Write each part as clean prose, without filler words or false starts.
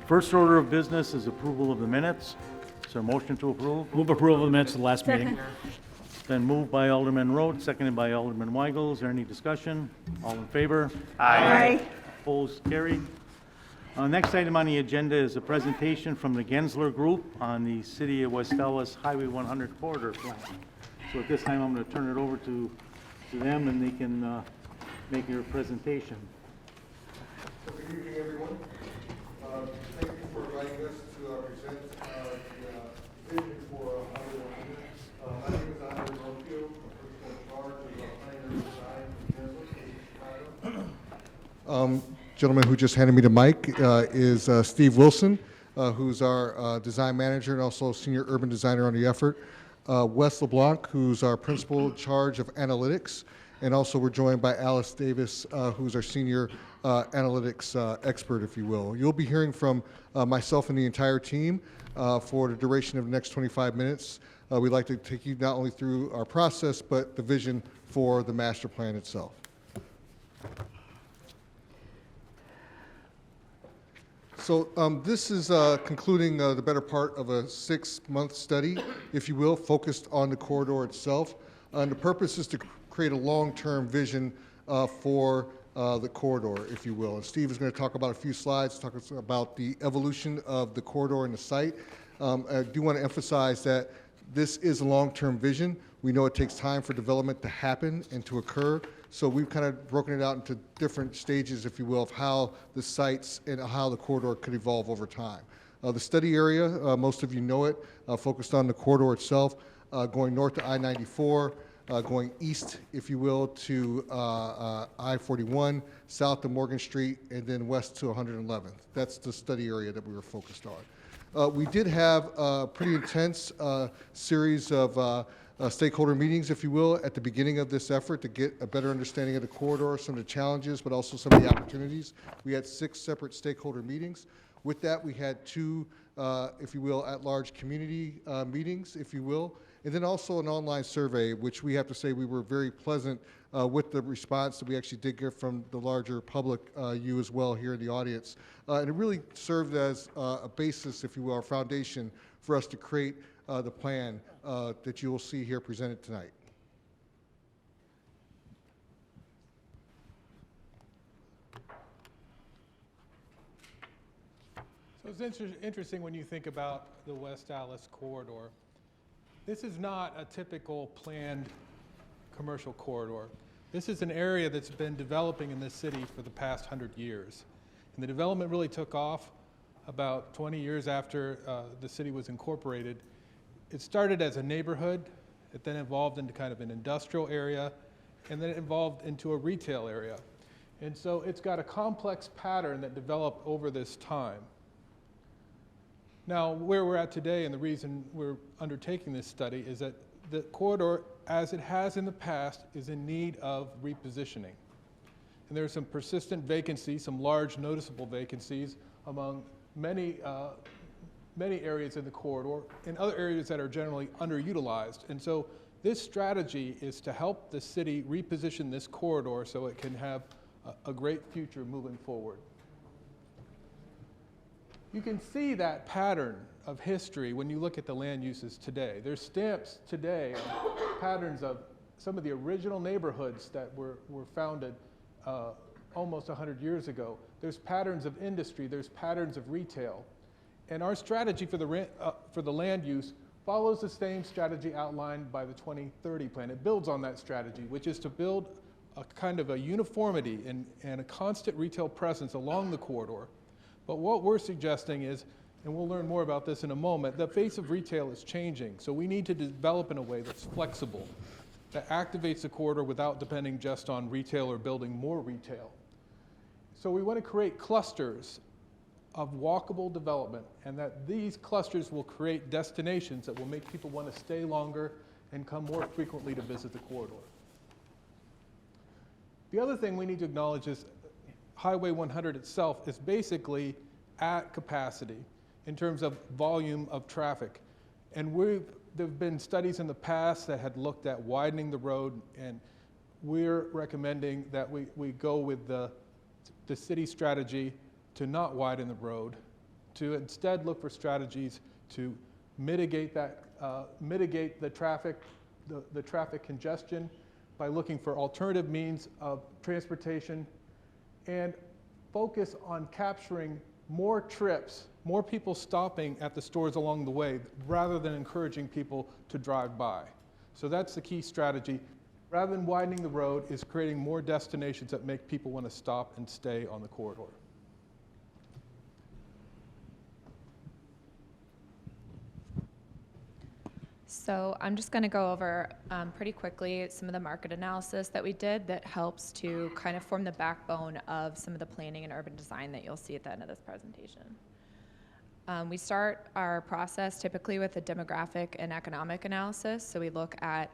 First order of business is approval of the minutes. Is there a motion to approve? Move approval of the minutes of the last meeting. Been moved by Alderman Roth, seconded by Alderman Weigel. Is there any discussion? All in favor? Aye. Opposed? Carried. Next item on the agenda is a presentation from the Gensler Group on the City of West Allis Highway 100 corridor plan. So at this time, I'm going to turn it over to them, and they can make your presentation. Good evening, everyone. Thank you for inviting us to present the vision for Highway 100. My name is Allis. I'm personal in charge of planner design for Gensler. Gentleman who just handed me the mic is Steve Wilson, who's our design manager and also senior urban designer on the effort. Wes LeBlanc, who's our principal in charge of analytics. And also we're joined by Alice Davis, who's our senior analytics expert, if you will. You'll be hearing from myself and the entire team for the duration of the next 25 minutes. We'd like to take you not only through our process, but the vision for the master plan itself. So this is concluding the better part of a 6-month study, if you will, focused on the corridor itself. And the purpose is to create a long-term vision for the corridor, if you will. And Steve is going to talk about a few slides, talk about the evolution of the corridor and the site. I do want to emphasize that this is a long-term vision. We know it takes time for development to happen and to occur. So we've kind of broken it out into different stages, if you will, of how the sites and how the corridor could evolve over time. The study area, most of you know it, focused on the corridor itself, going north to I-94, going east, if you will, to I-41, south to Morgan Street, and then west to 111th. That's the study area that we were focused on. We did have a pretty intense series of stakeholder meetings, if you will, at the beginning of this effort to get a better understanding of the corridor, some of the challenges, but also some of the opportunities. We had 6 separate stakeholder meetings. With that, we had 2, if you will, at-large community meetings, if you will, and then also an online survey, which we have to say we were very pleasant with the response that we actually did get from the larger public, you as well here in the audience. And it really served as a basis, if you will, our foundation for us to create the plan that you will see here presented tonight. So it's interesting when you think about the West Allis corridor. This is not a typical planned commercial corridor. This is an area that's been developing in this city for the past 100 years. And the development really took off about 20 years after the city was incorporated. it started as a neighborhood, it then evolved into kind of an industrial area, and then it evolved into a retail area. And so it's got a complex pattern that developed over this time. Now, where we're at today and the reason we're undertaking this study is that the corridor, as it has in the past, is in need of repositioning. And there are some persistent vacancies, some large noticeable vacancies among many areas in the corridor and other areas that are generally underutilized. And so this strategy is to help the city reposition this corridor so it can have a great future moving forward. You can see that pattern of history when you look at the land uses today. There's stamps today of patterns of some of the original neighborhoods that were founded almost 100 years ago. There's patterns of industry, there's patterns of retail. And our strategy for the land use follows the same strategy outlined by the 2030 plan. It builds on that strategy, which is to build a kind of a uniformity and a constant retail presence along the corridor. But what we're suggesting is, and we'll learn more about this in a moment, the face of retail is changing. So we need to develop in a way that's flexible, that activates the corridor without depending just on retail or building more retail. So we want to create clusters of walkable development, and that these clusters will create destinations that will make people want to stay longer and come more frequently to visit the corridor. The other thing we need to acknowledge is Highway 100 itself is basically at capacity in terms of volume of traffic. And there have been studies in the past that had looked at widening the road, and we're recommending that we go with the city strategy to not widen the road, to instead look for strategies to mitigate the traffic congestion by looking for alternative means of transportation, and focus on capturing more trips, more people stopping at the stores along the way, rather than encouraging people to drive by. So that's the key strategy. Rather than widening the road, is creating more destinations that make people want to stop and stay on the corridor. So I'm just going to go over pretty quickly some of the market analysis that we did that helps to kind of form the backbone of some of the planning and urban design that you'll see at the end of this presentation. We start our process typically with a demographic and economic analysis. So we look at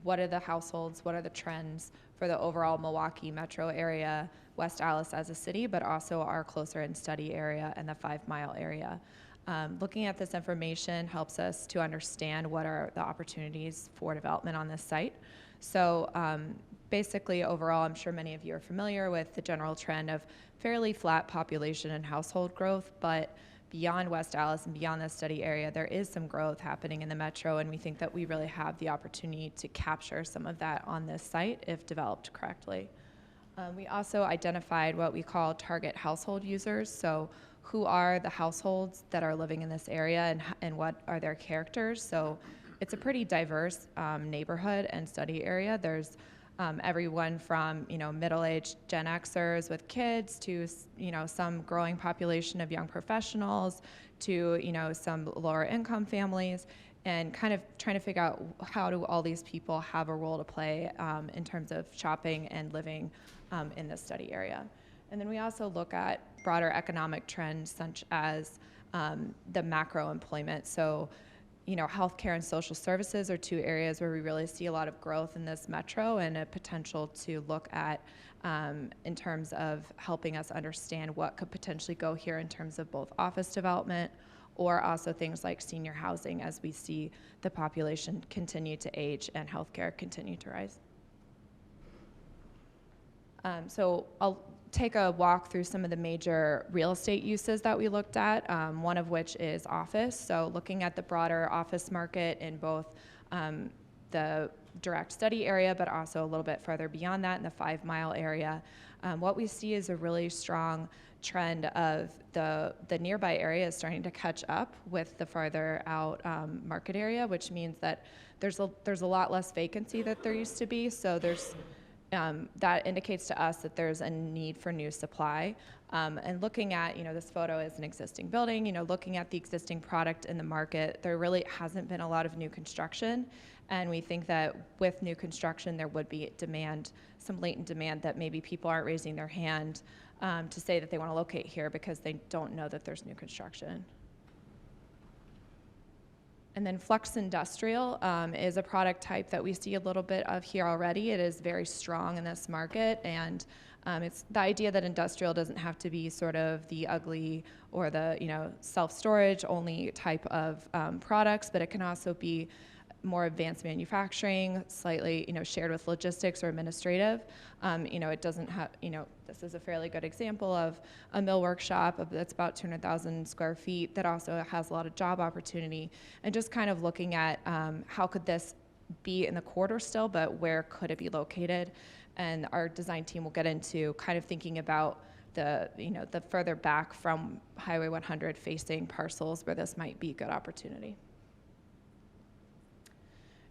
what are the households, what are the trends for the overall Milwaukee metro area, West Allis as a city, but also our closer in study area and the 5 Mile area. Looking at this information helps us to understand what are the opportunities for development on this site. So basically overall, I'm sure many of you are familiar with the general trend of fairly flat population and household growth, but beyond West Allis and beyond the study area, there is some growth happening in the metro, and we think that we really have the opportunity to capture some of that on this site if developed correctly. We also identified what we call target household users. So who are the households that are living in this area and what are their characters? So it's a pretty diverse neighborhood and study area. There's everyone from middle-aged Gen Xers with kids to some growing population of young professionals to some lower income families, and kind of trying to figure out how do all these people have a role to play in terms of shopping and living in this study area. And then we also look at broader economic trends such as the macro employment. So, healthcare and social services are two areas where we really see a lot of growth in this metro and a potential to look at in terms of helping us understand what could potentially go here in terms of both office development or also things like senior housing as we see the population continue to age and healthcare continue to rise. So I'll take a walk through some of the major real estate uses that we looked at, one of which is office. So looking at the broader office market in both the direct study area, but also a little bit further beyond that in the 5 Mile area, what we see is a really strong trend of the nearby area is starting to catch up with the farther out market area, which means that there's a lot less vacancy that there used to be. So there's that indicates to us that there's a need for new supply. And looking at, this photo is an existing building, looking at the existing product in the market, there really hasn't been a lot of new construction. And we think that with new construction, there would be demand, some latent demand that maybe people aren't raising their hand to say that they want to locate here because they don't know that there's new construction. And then Flex Industrial is a product type that we see a little bit of here already. It is very strong in this market, and it's the idea that industrial doesn't have to be sort of the ugly or the self-storage only type of products, but it can also be more advanced manufacturing, slightly shared with logistics or administrative. It doesn't have, this is a fairly good example of a mill workshop that's about 200,000 square feet that also has a lot of job opportunity, and just kind of looking at how could this be in the corridor still, but where could it be located? And our design team will get into kind of thinking about the further back from Highway 100 facing parcels where this might be a good opportunity.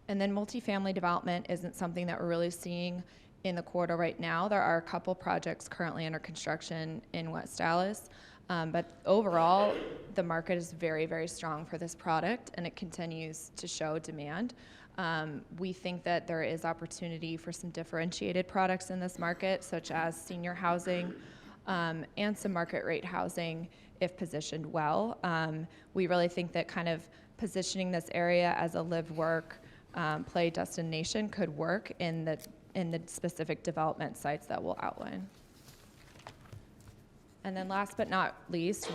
And then multifamily development isn't something that we're really seeing in the corridor right now. There are a couple projects currently under construction in West Allis, but overall, the market is very, very strong for this product, and it continues to show demand. We think that there is opportunity for some differentiated products in this market, such as senior housing and some market rate housing if positioned well. We really think that kind of positioning this area as a live-work play destination could work in the specific development sites that we'll outline. And then last but not least,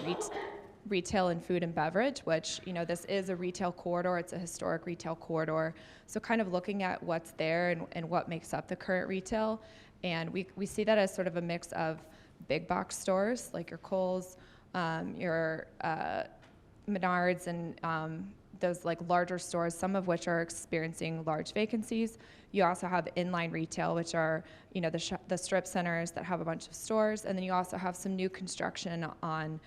retail and food and beverage, which, this is a retail corridor. It's a historic retail corridor. So kind of looking at what's there and what makes up the current retail. And we see that as sort of a mix of big box stores like your Kohl's, your Menards, and those like larger stores, some of which are experiencing large vacancies. You also have inline retail, which are the strip centers that have a bunch of stores, and then you also have some new construction on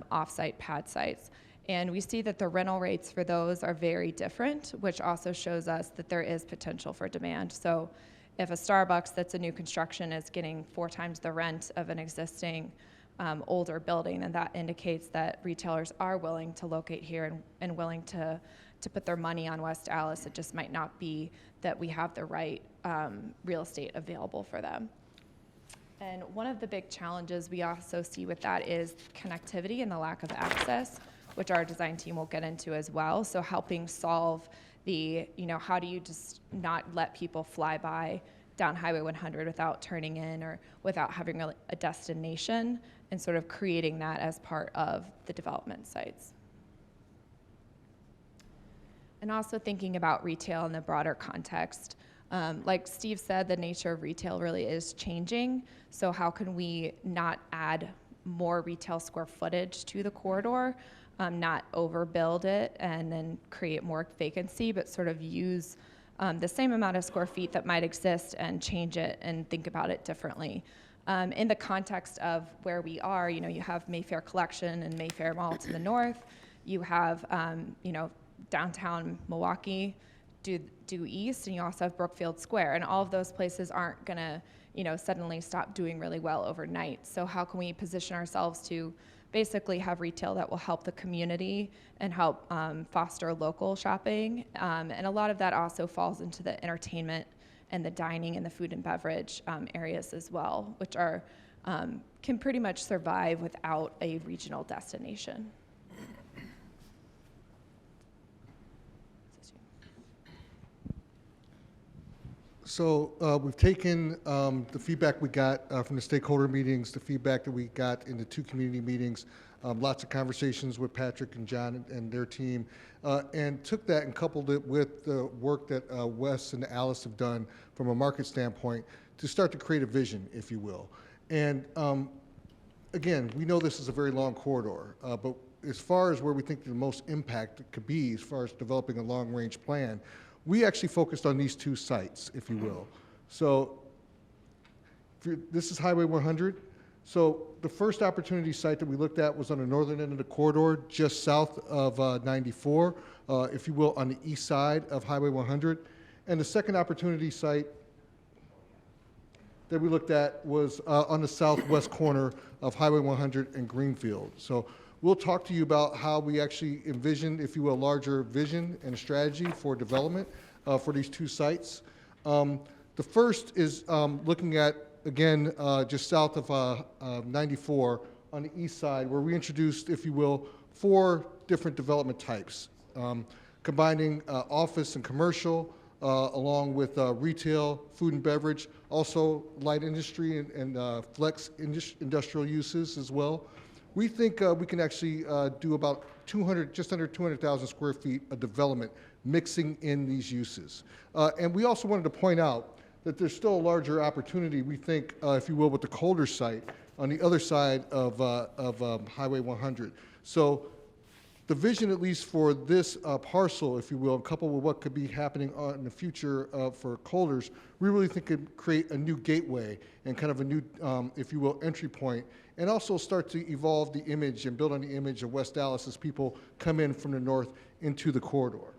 off-site pad sites. And we see that the rental rates for those are very different, which also shows us that there is potential for demand. So if a Starbucks that's a new construction is getting 4 times the rent of an existing older building, and that indicates that retailers are willing to locate here and willing to put their money on West Allis. It just might not be that we have the right real estate available for them. And one of the big challenges we also see with that is connectivity and the lack of access, which our design team will get into as well. So helping solve the, how do you just not let people fly by down Highway 100 without turning in or without having a destination, and sort of creating that as part of the development sites. And also thinking about retail in the broader context. Like Steve said, the nature of retail really is changing. So how can we not add more retail square footage to the corridor, not overbuild it and then create more vacancy, but sort of use the same amount of square feet that might exist and change it and think about it differently. In the context of where we are, you have Mayfair Collection and Mayfair Mall to the north. You have, downtown Milwaukee due east, and you also have Brookfield Square. And all of those places aren't going to, suddenly stop doing really well overnight. So how can we position ourselves to basically have retail that will help the community and help foster local shopping? And a lot of that also falls into the entertainment and the dining and the food and beverage areas as well, which are can pretty much survive without a regional destination. So we've taken the feedback we got from the stakeholder meetings, the feedback that we got in the 2 community meetings, lots of conversations with Patrick and John and their team, and took that and coupled it with the work that Wes and Allis have done from a market standpoint to start to create a vision, if you will. And again, we know this is a very long corridor, but as far as where we think the most impact could be as far as developing a long-range plan, we actually focused on these 2 sites, if you will. So this is Highway 100. So the first opportunity site that we looked at was on the northern end of the corridor, just south of 94, if you will, on the east side of Highway 100. And the second opportunity site that we looked at was on the southwest corner of Highway 100 and Greenfield. So we'll talk to you about how we actually envision, if you will, a larger vision and strategy for development for these two sites. The first is looking at, again, just south of 94 on the east side, where we introduced, if you will, 4 different development types, combining office and commercial, along with retail, food and beverage, also light industry and flex industrial uses as well. We think we can actually do about 200, just under 200,000 square feet of development mixing in these uses. And we also wanted to point out that there's still a larger opportunity, we think, if you will, with the Colder site on the other side of Highway 100. So the vision, at least for this parcel, if you will, coupled with what could be happening in the future for Colders, we really think could create a new gateway and kind of a new, if you will, entry point, and also start to evolve the image and build on the image of West Allis as people come in from the north into the corridor.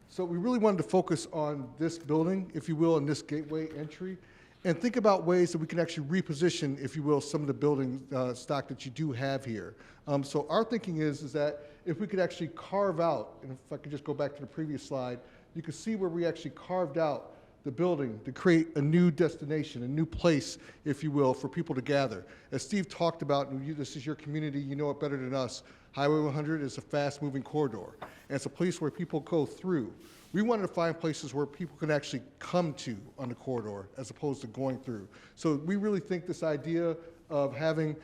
So we really wanted to focus on this building, if you will, and this gateway entry, and think about ways that we can actually reposition, if you will, some of the building stock that you do have here. So our thinking is that if we could actually carve out, and if I could just go back to the previous slide, you can see where we actually carved out the building to create a new destination, a new place, if you will, for people to gather. As Steve talked about, and this is your community, you know it better than us, Highway 100 is a fast-moving corridor, and it's a place where people go through. We wanted to find places where people can actually come to on the corridor as opposed to going through. So we really think this idea of having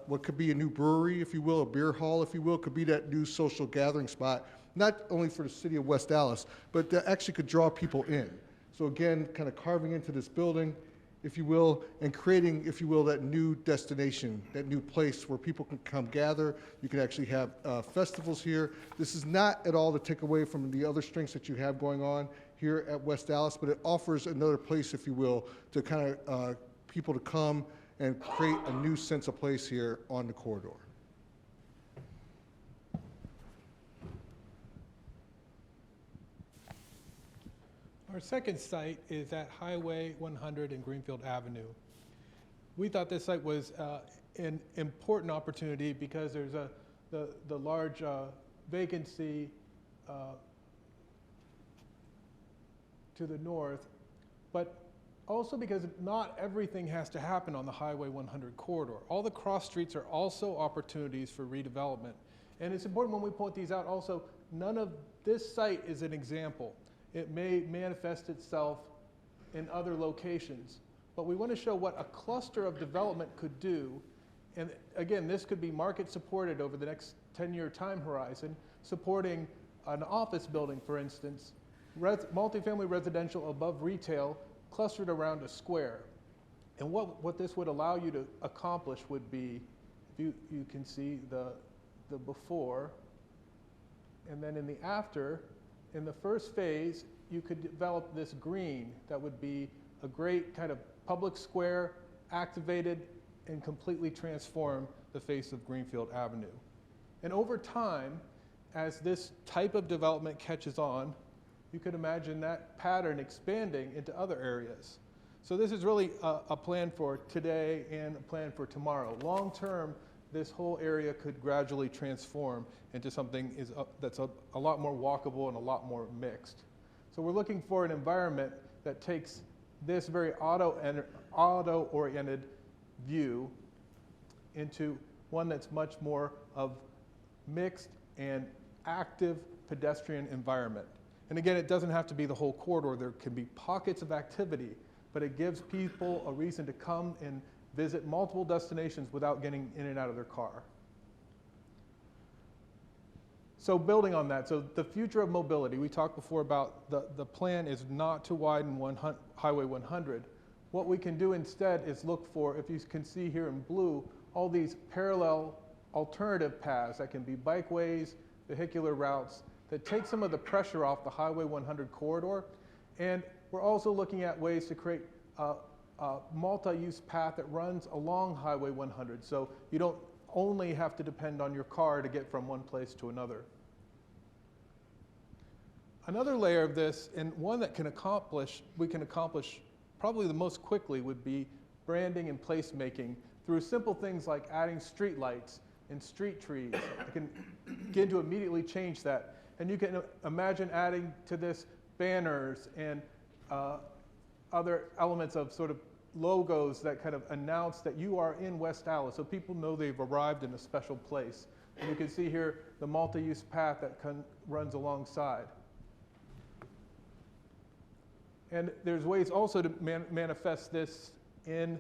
what could be a new brewery, if you will, a beer hall, if you will, could be that new social gathering spot, not only for the city of West Allis, but that actually could draw people in. So again, kind of carving into this building, if you will, and creating, if you will, that new destination, that new place where people can come gather. You can actually have festivals here. This is not at all to take away from the other strengths that you have going on here at West Allis, but it offers another place, if you will, to kind of people to come and create a new sense of place here on the corridor. Our second site is at Highway 100 and Greenfield Avenue. We thought this site was an important opportunity because there's the large vacancy to the north, but also because not everything has to happen on the Highway 100 corridor. All the cross streets are also opportunities for redevelopment. And it's important when we point these out also, none of this site is an example. It may manifest itself in other locations, but we want to show what a cluster of development could do. And again, this could be market supported over the next 10-year time horizon, supporting an office building, for instance, multifamily residential above retail, clustered around a square. And what this would allow you to accomplish would be, you can see the before, and then in the after. In the first phase, you could develop this green that would be a great kind of public square, activated, and completely transform the face of Greenfield Avenue. And over time, as this type of development catches on, you could imagine that pattern expanding into other areas. So this is really a plan for today and a plan for tomorrow. Long term, this whole area could gradually transform into something that's a lot more walkable and a lot more mixed. So we're looking for an environment that takes this very auto-oriented view into one that's much more of mixed and active pedestrian environment. And again, it doesn't have to be the whole corridor. There can be pockets of activity, but it gives people a reason to come and visit multiple destinations without getting in and out of their car. So building on that, so the future of mobility, we talked before about the plan is not to widen Highway 100. What we can do instead is look for, if you can see here in blue, all these parallel alternative paths that can be bikeways, vehicular routes, that take some of the pressure off the Highway 100 corridor. And we're also looking at ways to create a multi-use path that runs along Highway 100, so you don't only have to depend on your car to get from one place to another. Another layer of this, and one that we can accomplish probably the most quickly would be branding and placemaking through simple things like adding street lights and street trees. You can begin to immediately change that. And you can imagine adding to this banners and other elements of sort of logos that kind of announce that you are in West Allis, so people know they've arrived in a special place. And you can see here the multi-use path that runs alongside. And there's ways also to manifest this in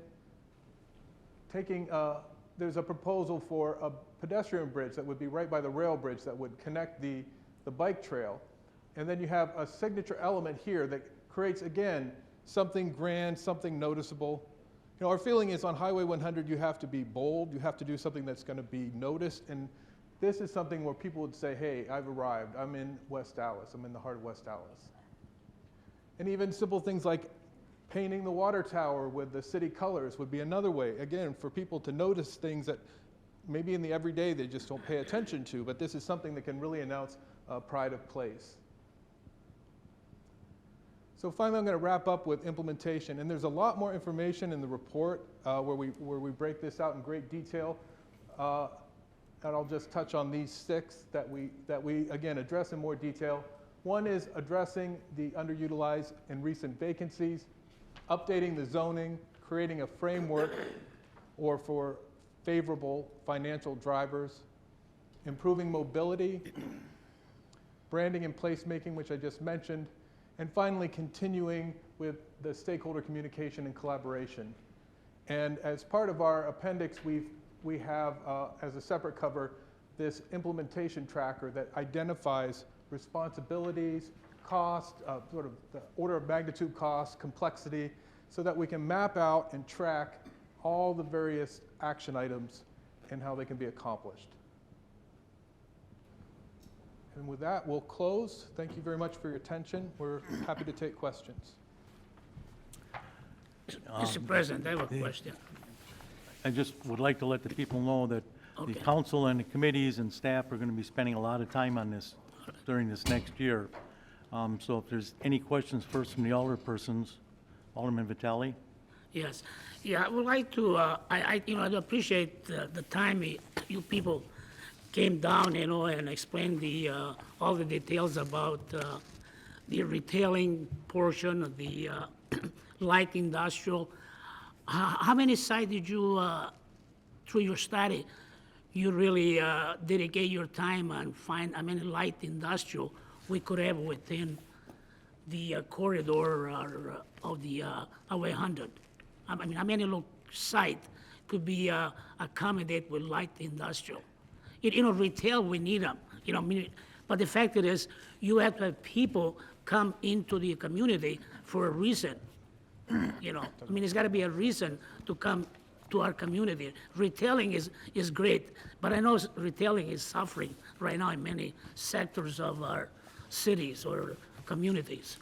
taking, there's a proposal for a pedestrian bridge that would be right by the rail bridge that would connect the bike trail. And then you have a signature element here that creates, again, something grand, something noticeable. You know, our feeling is on Highway 100, you have to be bold, you have to do something that's going to be noticed, and this is something where people would say, hey, I've arrived, I'm in West Allis, I'm in the heart of West Allis. And even simple things like painting the water tower with the city colors would be another way, again, for people to notice things that maybe in the everyday they just don't pay attention to, but this is something that can really announce pride of place. So finally, I'm going to wrap up with implementation, and there's a lot more information in the report where we break this out in great detail, and I'll just touch on these 6 that we again address in more detail. One is addressing the underutilized and recent vacancies, updating the zoning, creating a framework or for favorable financial drivers, improving mobility, branding and placemaking, which I just mentioned, and finally continuing with the stakeholder communication and collaboration. And as part of our appendix, we have, as a separate cover, this implementation tracker that identifies responsibilities, cost, sort of the order of magnitude cost, complexity, so that we can map out and track all the various action items and how they can be accomplished. And with that, we'll close. Thank you very much for your attention. We're happy to take questions. Mr. President, I have a question. I just would like to let the people know that the Okay. council and the committees and staff are going to be spending a lot of time on this during this next year. So if there's any questions first from the alderpersons, Alderman Vitale? Yes. Yeah, I would like to, I appreciate the time you people came down, and explained all the details about the retailing portion of the light industrial. How many sites did you, through your study, you really dedicate your time and find how many light industrial we could have within the corridor of the Highway 100? I mean, how many little site could be accommodated with light industrial? Retail, we need them, but the fact is, you have to have people come into the community for a reason. It's got to be a reason to come to our community. Retailing is great, but I know retailing is suffering right now in many sectors of our cities or communities.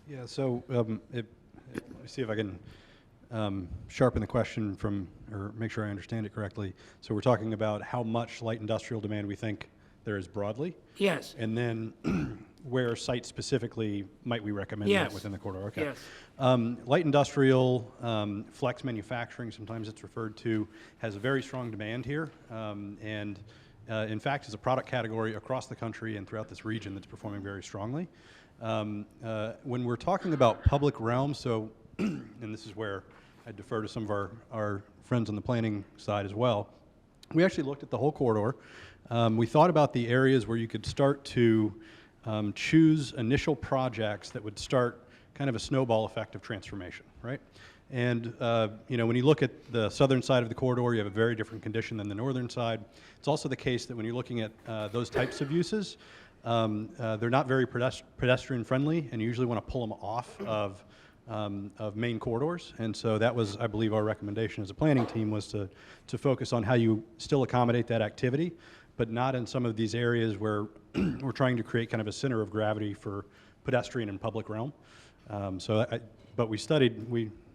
Yeah, so let me see if I can sharpen the question or make sure I understand it correctly. So we're talking about how much light industrial demand we think there is broadly? Yes. And then where site specifically might we recommend Yes. that within the corridor? Okay. Yes. Light industrial, flex manufacturing, sometimes it's referred to, has a very strong demand here. And in fact, is a product category across the country and throughout this region that's performing very strongly. When we're talking about public realm, so, and this is where I defer to some of our friends on the planning side as well, we actually looked at the whole corridor. We thought about the areas where you could start to choose initial projects that would start kind of a snowball effect of transformation, right? And when you look at the southern side of the corridor, you have a very different condition than the northern side. It's also the case that when you're looking at those types of uses, they're not very pedestrian friendly, and you usually want to pull them off of main corridors. And so that was, I believe, our recommendation as a planning team, was to focus on how you still accommodate that activity, but not in some of these areas where we're trying to create kind of a center of gravity for pedestrian and public realm. But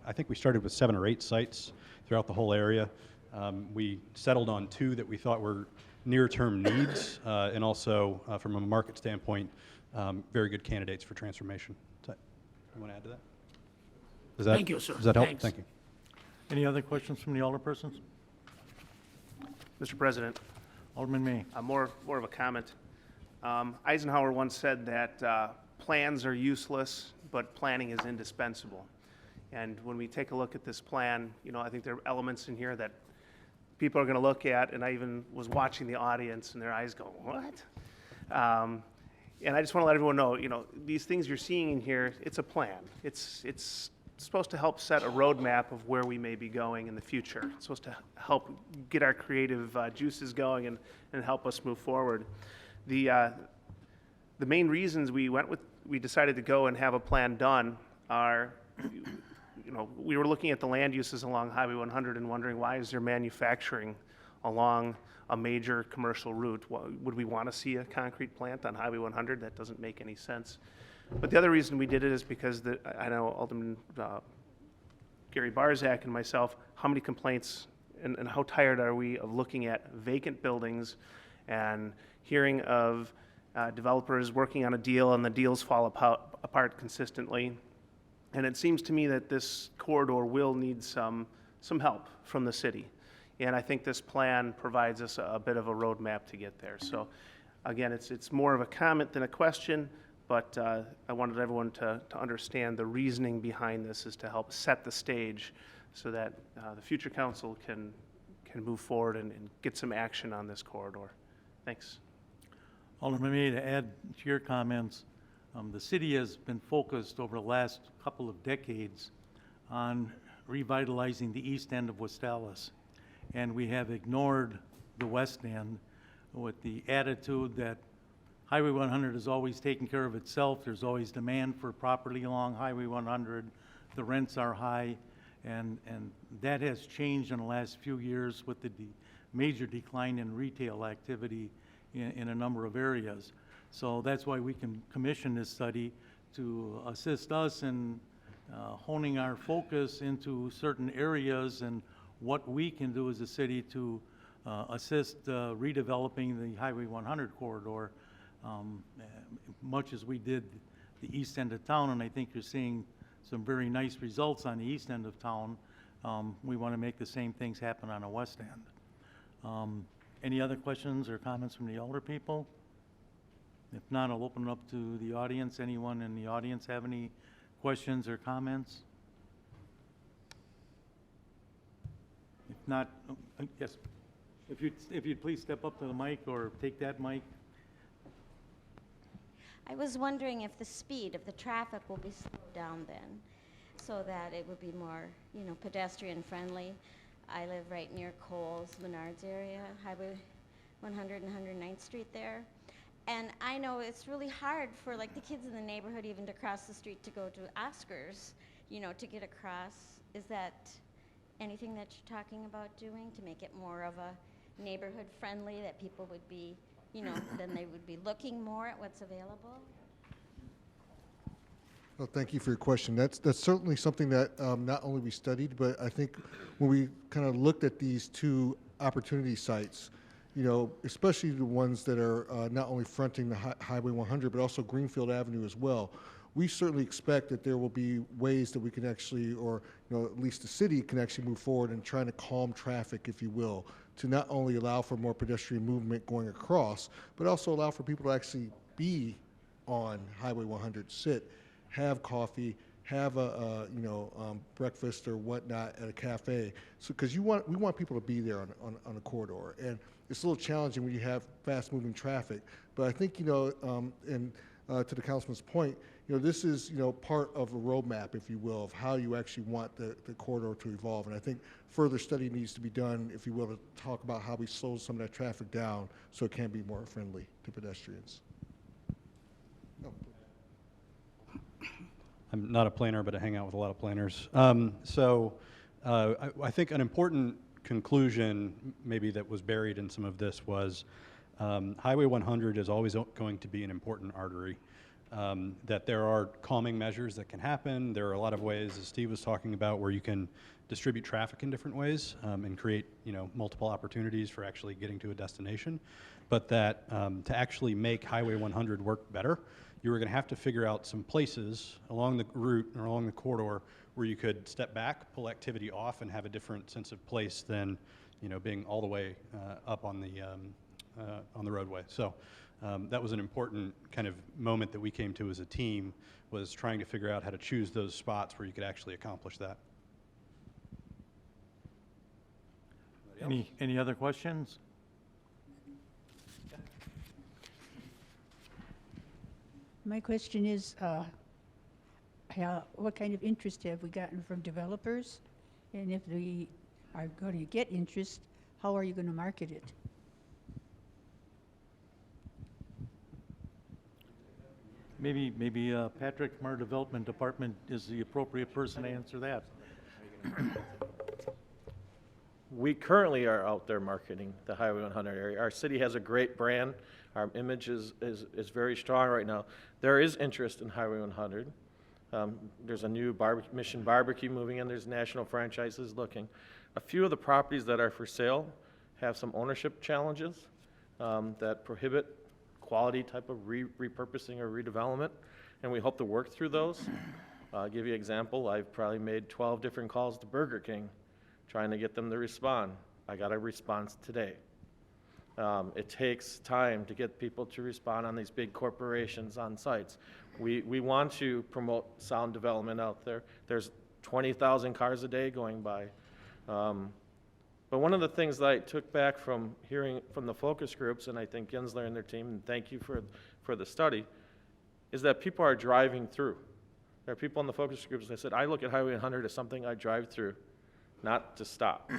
I think we started with 7 or 8 sites throughout the whole area. We settled on 2 that we thought were near-term needs, and also from a market standpoint, very good candidates for transformation. You want to add to that? Does that, Thank you, sir. Does that help? Thanks. Thank you. Any other questions from the alderpersons? Mr. President, Alderman May. more of a comment. Eisenhower once said that plans are useless, but planning is indispensable. And when we take a look at this plan, you know, I think there are elements in here that people are going to look at, and I even was watching the audience, and their eyes go, what? And I just want to let everyone know, you know, these things you're seeing in here, it's a plan. It's supposed to help set a roadmap of where we may be going in the future. It's supposed to help get our creative juices going and help us move forward. The main reasons we decided to go and have a plan done are, you know, we were looking at the land uses along Highway 100 and wondering, why is there manufacturing along a major commercial route? Would we want to see a concrete plant on Highway 100? That doesn't make any sense. But the other reason we did it is because I know Alderman Gary Barzak and myself, how many complaints and how tired are we of looking at vacant buildings and hearing of developers working on a deal and the deals fall apart consistently. And it seems to me that this corridor will need some help from the city. And I think this plan provides us a bit of a roadmap to get there. So again, it's more of a comment than a question, but I wanted everyone to understand the reasoning behind this is to help set the stage so that the future council can move forward and get some action on this corridor. Thanks. Alderman May, to add to your comments, the city has been focused over the last couple of decades on revitalizing the east end of West Allis. And we have ignored the west end with the attitude that Highway 100 is always taking care of itself. There's always demand for property along Highway 100. The rents are high, and that has changed in the last few years with the major decline in retail activity in a number of areas. So that's why we can commission this study to assist us in honing our focus into certain areas and what we can do as a city to assist redeveloping the Highway 100 corridor, much as we did the east end of town, and I think you're seeing some very nice results on the east end of town. We want to make the same things happen on the west end. Any other questions or comments from the older people? If not, I'll open it up to the audience. Anyone in the audience have any questions or comments? If not, yes. If you'd please step up to the mic or take that mic. I was wondering if the speed of the traffic will be slowed down then, so that it would be more, you know, pedestrian friendly. I live right near Coles, Menards area, Highway 100 and 109th Street there. And I know it's really hard for like the kids in the neighborhood even to cross the street to go to Oscars, you know, to get across. Is that anything that you're talking about doing to make it more of a neighborhood friendly, that people would be, you know, then they would be looking more at what's available? Well, thank you for your question. That's certainly something that not only we studied, but I think when we kind of looked at these two opportunity sites, you know, especially the ones that are not only fronting the Highway 100, but also Greenfield Avenue as well, we certainly expect that there will be ways that we can actually, or you know, at least the city can actually move forward in trying to calm traffic, if you will, to not only allow for more pedestrian movement going across, but also allow for people to actually be on Highway 100, sit, have coffee, have a breakfast or whatnot at a cafe. So, because we want people to be there on a corridor, and it's a little challenging when you have fast-moving traffic. But I think, you know, to the councilman's point, you know, this is, you know, part of a roadmap, if you will, of how you actually want the corridor to evolve. And I think further study needs to be done, if you will, to talk about how we slow some of that traffic down so it can be more friendly to pedestrians. No. I'm not a planner, but I hang out with a lot of planners. I think an important conclusion, maybe that was buried in some of this, was Highway 100 is always going to be an important artery. That there are calming measures that can happen. There are a lot of ways, as Steve was talking about, where you can distribute traffic in different ways and create, you know, multiple opportunities for actually getting to a destination. But that to actually make Highway 100 work better, you were going to have to figure out some places along the route or along the corridor where you could step back, pull activity off, and have a different sense of place than, you know, being all the way up on the roadway. So that was an important kind of moment that we came to as a team, was trying to figure out how to choose those spots where you could actually accomplish that. Any other questions? My question is, what kind of interest have we gotten from developers? And if we are going to get interest, how are you going to market it? Maybe Patrick from our Development Department is the appropriate person to answer that. We currently are out there marketing the Highway 100 area. Our city has a great brand. Our image is very strong right now. There is interest in Highway 100. There's a new Mission Barbecue moving in. There's national franchises looking. A few of the properties that are for sale have some ownership challenges that prohibit quality type of repurposing or redevelopment, and we hope to work through those. I'll give you an example. I've probably made 12 different calls to Burger King trying to get them to respond. I got a response today. It takes time to get people to respond on these big corporations on sites. We want to promote sound development out there. There's 20,000 cars a day going by. But one of the things that I took back from hearing from the focus groups, and I think Gensler and their team, and thank you for the study, is that people are driving through. There are people in the focus groups that said, I look at Highway 100 as something I drive through, not to stop.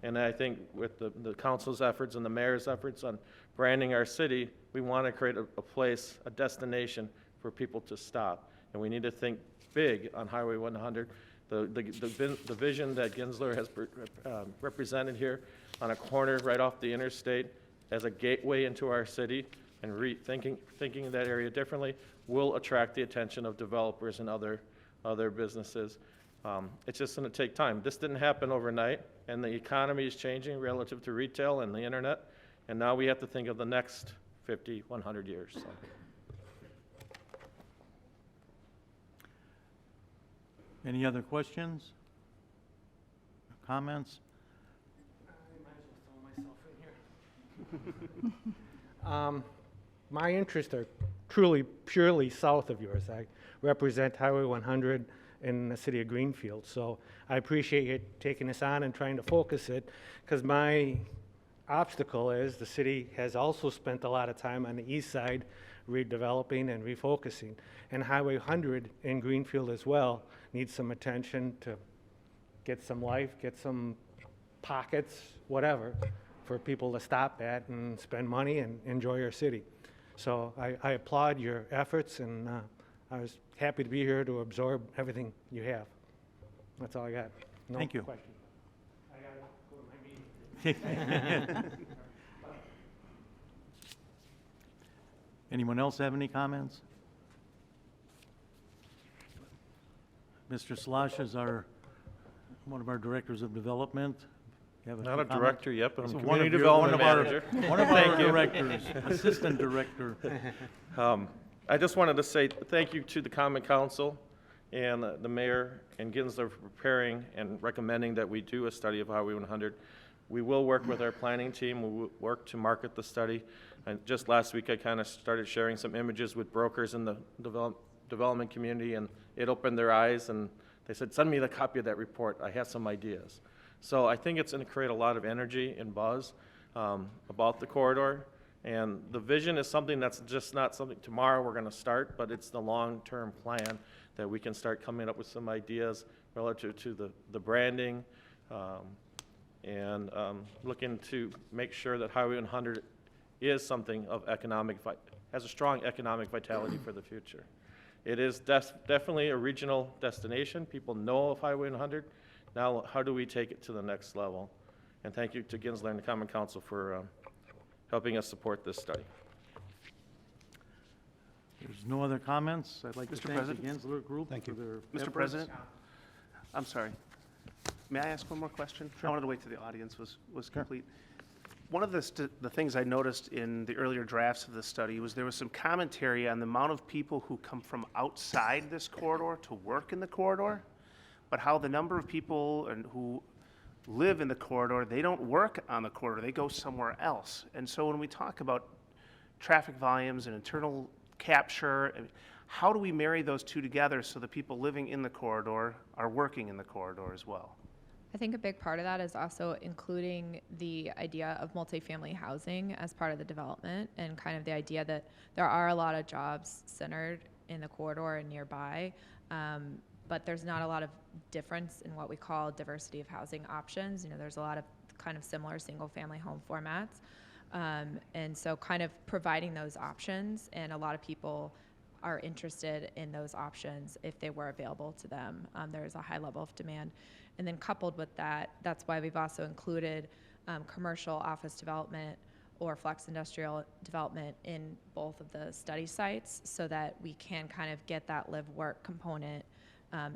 And I think with the council's efforts and the mayor's efforts on branding our city, we want to create a place, a destination for people to stop. And we need to think big on Highway 100. The vision that Gensler has represented here on a corner right off the interstate as a gateway into our city and thinking that area differently will attract the attention of developers and other businesses. It's just going to take time. This didn't happen overnight, and the economy is changing relative to retail and the internet, and now we have to think of the next 50, 100 years. So. Any other questions? Comments? My interests are truly, purely south of yours. I represent Highway 100 in the city of Greenfield, so I appreciate you taking this on and trying to focus it, because my obstacle is the city has also spent a lot of time on the east side redeveloping and refocusing, and Highway 100 in Greenfield as well needs some attention to get some life, get some pockets, whatever, for people to stop at and spend money and enjoy our city. So I applaud your efforts, and I was happy to be here to absorb everything you have. That's all I got. No Thank you. questions. I gotta go to my meeting. Anyone else have any comments? Mr. Slash is one of our directors of development. You have Not few a comments? director yet, but I'm So community one development of our- manager. One of our Thank you. directors, assistant director. I just wanted to say thank you to the Common Council and the mayor and Gensler for preparing and recommending that we do a study of Highway 100. We will work with our planning team. We will work to market the study. And just last week, I kind of started sharing some images with brokers in the development community, and it opened their eyes, and they said, send me the copy of that report. I have some ideas. So I think it's going to create a lot of energy and buzz about the corridor. And the vision is something that's just not something tomorrow we're going to start, but it's the long-term plan that we can start coming up with some ideas relative to the branding and looking to make sure that Highway 100 is something of has a strong economic vitality for the future. It is definitely a regional destination. People know of Highway 100. Now, how do we take it to the next level? And thank you to Gensler and the Common Council for helping us support this study. There's no other comments. I'd like to Mr. thank the President? Gensler Group Thank for you. their Mr. efforts. President? I'm sorry. May I ask one more question? I wanted to wait till the audience was complete. One of the things I noticed in the earlier drafts of the study was there was some commentary on the amount of people who come from outside this corridor to work in the corridor, but how the number of people who live in the corridor, they don't work on the corridor, they go somewhere else. And so when we talk about traffic volumes and internal capture, how do we marry those two together so the people living in the corridor are working in the corridor as well? I think a big part of that is also including the idea of multifamily housing as part of the development, and kind of the idea that there are a lot of jobs centered in the corridor and nearby, but there's not a lot of difference in what we call diversity of housing options. You know, there's a lot of kind of similar single-family home formats. And so kind of providing those options, and a lot of people are interested in those options if they were available to them. There is a high level of demand. And then coupled with that, that's why we've also included commercial office development or flex industrial development in both of the study sites, so that we can kind of get that live work component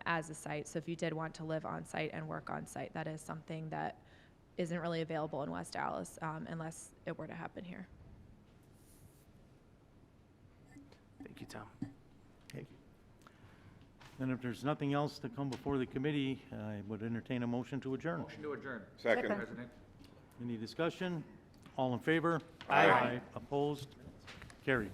as a site. So if you did want to live on site and work on site, that is something that isn't really available in West Allis unless it were to happen here. Thank you, Tom. Okay. And if there's nothing else to come before the committee, I would entertain a motion to adjourn. Motion to adjourn. Second. President. Any discussion? All in favor? Aye. Opposed? Carried.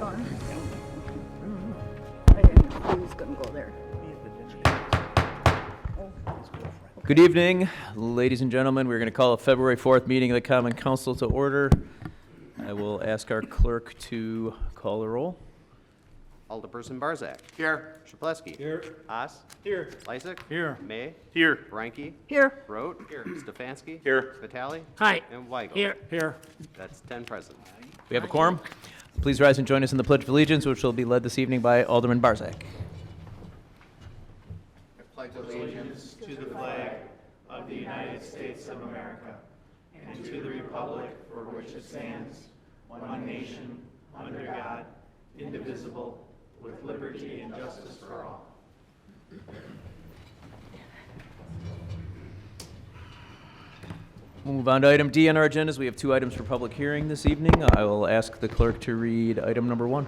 gone. I didn't know he was gonna go there. Good evening, ladies and gentlemen. We're going to call a February 4th meeting of the Common Council to order. I will ask our clerk to call the roll. Alderperson Barzak. Here. Shaplesky. Here. Haas. Here. Lysick. Here. May. Here. Reinke. Here. Rote. Here. Stefanski. Here. Vitale. Hi. And Weigel. Here. Here. That's 10 present. We have a quorum. Please rise and join us in the Pledge of Allegiance, which will be led this evening by Alderman Barzak. Pledge allegiance To the flag of the United States of America and to the republic for which it stands, one nation, under God, indivisible, with liberty and justice for all. We'll move on to item D on our agendas. We have 2 items for public hearing this evening. I will ask the clerk to read item number 1.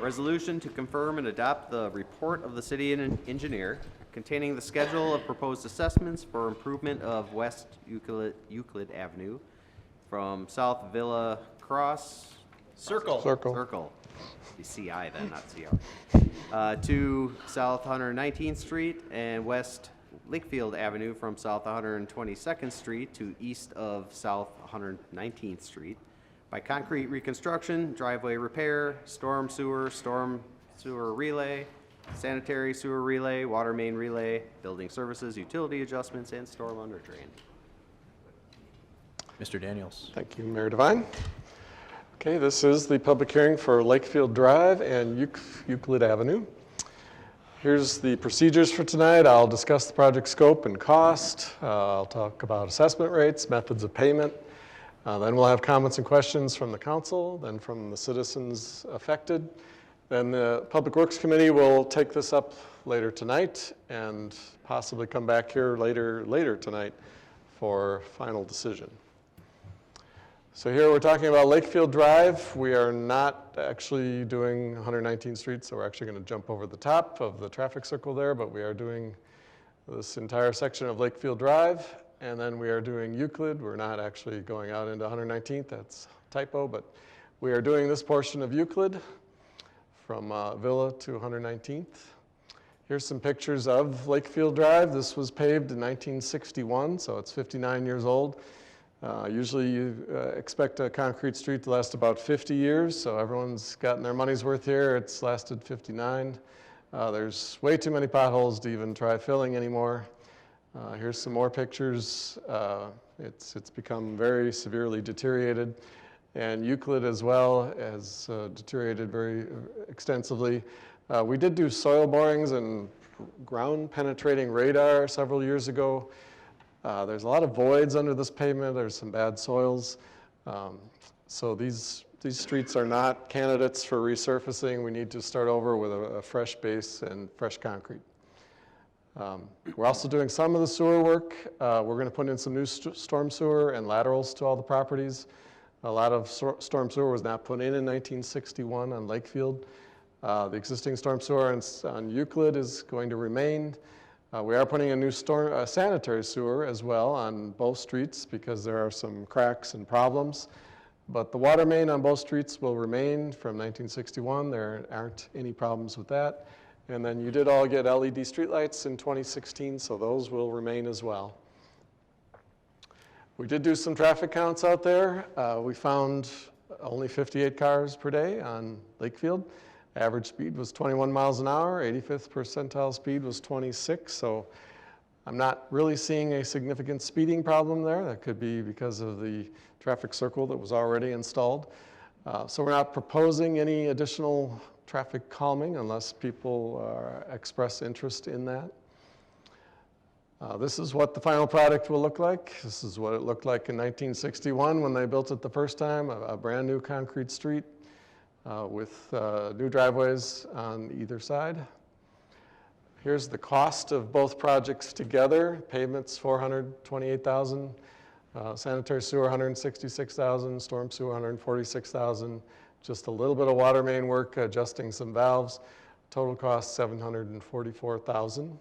Resolution to confirm and adopt the report of the city engineer containing the schedule of proposed assessments for improvement of West Euclid Avenue from South Villa Cross Circle. Be CI then, not CR. To South 119th Street and West Lakefield Avenue from South 122nd Street to east of South 119th Street by concrete reconstruction, driveway repair, storm sewer relay, sanitary sewer relay, water main relay, building services, utility adjustments, and storm under drain. Mr. Daniels. Thank you, Mayor Devine. Okay, this is the public hearing for Lakefield Drive and Euclid Avenue. Here's the procedures for tonight. I'll discuss the project scope and cost. I'll talk about assessment rates, methods of payment. Then we'll have comments and questions from the council, then from the citizens affected. Then the Public Works Committee will take this up later tonight and possibly come back here later tonight for final decision. So here we're talking about Lakefield Drive. We are not actually doing 119th Street, so we're actually going to jump over the top of the traffic circle there, but we are doing this entire section of Lakefield Drive, and then we are doing Euclid. We're not actually going out into 119th, that's a typo, but we are doing this portion of Euclid from Villa to 119th. Here's some pictures of Lakefield Drive. This was paved in 1961, so it's 59 years old. Usually you expect a concrete street to last about 50 years, so everyone's gotten their money's worth here. It's lasted 59. There's way too many potholes to even try filling anymore. Here's some more pictures. It's become very severely deteriorated, and Euclid as well has deteriorated very extensively. We did do soil borings and ground penetrating radar several years ago. There's a lot of voids under this pavement. There's some bad soils. So these streets are not candidates for resurfacing. We need to start over with a fresh base and fresh concrete. We're also doing some of the sewer work. We're going to put in some new storm sewer and laterals to all the properties. A lot of storm sewer was not put in 1961 on Lakefield. The existing storm sewer on Euclid is going to remain. We are putting a new sanitary sewer as well on both streets because there are some cracks and problems. But the water main on both streets will remain from 1961. There aren't any problems with that. And then you did all get LED streetlights in 2016, so those will remain as well. We did do some traffic counts out there. We found only 58 cars per day on Lakefield. Average speed was 21 miles an hour, 85th percentile speed was 26, so I'm not really seeing a significant speeding problem there. That could be because of the traffic circle that was already installed. So we're not proposing any additional traffic calming unless people express interest in that. This is what the final product will look like. This is what it looked like in 1961 when they built it the first time, a brand new concrete street. With new driveways on either side. Here's the cost of both projects together. Pavement's $428,000, sanitary sewer $166,000, storm sewer $146,000, just a little bit of water main work, adjusting some valves. Total cost $744,000.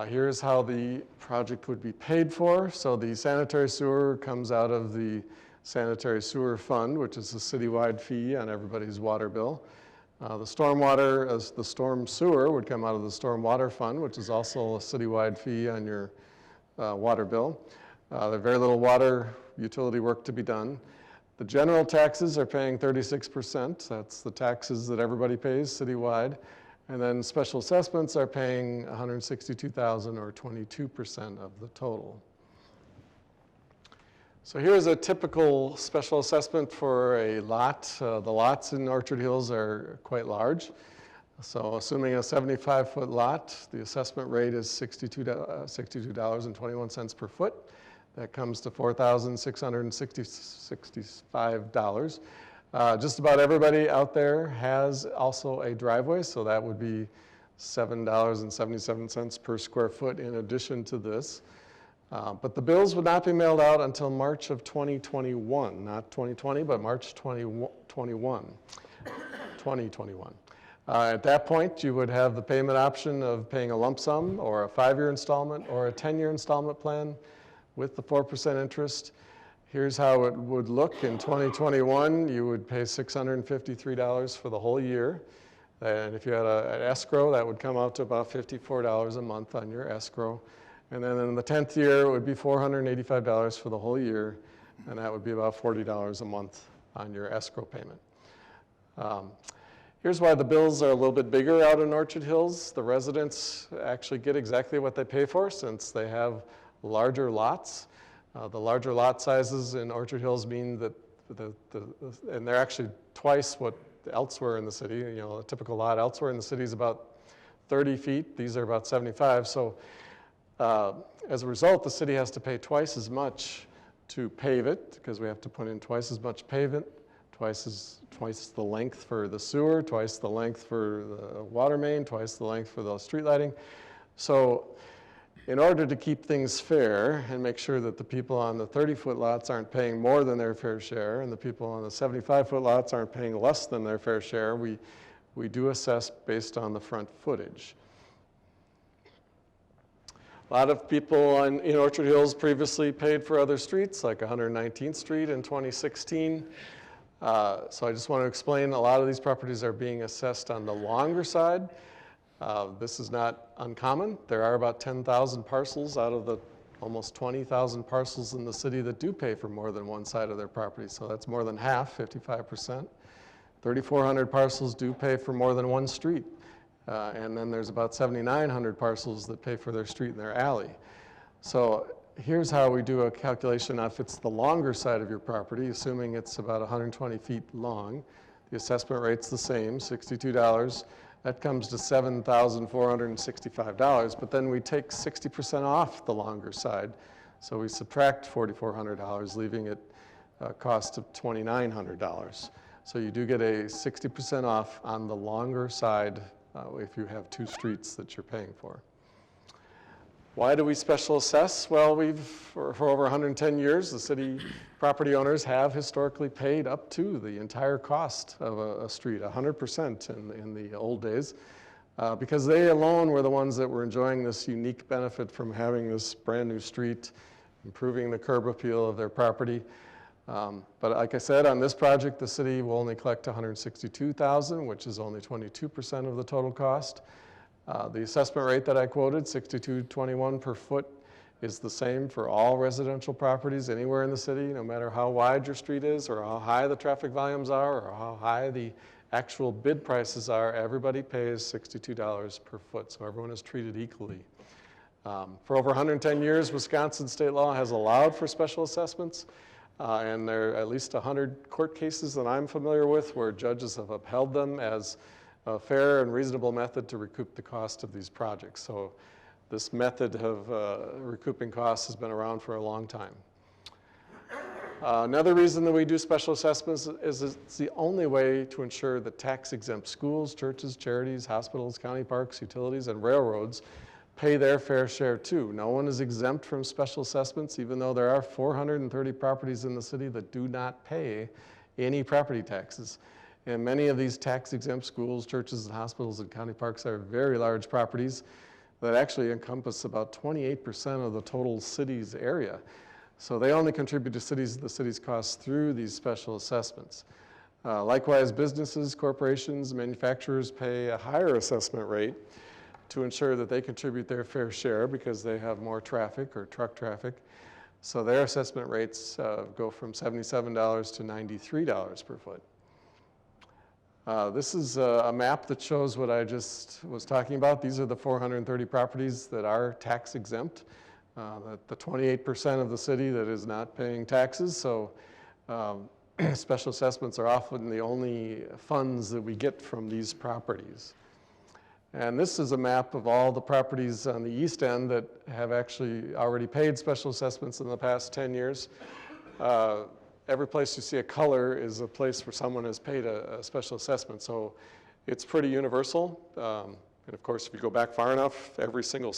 Here's how the project would be paid for. So the sanitary sewer comes out of the sanitary sewer fund, which is a citywide fee on everybody's water bill. The stormwater, as the storm sewer, would come out of the stormwater fund, which is also a citywide fee on your water bill. There's very little water utility work to be done. The general taxes are paying 36%. That's the taxes that everybody pays citywide. And then special assessments are paying $162,000 or 22% of the total. So here's a typical special assessment for a lot. The lots in Orchard Hills are quite large. So assuming a 75-foot lot, the assessment rate is $62.21 per foot. That comes to $4,665. Just about everybody out there has also a driveway, so that would be $7.77 per square foot in addition to this. But the bills would not be mailed out until March of 2021, not 2020, but March 2021. At that point, you would have the payment option of paying a lump sum or a 5-year installment or a 10-year installment plan with the 4% interest. Here's how it would look in 2021. You would pay $653 for the whole year. And if you had an escrow, that would come out to about $54 a month on your escrow. And then in the 10th year, it would be $485 for the whole year, and that would be about $40 a month on your escrow payment. Here's why the bills are a little bit bigger out in Orchard Hills. The residents actually get exactly what they pay for since they have larger lots. The larger lot sizes in Orchard Hills mean that, and they're actually twice what elsewhere in the city. You know, a typical lot elsewhere in the city is about 30 feet. These are about 75. So as a result, the city has to pay twice as much to pave it because we have to put in twice as much pavement, twice the length for the sewer, twice the length for the water main, twice the length for the street lighting. So in order to keep things fair and make sure that the people on the 30-foot lots aren't paying more than their fair share and the people on the 75-foot lots aren't paying less than their fair share, we do assess based on the front footage. A lot of people in Orchard Hills previously paid for other streets, like 119th Street in 2016. So I just want to explain, a lot of these properties are being assessed on the longer side. This is not uncommon. There are about 10,000 parcels out of the almost 20,000 parcels in the city that do pay for more than one side of their property. So that's more than half, 55%. 3,400 parcels do pay for more than one street. And then there's about 7,900 parcels that pay for their street and their alley. So here's how we do a calculation if it's the longer side of your property, assuming it's about 120 feet long. The assessment rate's the same, $62. That comes to $7,465, but then we take 60% off the longer side. So we subtract $4,400, leaving it a cost of $2,900. So you do get a 60% off on the longer side if you have two streets that you're paying for. Why do we special assess? Well, for over 110 years, the city property owners have historically paid up to the entire cost of a street, 100% in the old days, because they alone were the ones that were enjoying this unique benefit from having this brand new street, improving the curb appeal of their property. But like I said, on this project, the city will only collect $162,000, which is only 22% of the total cost. The assessment rate that I quoted, $62.21 per foot, is the same for all residential properties anywhere in the city, no matter how wide your street is or how high the traffic volumes are or how high the actual bid prices are. Everybody pays $62 per foot, so everyone is treated equally. For over 110 years, Wisconsin state law has allowed for special assessments. And there are at least 100 court cases that I'm familiar with where judges have upheld them as a fair and reasonable method to recoup the cost of these projects. So this method of recouping costs has been around for a long time. Another reason that we do special assessments is it's the only way to ensure that tax-exempt schools, churches, charities, hospitals, county parks, utilities, and railroads pay their fair share too. No one is exempt from special assessments, even though there are 430 properties in the city that do not pay any property taxes. And many of these tax-exempt schools, churches, and hospitals and county parks are very large properties that actually encompass about 28% of the total city's area. So they only contribute to the city's costs through these special assessments. Likewise, businesses, corporations, manufacturers pay a higher assessment rate to ensure that they contribute their fair share because they have more traffic or truck traffic. So their assessment rates go from $77 to $93 per foot. This is a map that shows what I just was talking about. These are the 430 properties that are tax exempt, the 28% of the city that is not paying taxes. So special assessments are often the only funds that we get from these properties. And this is a map of all the properties on the east end that have actually already paid special assessments in the past 10 years. Every place you see a color is a place where someone has paid a special assessment. So it's pretty universal. And of course, if you go back far enough, every single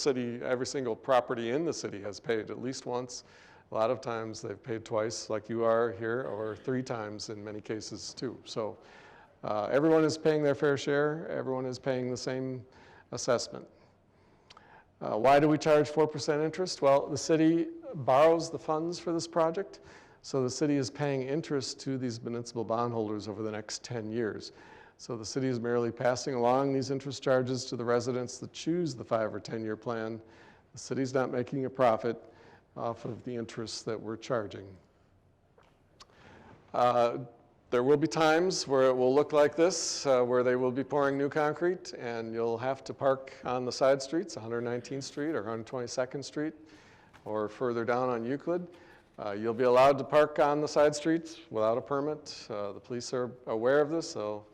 property in the city has paid at least once. A lot of times they've paid twice, like you are here, or 3 times in many cases too. So everyone is paying their fair share. Everyone is paying the same assessment. Why do we charge 4% interest? Well, the city borrows the funds for this project. So the city is paying interest to these municipal bondholders over the next 10 years. So the city is merely passing along these interest charges to the residents that choose the 5 or 10-year plan. The city's not making a profit off of the interest that we're charging. There will be times where it will look like this, where they will be pouring new concrete, and you'll have to park on the side streets, 119th Street or 122nd Street, or further down on Euclid. You'll be allowed to park on the side streets without a permit. The police are aware of this, so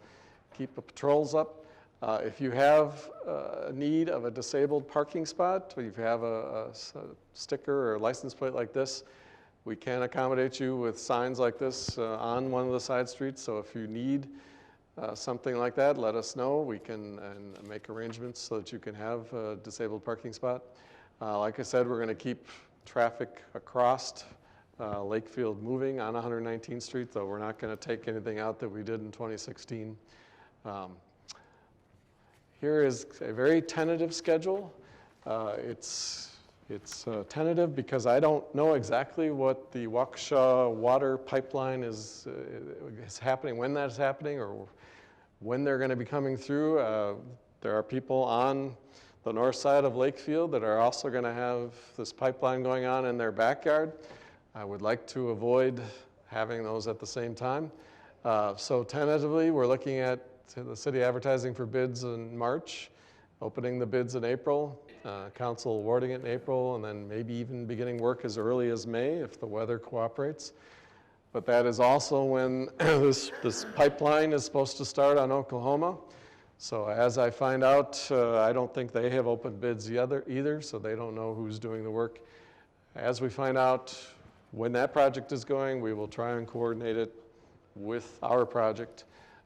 keep the patrols up. If you have a need of a disabled parking spot, or you have a sticker or license plate like this, we can accommodate you with signs like this on one of the side streets. So if you need something like that, let us know. We can make arrangements so that you can have a disabled parking spot. Like I said, we're going to keep traffic across Lakefield moving on 119th Street, though we're not going to take anything out that we did in 2016. Here is a very tentative schedule. It's tentative because I don't know exactly what the Waukesha water pipeline is happening, when that's happening, or when they're going to be coming through. There are people on the north side of Lakefield that are also going to have this pipeline going on in their backyard. I would like to avoid having those at the same time. So tentatively, we're looking at the city advertising for bids in March, opening the bids in April, council awarding it in April, and then maybe even beginning work as early as May if the weather cooperates. But that is also when this pipeline is supposed to start on Oklahoma. So as I find out, I don't think they have opened bids either, so they don't know who's doing the work. As we find out when that project is going, we will try and coordinate it with our project.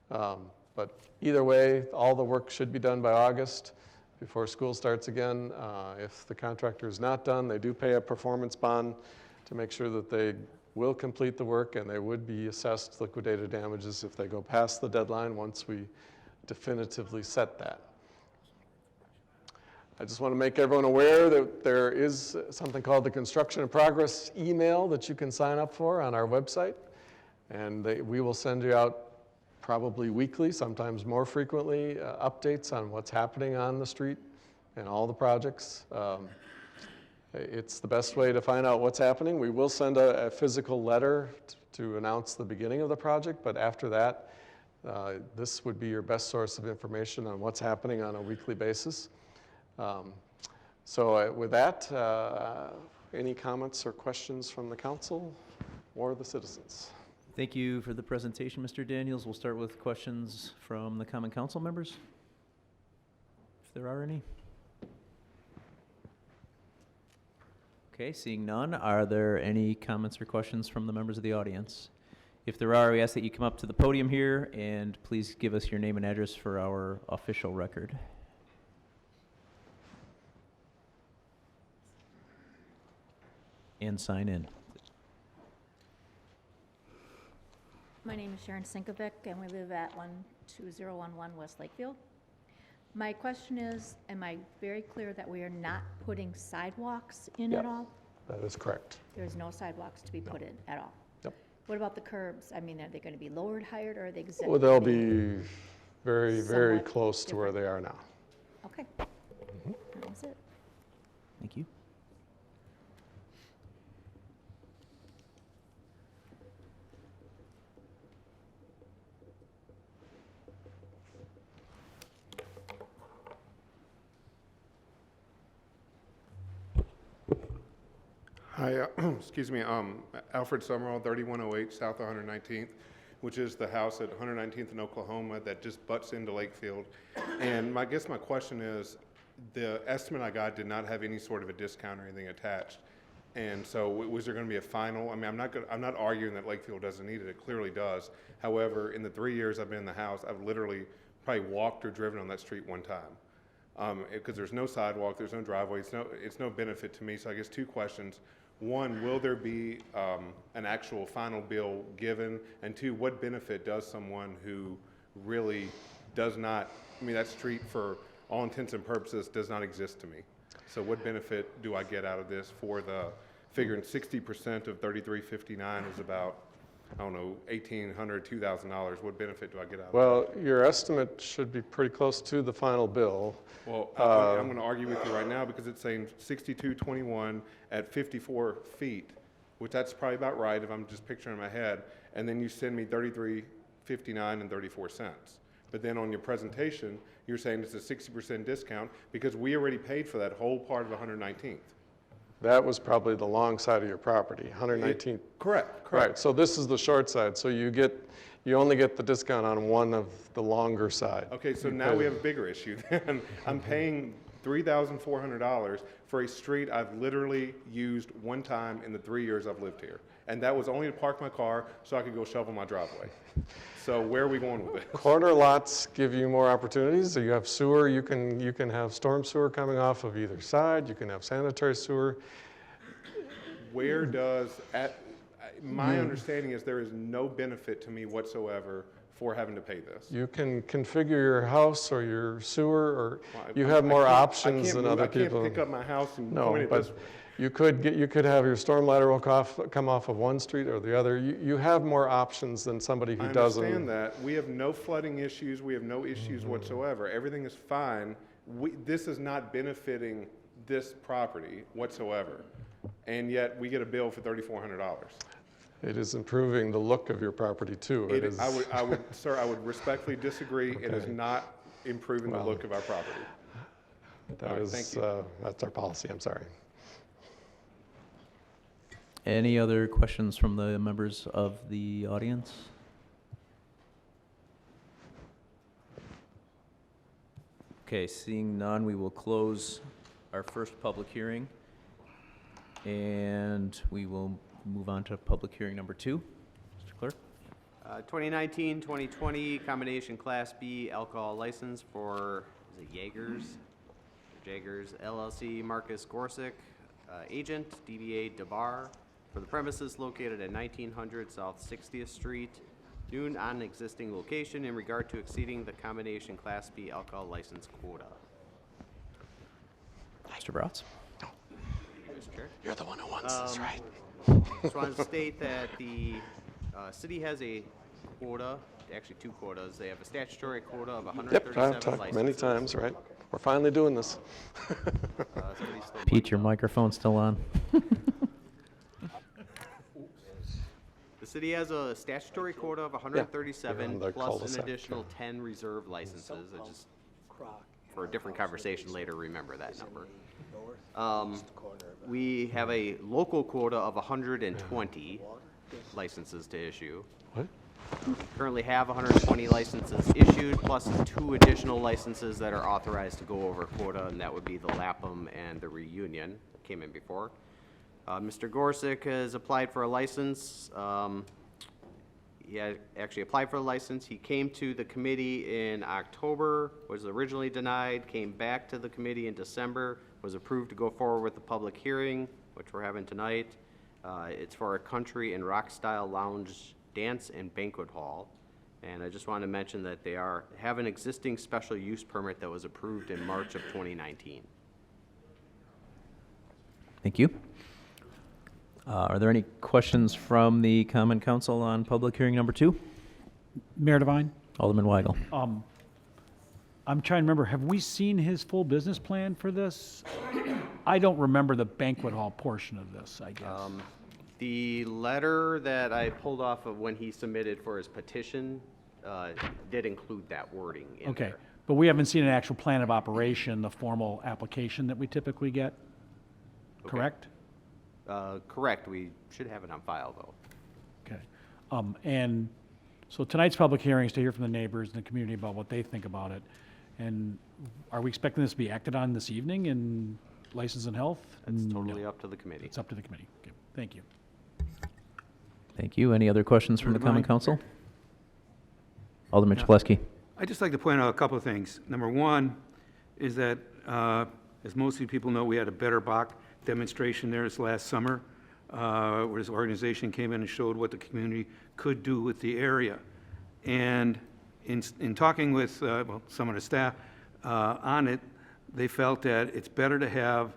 But either way, all the work should be done by August before school starts again. If the contractor is not done, they do pay a performance bond to make sure that they will complete the work, and they would be assessed liquidated damages if they go past the deadline once we definitively set that. I just want to make everyone aware that there is something called the Construction in Progress email that you can sign up for on our website, and we will send you out probably weekly, sometimes more frequently, updates on what's happening on the street and all the projects. It's the best way to find out what's happening. We will send a physical letter to announce the beginning of the project, but after that, this would be your best source of information on what's happening on a weekly basis. So with that, any comments or questions from the council or the citizens? Thank you for the presentation, Mr. Daniels. We'll start with questions from the common council members, if there are any. Okay, seeing none, are there any comments or questions from the members of the audience? If there are, we ask that you come up to the podium here and please give us your name and address for our official record. And sign in. My name is Sharon Sinkovic, and we live at 12011 West Lakefield. My question is, am I very clear that we are not putting sidewalks in at all? That is correct. There's no sidewalks to be put in at all? Yep. What about the curbs? I mean, are they going to be lowered, higher, or are they exactly? Well, they'll be very, very Somewhat close to where they are now. Okay. That was it. Thank you. Hi, excuse me, Alfred Summerall, 3108 South 119th, which is the house at 119th in Oklahoma that just butts into Lakefield. And I guess my question is, the estimate I got did not have any sort of a discount or anything attached. And so was there going to be a final? I mean, I'm not arguing that Lakefield doesn't need it. It clearly does. However, in the 3 years I've been in the house, I've literally probably walked or driven on that street one time. Because there's no sidewalk, there's no driveway, it's no benefit to me. So I guess two questions. One, will there be an actual final bill given? And two, what benefit does someone who really does not, I mean, that street for all intents and purposes does not exist to me. So what benefit do I get out of this for the, figuring 60% of 3359 is about, I don't know, $1,800, $2,000. What benefit do I get out of Well, your estimate should be pretty close to the final bill. Well, I'm going to argue with you right now because it's saying 6221 at 54 feet, which that's probably about right if I'm just picturing in my head. And then you send me 33.59 and 34 cents. But then on your presentation, you're saying it's a 60% discount because we already paid for that whole part of 119th. That was probably the long side of your property, 119th. Correct. Right, so this is the short side, so you only get the discount on one of the longer side. Okay, so now we have a bigger issue then. I'm paying $3,400 for a street I've literally used one time in the 3 years I've lived here. And that was only to park my car so I could go shovel my driveway. So where are we going with it? Corner lots give you more opportunities. So you have sewer, you can have storm sewer coming off of either side, you can have sanitary sewer. Where does, my understanding is there is no benefit to me whatsoever for having to pay this. You can configure your house or your sewer, or you have more options than other people. I can't pick up my house and No, point it but this way. you could have your storm lateral come off of one street or the other. You have more options than somebody who doesn't. I understand that. We have no flooding issues. We have no issues whatsoever. Everything is fine. This is not benefiting this property whatsoever. And yet we get a bill for $3,400. It is improving the look of your property too. It is. Sir, I would respectfully disagree. Okay. It is not improving the look of our property. That is, thank you. that's our policy. I'm sorry. Any other questions from the members of the audience? Okay, seeing none, we will close our first public hearing. And we will move on to public hearing number 2. Mr. Clerk? 2019-2020 combination Class B alcohol license for, is it Jaggers LLC, Marcus Gorsick, agent, DBA DeBar, for the premises located at 1900 South 60th Street, noon on existing location in regard to exceeding the combination Class B alcohol license quota. Mr. Broughts? Mr. Chair. You're the one who wants this, right? Just wanted to state that the city has a quota, actually 2 quotas. They have a statutory quota of 137 Yep, I've talked many times, right? We're finally doing this. Pete, your microphone's still on. The city has a statutory quota of 137 on the plus cul-de-sac. an additional 10 reserve licenses. I just, for a different conversation later, remember that number. We have a local quota of 120 licenses to issue. What? Currently have 120 licenses issued, plus 2 additional licenses that are authorized to go over quota, and that would be the Lapham and the Reunion, came in before. Mr. Gorsick has applied for a license. He had actually applied for a license. He came to the committee in October, was originally denied, came back to the committee in December, was approved to go forward with the public hearing, which we're having tonight. It's for a country and rock style lounge, dance and banquet hall. And I just want to mention that they have an existing special use permit that was approved in March of 2019. Thank you. Are there any questions from the Common Council on public hearing number 2? Mayor Devine, Alderman Weigel. I'm trying to remember, have we seen his full business plan for this? I don't remember the banquet hall portion of this, I guess. The letter that I pulled off of when he submitted for his petition did include that wording in Okay, there. but we haven't seen an actual plan of operation, the formal application that we typically get, correct? Correct. We should have it on file, though. Okay. And so tonight's public hearing is to hear from the neighbors and the community about what they think about it. And are we expecting this to be acted on this evening in License and Health? It's totally up to the committee. It's up to the committee. Okay, thank you. Thank you. Any other questions from the Common Council? Alderman Chalesky. I'd just like to point out a couple of things. Number one is that, as most of you people know, we had a Better Bach demonstration there this last summer, where this organization came in and showed what the community could do with the area. And in talking with well, some of the staff on it, they felt that it's better to have,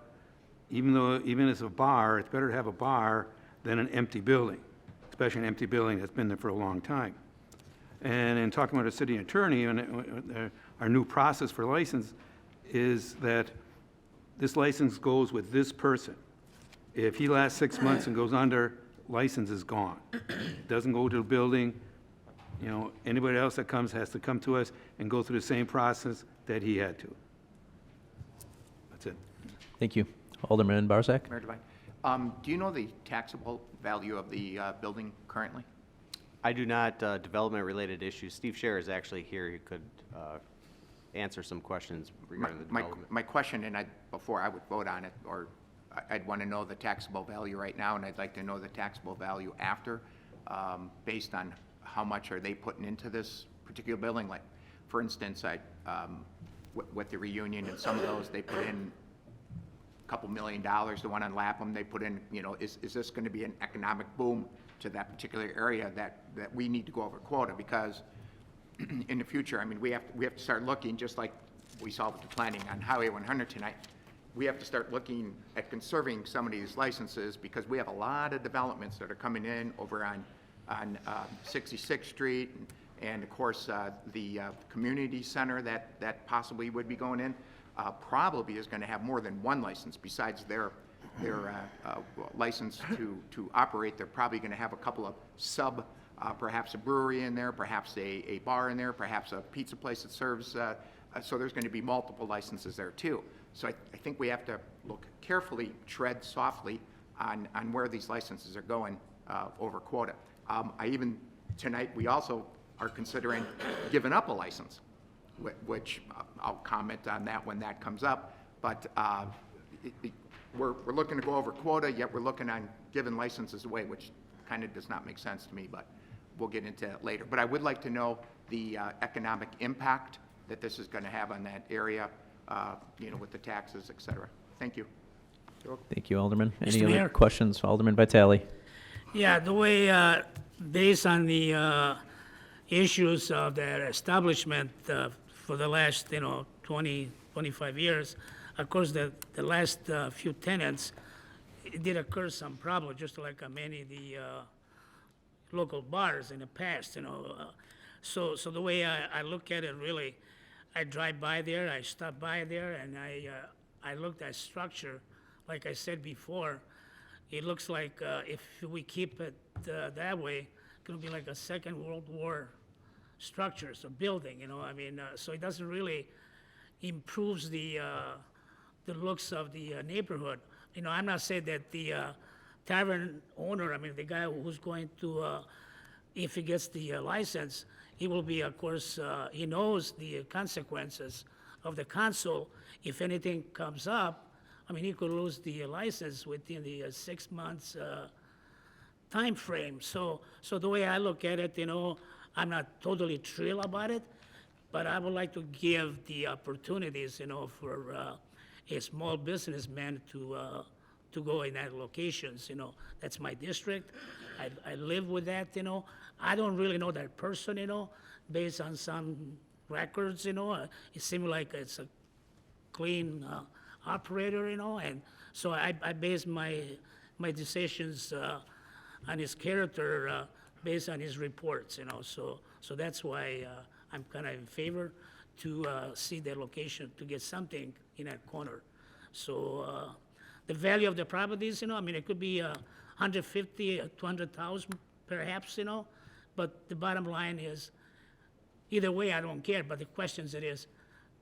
even as a bar, it's better to have a bar than an empty building, especially an empty building that's been there for a long time. And in talking with the city attorney, and our new process for license is that this license goes with this person. If he lasts 6 months and goes under, license is gone. Doesn't go to the building. You know, anybody else that comes has to come to us and go through the same process that he had to. That's it. Thank you. Alderman Barzak. Mayor Devine, do you know the taxable value of the building currently? I do not, development-related issues. Steve Scher is actually here. He could answer some questions regarding the development. My question, and before I would vote on it, or I'd want to know the taxable value right now, and I'd like to know the taxable value after, based on how much are they putting into this particular building. Like, for instance, with the reunion and some of those, they put in a couple $1 million. The one on Lapham, they put in, you know, is this going to be an economic boom to that particular area that we need to go over quota? Because in the future, I mean, we have to start looking, just like we saw with the planning on Highway 100 tonight. We have to start looking at conserving some of these licenses, because we have a lot of developments that are coming in over on 66th Street, and of course the community center that possibly would be going in probably is going to have more than one license besides their license to operate. They're probably going to have a couple of perhaps a brewery in there, perhaps a bar in there, perhaps a pizza place that serves, so there's going to be multiple licenses there too. So I think we have to look carefully, tread softly on where these licenses are going over quota. Tonight, we also are considering giving up a license, which I'll comment on that when that comes up, but we're looking to go over quota, yet we're looking on giving licenses away, which kind of does not make sense to me, but we'll get into that later. But I would like to know the economic impact that this is going to have on that area, you know, with the taxes, et cetera. Thank you. Thank you, Alderman. Any Mr. other Mayor. questions? Alderman Vitale. Yeah, the way, based on the issues of their establishment for the last, 20, 25 years, of course, the last few tenants, it did occur some problem, just like many of the local bars in the past, So the way I look at it, really, I drive by there, I stop by there, and I looked at structure. Like I said before, it looks like if we keep it that way, it's going to be like a Second World War structure, so building, so it doesn't really improves the looks of the neighborhood. I'm not saying that the tavern owner, the guy who's going to, if he gets the license, he will be, of course, he knows the consequences of the council. If anything comes up, he could lose the license within the 6 months time frame. So the way I look at it, I'm not totally thrilled about it, but I would like to give the opportunities, for a small businessman to go in that locations. That's my district. I live with that. I don't really know that person. Based on some records. It seems like it's a clean operator. And so I base my my decisions on his character based on his reports, you know. So that's why I'm kind of in favor to see the location, to get something in that corner. So the value of the properties, you know, I mean, it could be 150, 200,000 perhaps, you know, but the bottom line is, either way, I don't care, but the question is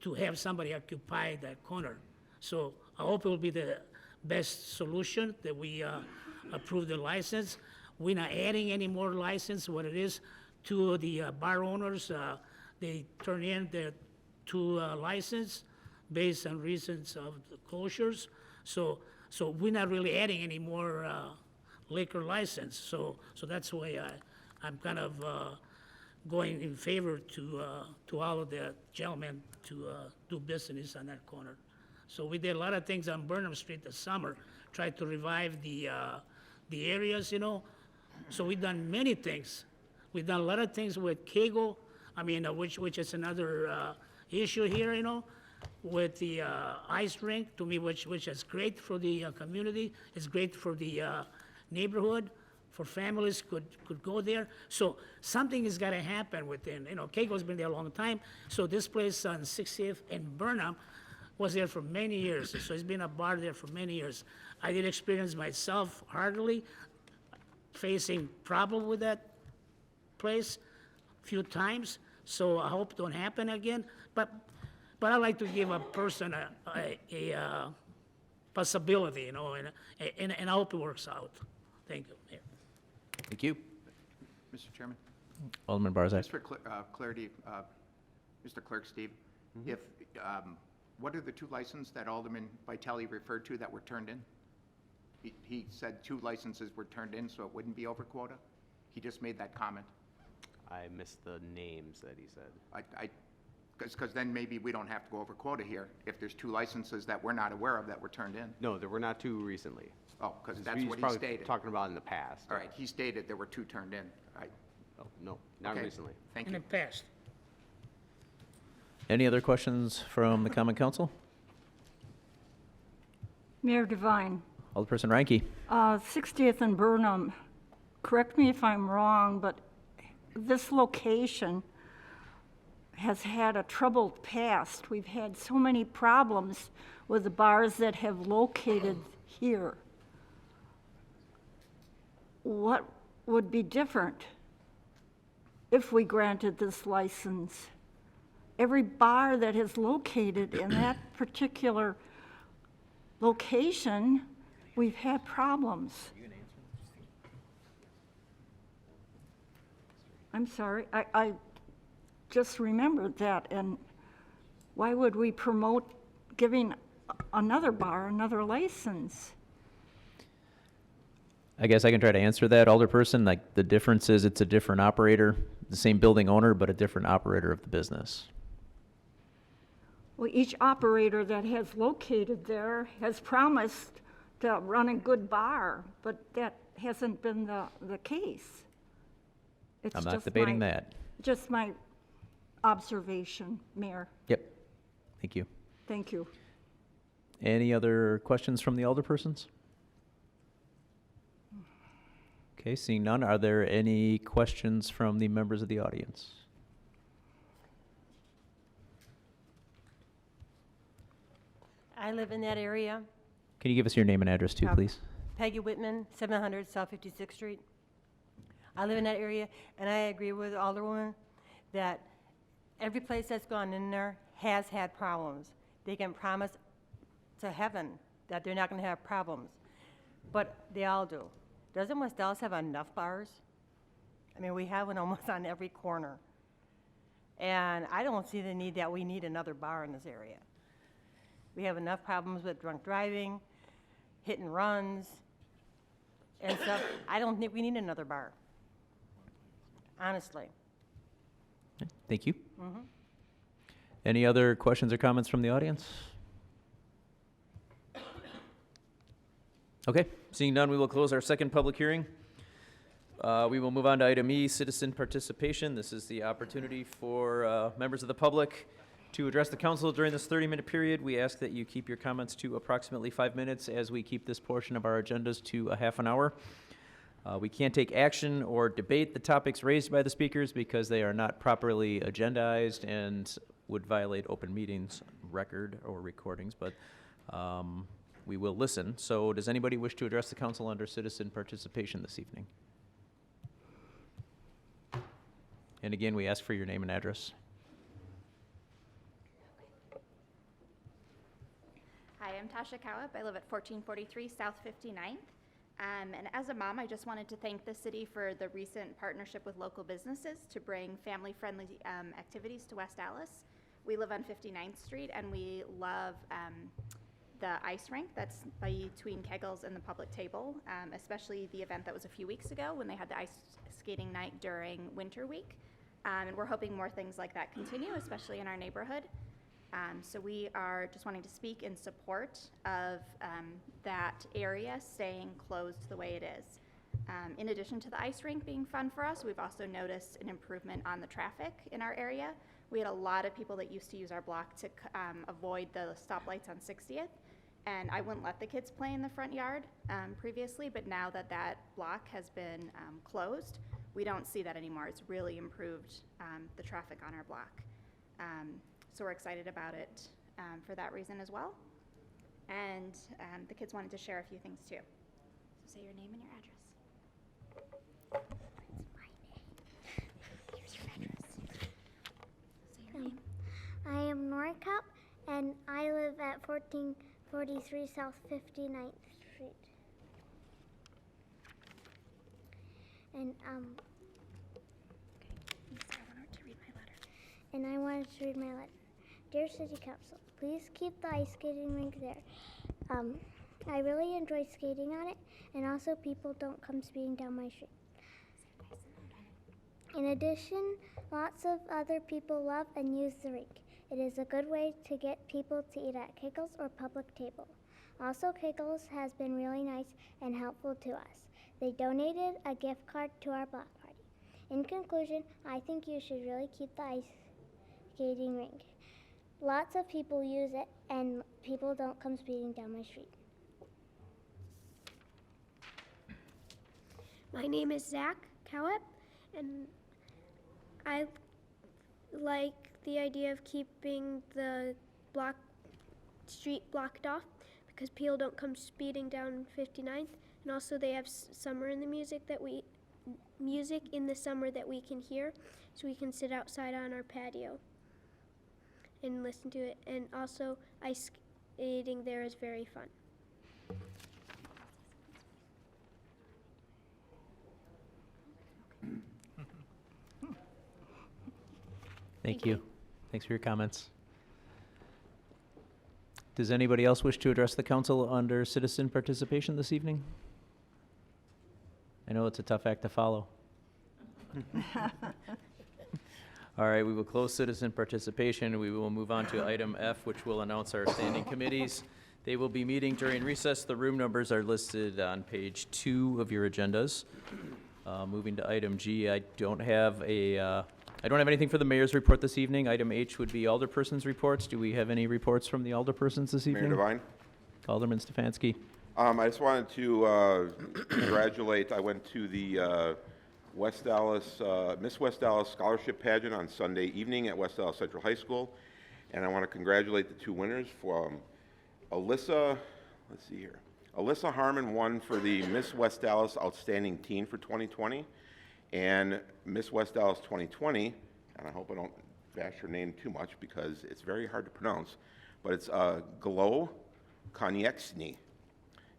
to have somebody occupy that corner. So I hope it will be the best solution that we approve the license. We're not adding any more license. What it is to the bar owners, they turn in their 2 license based on reasons of the closures. So we're not really adding any more liquor license. So that's why I'm kind of going in favor to all of the gentlemen to do business on that corner. So we did a lot of things on Burnham Street this summer, tried to revive the areas, you know. So we've done many things. We've done a lot of things with Kegel, I mean, which is another issue here, you know, with the ice rink, to me, which is great for the community. It's great for the neighborhood, for families could go there. So something has got to happen within, you know, Kegel's been there a long time. So this place on 60th and Burnham was there for many years. So it's been a bar there for many years. I did experience myself heartily facing problem with that place a few times. So I hope it don't happen again. But I like to give a person a possibility, you know, and I hope it works out. Thank you, Mayor. Thank you. Mr. Chairman? Alderman Barzak. Just for clarity, Mr. Clerk, Steve, if, what are the 2 licenses that Alderman Vitale referred to that were turned in? He said 2 licenses were turned in, so it wouldn't be over quota? He just made that comment. I missed the names that he said. Because then maybe we don't have to go over quota here if there's 2 licenses that we're not aware of that were turned in. No, there were not 2 recently. Oh, because that's He's what he probably stated. talking about in the past. All right, he stated there were 2 turned in. Oh, no, not Okay. recently. Thank In you. the past. Any other questions from the Common Council? Mayor Devine, Alderperson Reinke. 60th and Burnham, correct me if I'm wrong, but this location has had a troubled past. We've had so many problems with the bars that have located here. What would be different if we granted this license? Every bar that is located in that particular location, we've had problems. I'm sorry, I just remembered that, and why would we promote giving another bar another license? I guess I can try to answer that, Alderperson. Like, the difference is it's a different operator, the same building owner, but a different operator of the business. Well, each operator that has located there has promised to run a good bar, but that hasn't been the case. It's I'm not just debating my- that. Just my observation, Mayor. Yep. Thank you. Thank you. Any other questions from the alderpersons? Okay, seeing none, are there any questions from the members of the audience? I live in that area. Can you give us your name and address too, please? Peggy Whitman, 700 South 56th Street. I live in that area, and I agree with Alderwoman that every place that's gone in there has had problems. They can promise to heaven that they're not going to have problems, but they all do. Doesn't West Dallas have enough bars? I mean, we have one almost on every corner. And I don't see the need that we need another bar in this area. We have enough problems with drunk driving, hit and runs, and stuff. I don't think we need another bar, honestly. Thank you. Mhm. Any other questions or comments from the audience? Okay, seeing none, we will close our second public hearing. We will move on to item E, citizen participation. This is the opportunity for members of the public To address the council during this 30-minute period, we ask that you keep your comments to approximately 5 minutes as we keep this portion of our agendas to a half an hour. We can't take action or debate the topics raised by the speakers because they are not properly agendized and would violate open meetings record or recordings, but we will listen. So does anybody wish to address the council under citizen participation this evening? And again, we ask for your name and address. Hi, I'm Tasha Cowip. I live at 1443 South 59th. And as a mom, I just wanted to thank the city for the recent partnership with local businesses to bring family-friendly activities to West Allis. We live on 59th Street, and we love the ice rink that's between Kegels and the public table, especially the event that was a few weeks ago when they had the ice skating night during Winter Week. And we're hoping more things like that continue, especially in our neighborhood. So we are just wanting to speak in support of that area staying closed the way it is. In addition to the ice rink being fun for us, we've also noticed an improvement on the traffic in our area. We had a lot of people that used to use our block to avoid the stoplights on 60th, and I wouldn't let the kids play in the front yard previously, but now that that block has been closed, we don't see that anymore. It's really improved the traffic on our block. So we're excited about it for that reason as well. And the kids wanted to share a few things too. So say your name and your address. Here's your address. Say your name. I am Nora Cup, and I live at 1443 South 59th Street. And I wanted to read my letter. Dear City Council, please keep the ice skating rink there. I really enjoy skating on it, and also people don't come speeding down my street. In addition, lots of other people love and use the rink. It is a good way to get people to eat at Kegels or public table. Also, Kegels has been really nice and helpful to us. They donated a gift card to our block party. In conclusion, I think you should really keep the ice skating rink. Lots of people use it, and people don't come speeding down my street. My name is Zach Cowip, and I like the idea of keeping the street blocked off because people don't come speeding down 59th, and also they have summer in the music in the summer that we can hear, so we can sit outside on our patio and listen to it. And also ice skating there is very fun. Thank you. Thanks for your comments. Does anybody else wish to address the council under citizen participation this evening? I know it's a tough act to follow. All right, we will close citizen participation. We will move on to item F, which will announce our standing committees. They will be meeting during recess. The room numbers are listed on page 2 of your agendas. Moving to item G, I don't have anything for the mayor's report this evening. Item H would be alderpersons' reports. Do we have any reports from the alderpersons this evening? Mayor Devine? Alderman Stefanski. I just wanted to congratulate, I went to the West Allis, Miss West Allis Scholarship Pageant on Sunday evening at West Allis Central High School, and I want to congratulate the two winners. Alyssa Harmon won for the Miss West Allis Outstanding Teen for 2020, and Miss West Allis 2020, and I hope I don't bash her name too much because it's very hard to pronounce, but it's Glo Konieksny,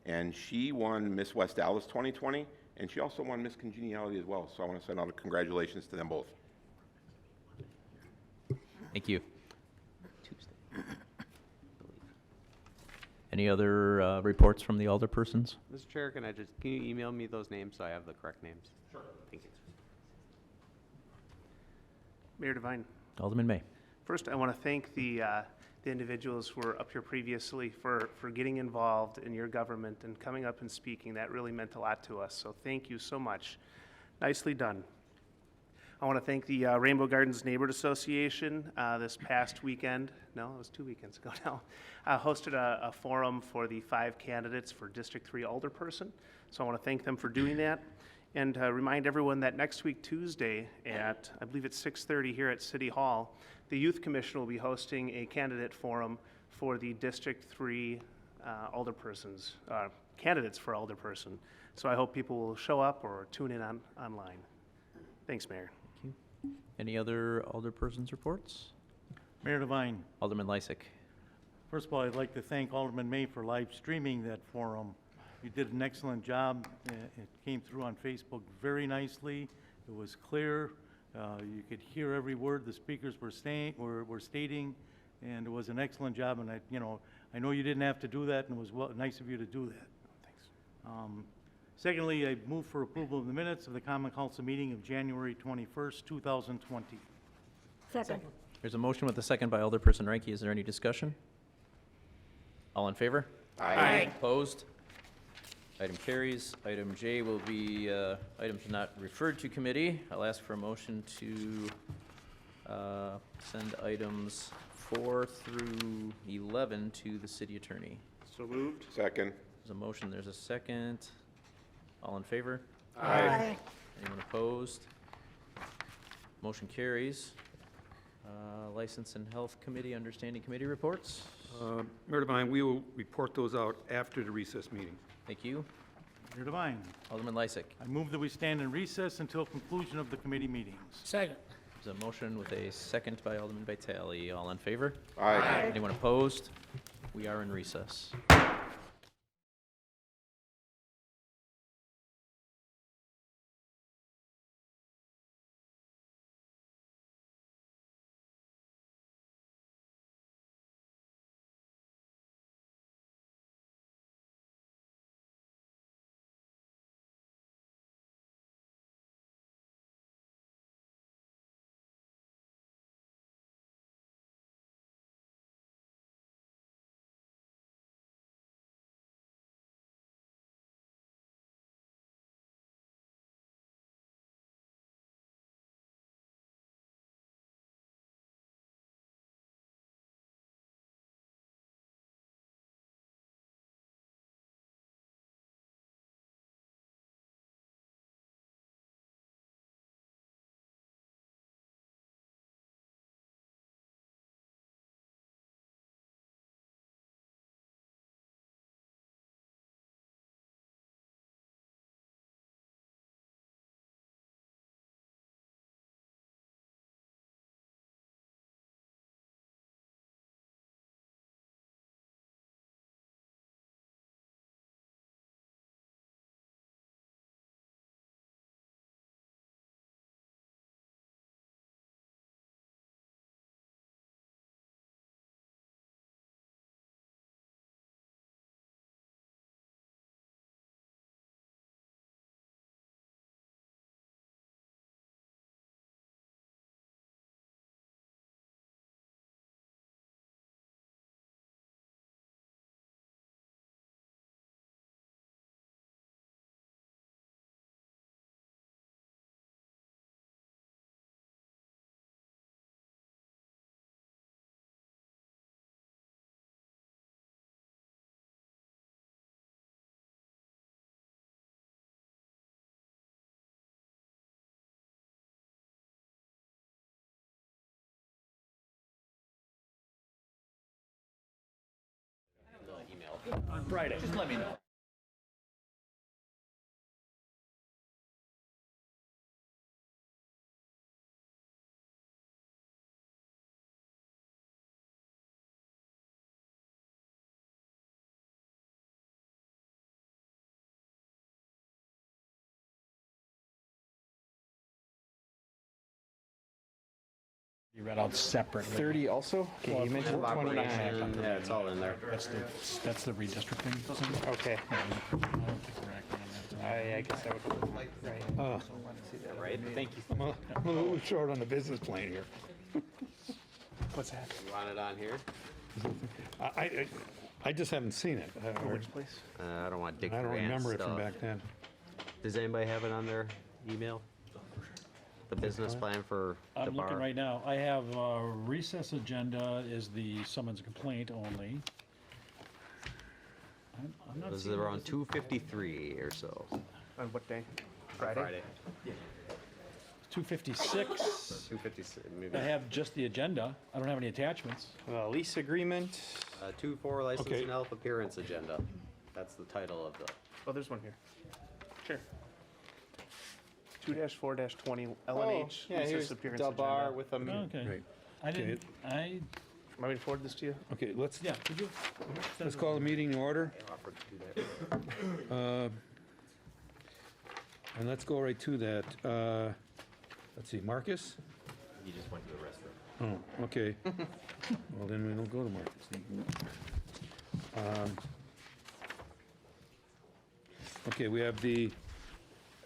and she won Miss West Allis 2020, and she also won Miss Congeniality as well, so I want to send out congratulations to them both. Thank you. Any other reports from the alderpersons? Mr. Chair, can you email me those names so I have the correct names? Sure. Thank you. Mayor Devine. Alderman May. First, I want to thank the individuals who were up here previously for getting involved in your government and coming up and speaking. That really meant a lot to us, so thank you so much. Nicely done. I want to thank the Rainbow Gardens Neighborhood Association this past weekend, no, it was 2 weekends ago now, hosted a forum for the 5 candidates for District 3 Alderperson. So I want to thank them for doing that and remind everyone that next week, Tuesday at, I believe it's 6:30 here at City Hall, the Youth Commission will be hosting a candidate forum for the District 3 alderpersons, candidates for alderperson. So I hope people will show up or tune in online. Thanks, Mayor. Any other alderpersons reports? Mayor Devine. Alderman Lysick. First of all, I'd like to thank Alderman May for live streaming that forum. You did an excellent job. It came through on Facebook very nicely. It was clear. You could hear every word the speakers were stating, and it was an excellent job. And I know you didn't have to do that, and it was nice of you to do that. Thanks. Secondly, I move for approval of the minutes of the Common Council meeting of January 21st, 2020. Second. There's a motion with a second by Alderperson Ranky. Is there any discussion? All in favor? Aye. Opposed? Item carries. Item J will be items not referred to committee. I'll ask for a motion to send items 4 through 11 to the city attorney. So moved. Second. There's a motion, there's a second. All in favor? Aye. Anyone opposed? Motion carries. License and Health Committee, Understanding Committee reports. Mayor Devine, we will report those out after the recess meeting. Thank you. Mayor Devine. Alderman Lysick. I move that we stand in recess until conclusion of the committee meetings. Second. There's a motion with a second by Alderman Vitale. All in favor? Aye. Anyone opposed? We are in recess. On Friday. Just let me know. You read out separately. 30 also? Okay, you mentioned 29. Yeah, it's all in there. That's the redistricting thing? Okay. I don't think we're acting on that. I guess I would, right. Oh, Right? Thank you. I'm a little short on the business plan here. What's that? You want it on here? I just haven't seen it. Which place? I don't want Dick I don't Grant remember it from stuff. back then. Does anybody have it on their email? the business plan for the I'm looking bar? right now. I have recess agenda is the summons and complaint only. I'm not It was seeing around what is- 2:53 or so. On what day? Friday? 256. 2:56, maybe. I have just the agenda. I don't have any attachments. Lease agreement. 2-4 license Okay. and health appearance agenda. That's the title of the. Oh, there's one here. Sure. 2-4-20 LNH. yeah, recess here's appearance the bar agenda. with a Okay. Right. I didn't, I, Want me to forward this to you? Okay, let's, yeah, could you? let's call the meeting to order. Offered to do that. And let's go right to that. Let's see, Marcus? You just went to the restroom. Oh, okay. Well, then we don't go to Marcus. Okay, we have the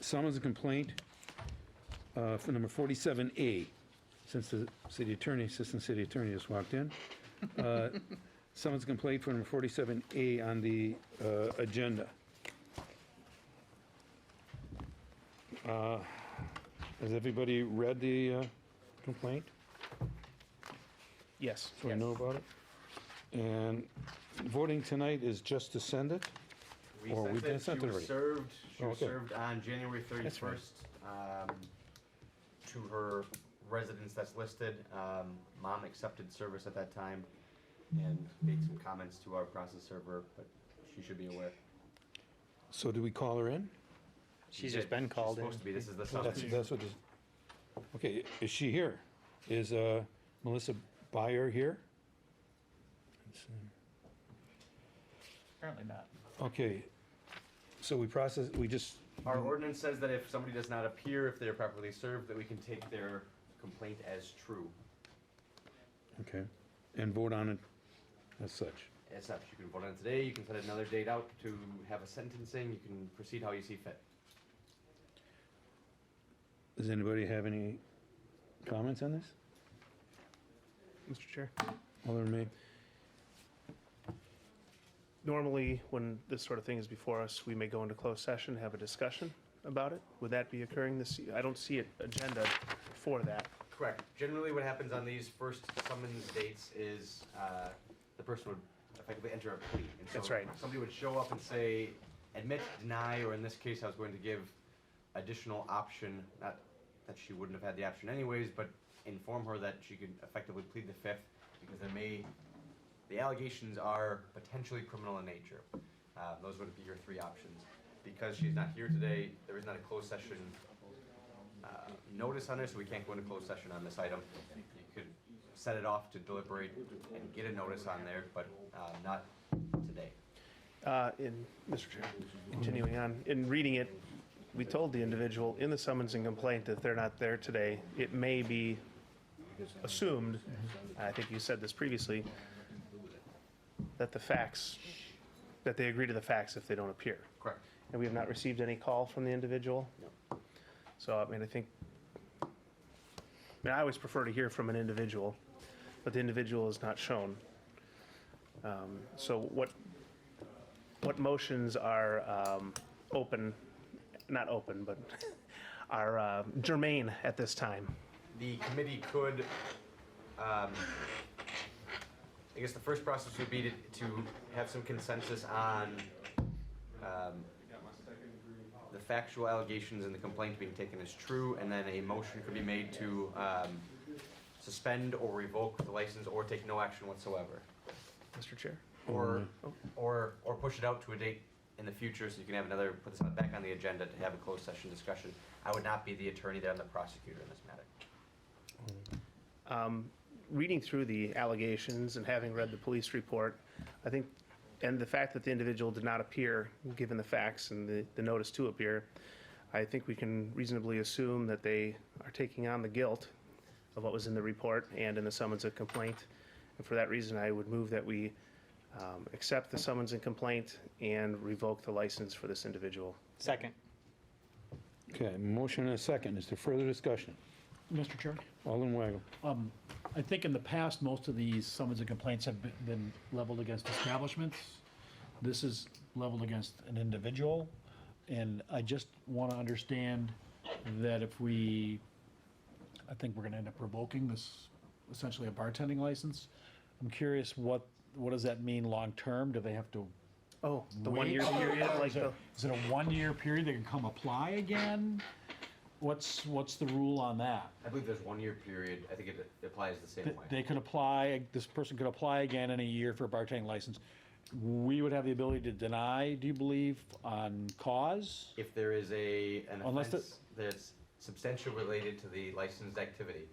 summons and complaint for number 47A, since the city attorney, assistant city attorney just walked in. Summons and complaint for number 47A on the agenda. Has everybody read the complaint? Yes. So I know about it? And voting tonight is just to send it? Or we did send it already? She was Okay. served on January That's fine. 31st to her residence that's listed. Mom accepted service at that time and made some comments to our process server, but she should be aware. So do we call her in? She's just been called in. Supposed to be, this is the That's summons. what this, okay, is she here? Is Melissa Byer here? Apparently not. Okay, so we process, we just, Our ordinance says that if somebody does not appear, if they're properly served, that we can take their complaint as true. okay, and vote on it as such. As such, you can vote on it today, you can set another date out to have a sentencing, you can proceed how you see fit. Does anybody have any comments on this? Mr. Chair? Alderman May? Normally, when this sort of thing is before us, we may go into closed session, have a discussion about it. Would that be occurring this, I don't see an agenda for that. Correct. Generally, what happens on these first summons dates is the person would effectively enter a plea. And so That's right. Somebody would show up and say, admit, deny, or in this case, I was going to give additional option, not that she wouldn't have had the option anyways, but inform her that she could effectively plead the fifth, because the allegations are potentially criminal in nature. Those would be your three options. Because she's not here today, there is not a closed session notice on this, so we can't go into closed session on this item. You could set it off to deliberate and get a notice on there, but not today. Mr. Chair, continuing on, in reading it, we told the individual in the summons and complaint that if they're not there today, it may be assumed, I think you said this previously, that that they agree to the facts if they don't appear. Correct. And we have not received any call from the individual? No. So, I mean, I always prefer to hear from an individual, but the individual is not shown. So what motions are not open, but are germane at this time? The committee could, I guess the first process would be to have some consensus on the factual allegations in the complaint being taken as true, and then a motion could be made to suspend or revoke the license or take no action whatsoever. Mr. Chair? Or push it out to a date in the future so you can have put this back on the agenda to have a closed session discussion. I would not be the attorney there, I'm the prosecutor in this matter. Reading through the allegations and having read the police report, I think, and the fact that the individual did not appear, given the facts and the notice to appear, I think we can reasonably assume that they are taking on the guilt of what was in the report and in the summons and complaint. And for that reason, I would move that we accept the summons and complaint and revoke the license for this individual. Second. Okay, motion and a second. Is there further discussion? Mr. Chair? Alderman Weigel. I think in the past, most of these summons and complaints have been leveled against establishments. This is leveled against an individual, and I just want to understand that if we I think we're gonna end up revoking this, essentially a bartending license. I'm curious, what does that mean long-term? Do they have to Oh, the wait? one-year period, Or like is it a one-year period, they can come apply again? What's the rule on that? I believe there's 1 year period. I think it applies the same way. They could apply, this person could apply again in a year for a bartending license. We would have the ability to deny, do you believe, on cause? If there is an Unless offense that's substantially related to the licensed activity.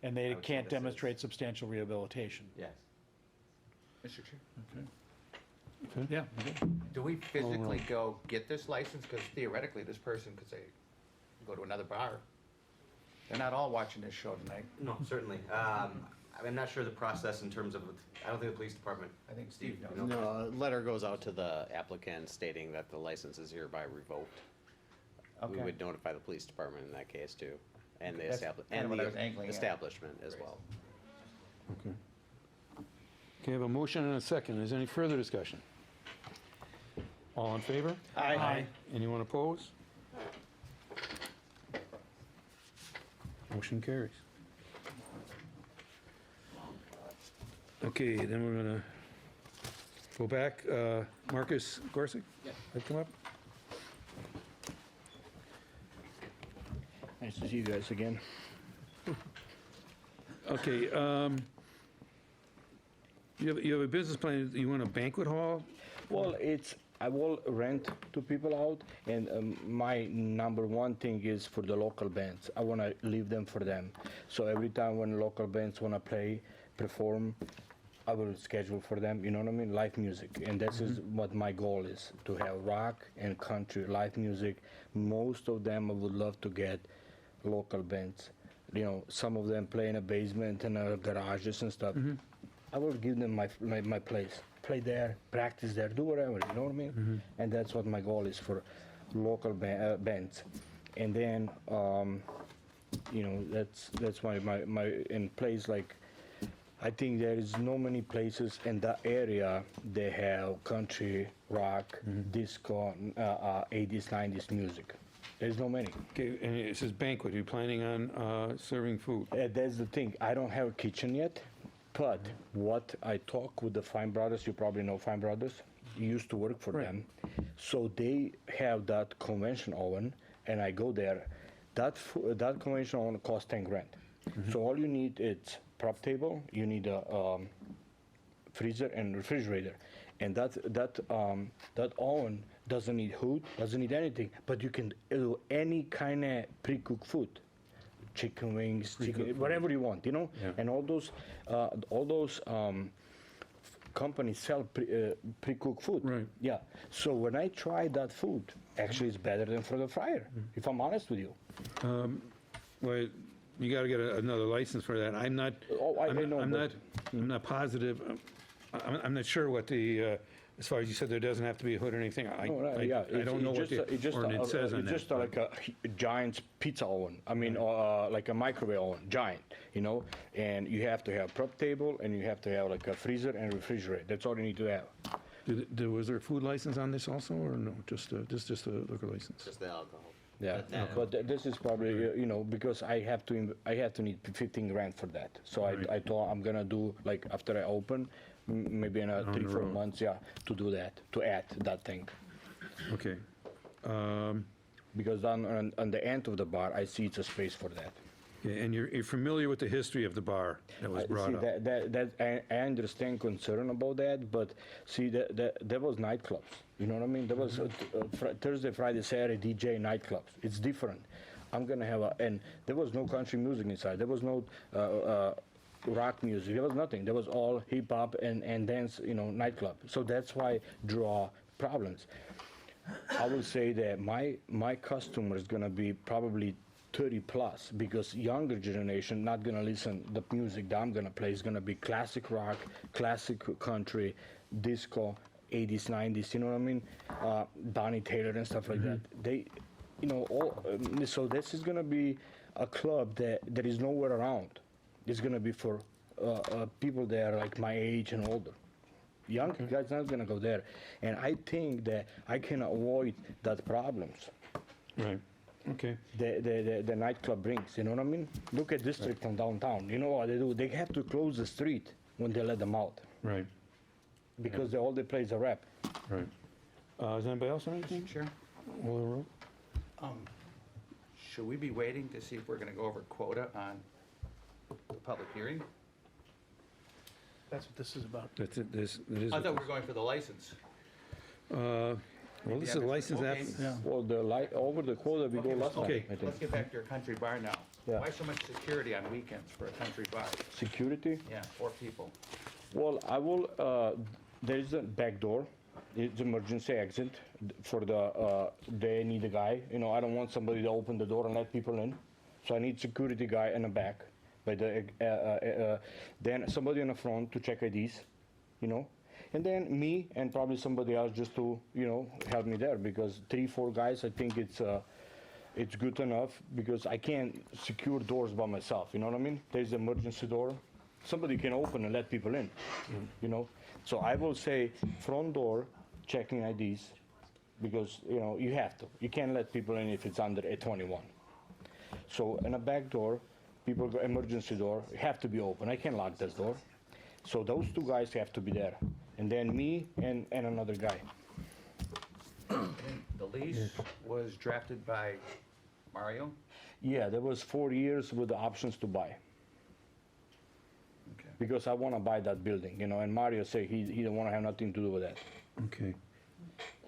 And I they would say can't this is- demonstrate substantial rehabilitation? Yes. Mr. Chair? Okay. Yeah. okay. Do we physically go get this license? Because theoretically, this person could say, go to another bar. They're not all watching this show tonight. No, certainly. I'm not sure the process in terms of, I don't think the police department. I think Steve knows. you know? No, a letter goes out to the applicant stating that the license is hereby revoked. We Okay. would notify the police department in that case too, and the That's kind of what I was angling at. establishment as well. Okay. Okay, I have a motion and a second. Is there any further discussion? All in favor? Aye. Anyone opposed? Motion carries. Okay, then we're gonna go back. Marcus Gorsick? Yeah. Come up. Nice to see you guys again. Okay, you have a business plan, you want a banquet hall? Well, I will rent to people out, and my number one thing is for the local bands. I want to leave them for them. So every time when local bands want to perform, I will schedule for them, you know what I mean? Live music. And this is what my goal is, to have rock and country live music. Most of them I would love to get local bands. You know, some of them play in a basement and garages and stuff. I will give them my place. Play there, practice there, do whatever, you know what I mean? And that's what my goal is for local bands. And then, you know, that's my in place like, I think there is no many places in that area they have country, rock, disco, 80s, 90s music. There's no many. Okay, and it says banquet, are you planning on serving food? That's the thing, I don't have a kitchen yet, but what I talk with the Fine Brothers, you probably know Fine Brothers, you used to work for them. So they have that convention oven, and I go there. That convention oven costs 10 grand. So all you need is prop table, you need a freezer and refrigerator, and that oven doesn't need hood, doesn't need anything, but you can do any kind of pre-cooked food, chicken wings, whatever you want, you know. Yeah. And all those companies sell pre-cooked food. Right. Yeah. So when I try that food, actually it's better than for the fryer, if I'm honest with you. Well, you gotta get another license for that. I'm not, I know, I'm but- not positive. I'm not sure what the, as far as you said, there doesn't have to be a hood or anything. I don't know what the ordinance says on It's just that. like a giant pizza oven. I mean, like a microwave oven, giant, you know? And you have to have prop table, and you have to have like a freezer and refrigerator. That's all you need to have. Was there a food license on this also, or no? Just a liquor license? Just the alcohol. Yeah, but this is probably, you know, because I have to need 15 grand for that. So I thought I'm gonna do, like, after I open, maybe in 3-4 months, yeah, to do that, to add that thing. Okay. Because on the end of the bar, I see it's a space for that. Okay, and you're familiar with the history of the bar that was brought See, up? I understand concern about that, but see, there was nightclubs. You know what I mean? There was Thursday, Friday, Saturday DJ nightclubs. It's different. I'm gonna have and there was no country music inside. There was no rock music. There was nothing. There was all hip hop and dance. You know, nightclub. So that's why draw problems. I will say that my customer is gonna be probably 30 plus, because younger generation not gonna listen the music that I'm gonna play. Is gonna be classic rock, classic country, disco, 80s, 90s. You know what I mean? Donnie Taylor and stuff like that. They, you know, all. So this is gonna be a club that there is nowhere around. It's gonna be for people that are like my age and older. Young guys not gonna go there, and I think that I can avoid that problems. Right. Okay. the nightclub brings, you know what I mean? Look at District from downtown, you know what they do? They have to close the street when they let them out. Right. Because all they play is a rap. Right. Does anybody else have anything? Sure. Well, Should we be waiting to see if we're gonna go over quota on the public hearing? That's what this is about. That's it, this, it is. I thought we were going for the license. Well, this is a license app. Well, over the quota we go last time, Okay. I think. Let's get back to your country bar now. Yeah. Why so much security on weekends for a country bar? Security? Yeah, 4 people. Well, there is a back door. It's emergency exit for they need a guy. You know, I don't want somebody to open the door and let people in. So I need security guy in the back. Then somebody in the front to check IDs, you know. And then me and probably somebody else just to, you know, help me there, because 3-4 guys, I think it's good enough, because I can't secure doors by myself, you know what I mean? There's an emergency door. Somebody can open and let people in, you know? So I will say front door, checking IDs, because, you know, you have to. You can't let people in if it's under a 21. So in a back door, people go emergency door, have to be open. I can't lock this door. So those 2 guys have to be there. And then me and another guy. The lease was drafted by Mario? Yeah, there was 4 years with the options to buy. Okay. Because I want to buy that building, you know, and Mario said he don't want to have nothing to do with that. Okay.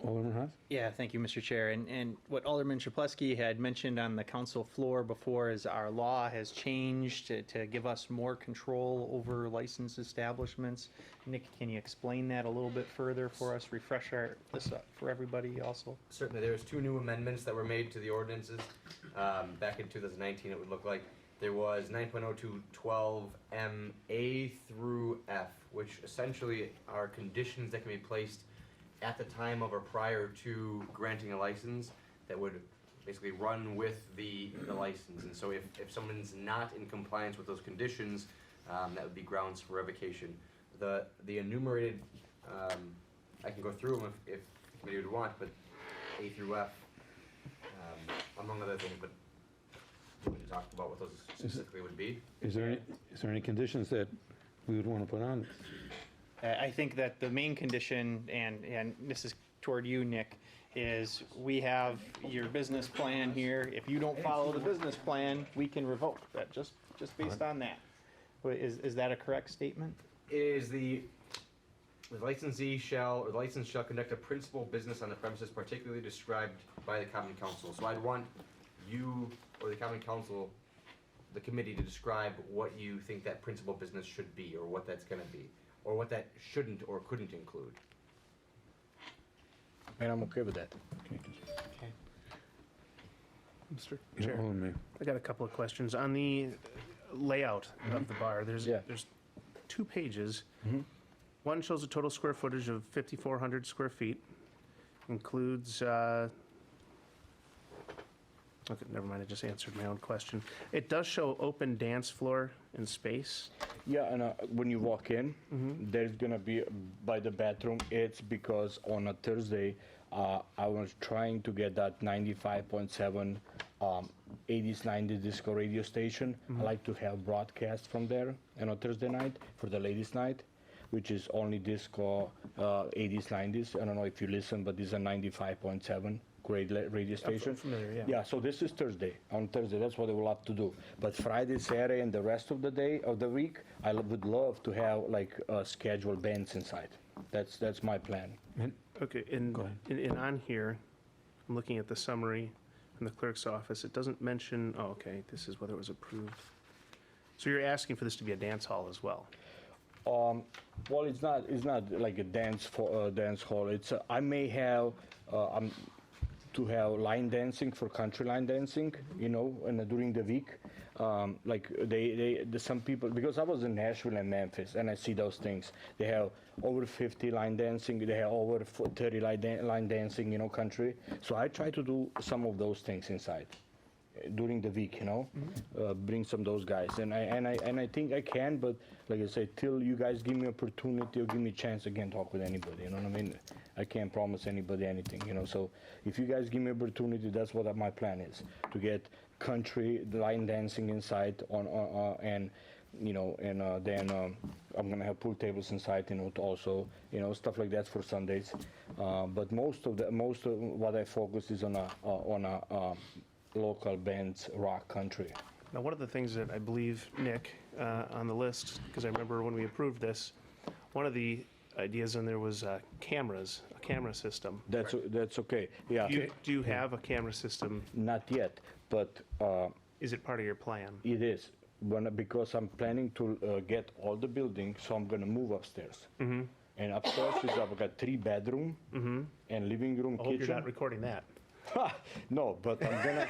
Alderman Haas? Yeah, thank you, Mr. Chair. And what Alderman Chapletsky had mentioned on the council floor before is our law has changed to give us more control over licensed establishments. Nick, can you explain that a little bit further for us, refresh this up for everybody also? Certainly, there's 2 new amendments that were made to the ordinances. Back in 2019, it would look like there was 9.0212M A through F, which essentially are conditions that can be placed at the time of or prior to granting a license that would basically run with the license. And so if someone's not in compliance with those conditions, that would be grounds for revocation. The enumerated, I can go through them if the committee would want, but A through F, among other things, but we can talk about what those specifically would be. Is there any conditions that we would want to put on? I think that the main condition, and this is toward you, Nick, is we have your business plan here. If you don't follow the business plan, we can revoke that, just based on that. Is that a correct statement? Is the licensee shall, or the license shall conduct a principal business on the premises particularly described by the common council. So I'd want you or the common council, the committee, to describe what you think that principal business should be, or what that's gonna be, or what that shouldn't or couldn't include. And I'm okay with that. Okay. Mr. Yeah, Chair, Alderman Mayor. I got a couple of questions. On the layout of the bar, there's 2 pages. One shows a total square footage of 5,400 square feet, includes, okay, never mind, I just answered my own question. It does show open dance floor and space. Yeah, and when you walk in, there's gonna be by the bathroom. It's because on a Thursday, I was trying to get that 95.7 80s, 90s disco radio station. I like to have broadcast from there on a Thursday night for the ladies' night, which is only disco 80s, 90s. I don't know if you listen, but this is a 95.7. Great radio station. Familiar, yeah. Yeah, so this is Thursday. On Thursday, that's what I will have to do. But Friday, Saturday, and the rest of the day of the week, I would love to have like scheduled bands inside. That's my plan. Okay, and on here, I'm looking at the summary in the clerk's office. It doesn't mention, oh, okay, this is whether it was approved. So you're asking for this to be a dance hall as well? Well, it's not like a dance hall. It's I may have to have line dancing for country line dancing, you know, and during the week, like some people, because I was in Nashville and Memphis, and I see those things. They have over 50 line dancing. They have over 30 line dancing, you know, country. So I try to do some of those things inside, during the week, bring some of those guys. And I think I can, but like I said, till you guys give me opportunity or give me a chance, I can't talk with anybody, you know what I mean? I can't promise anybody anything, so if you guys give me opportunity, that's what my plan is, to get country line dancing inside and then I'm gonna have pool tables inside, also, stuff like that for Sundays. But most of what I focus is on a local bands, rock, country. Now, one of the things that I believe, Nick, on the list, because I remember when we approved this, one of the ideas in there was cameras, a camera system. That's okay, yeah. Do you have a camera system? Not yet, but is it part of your plan? It is, because I'm planning to get all the buildings, so I'm gonna move upstairs. Mm-hmm. And upstairs I've got 3 bedroom and living room, I hope kitchen. you're not recording that. No, but I'm gonna.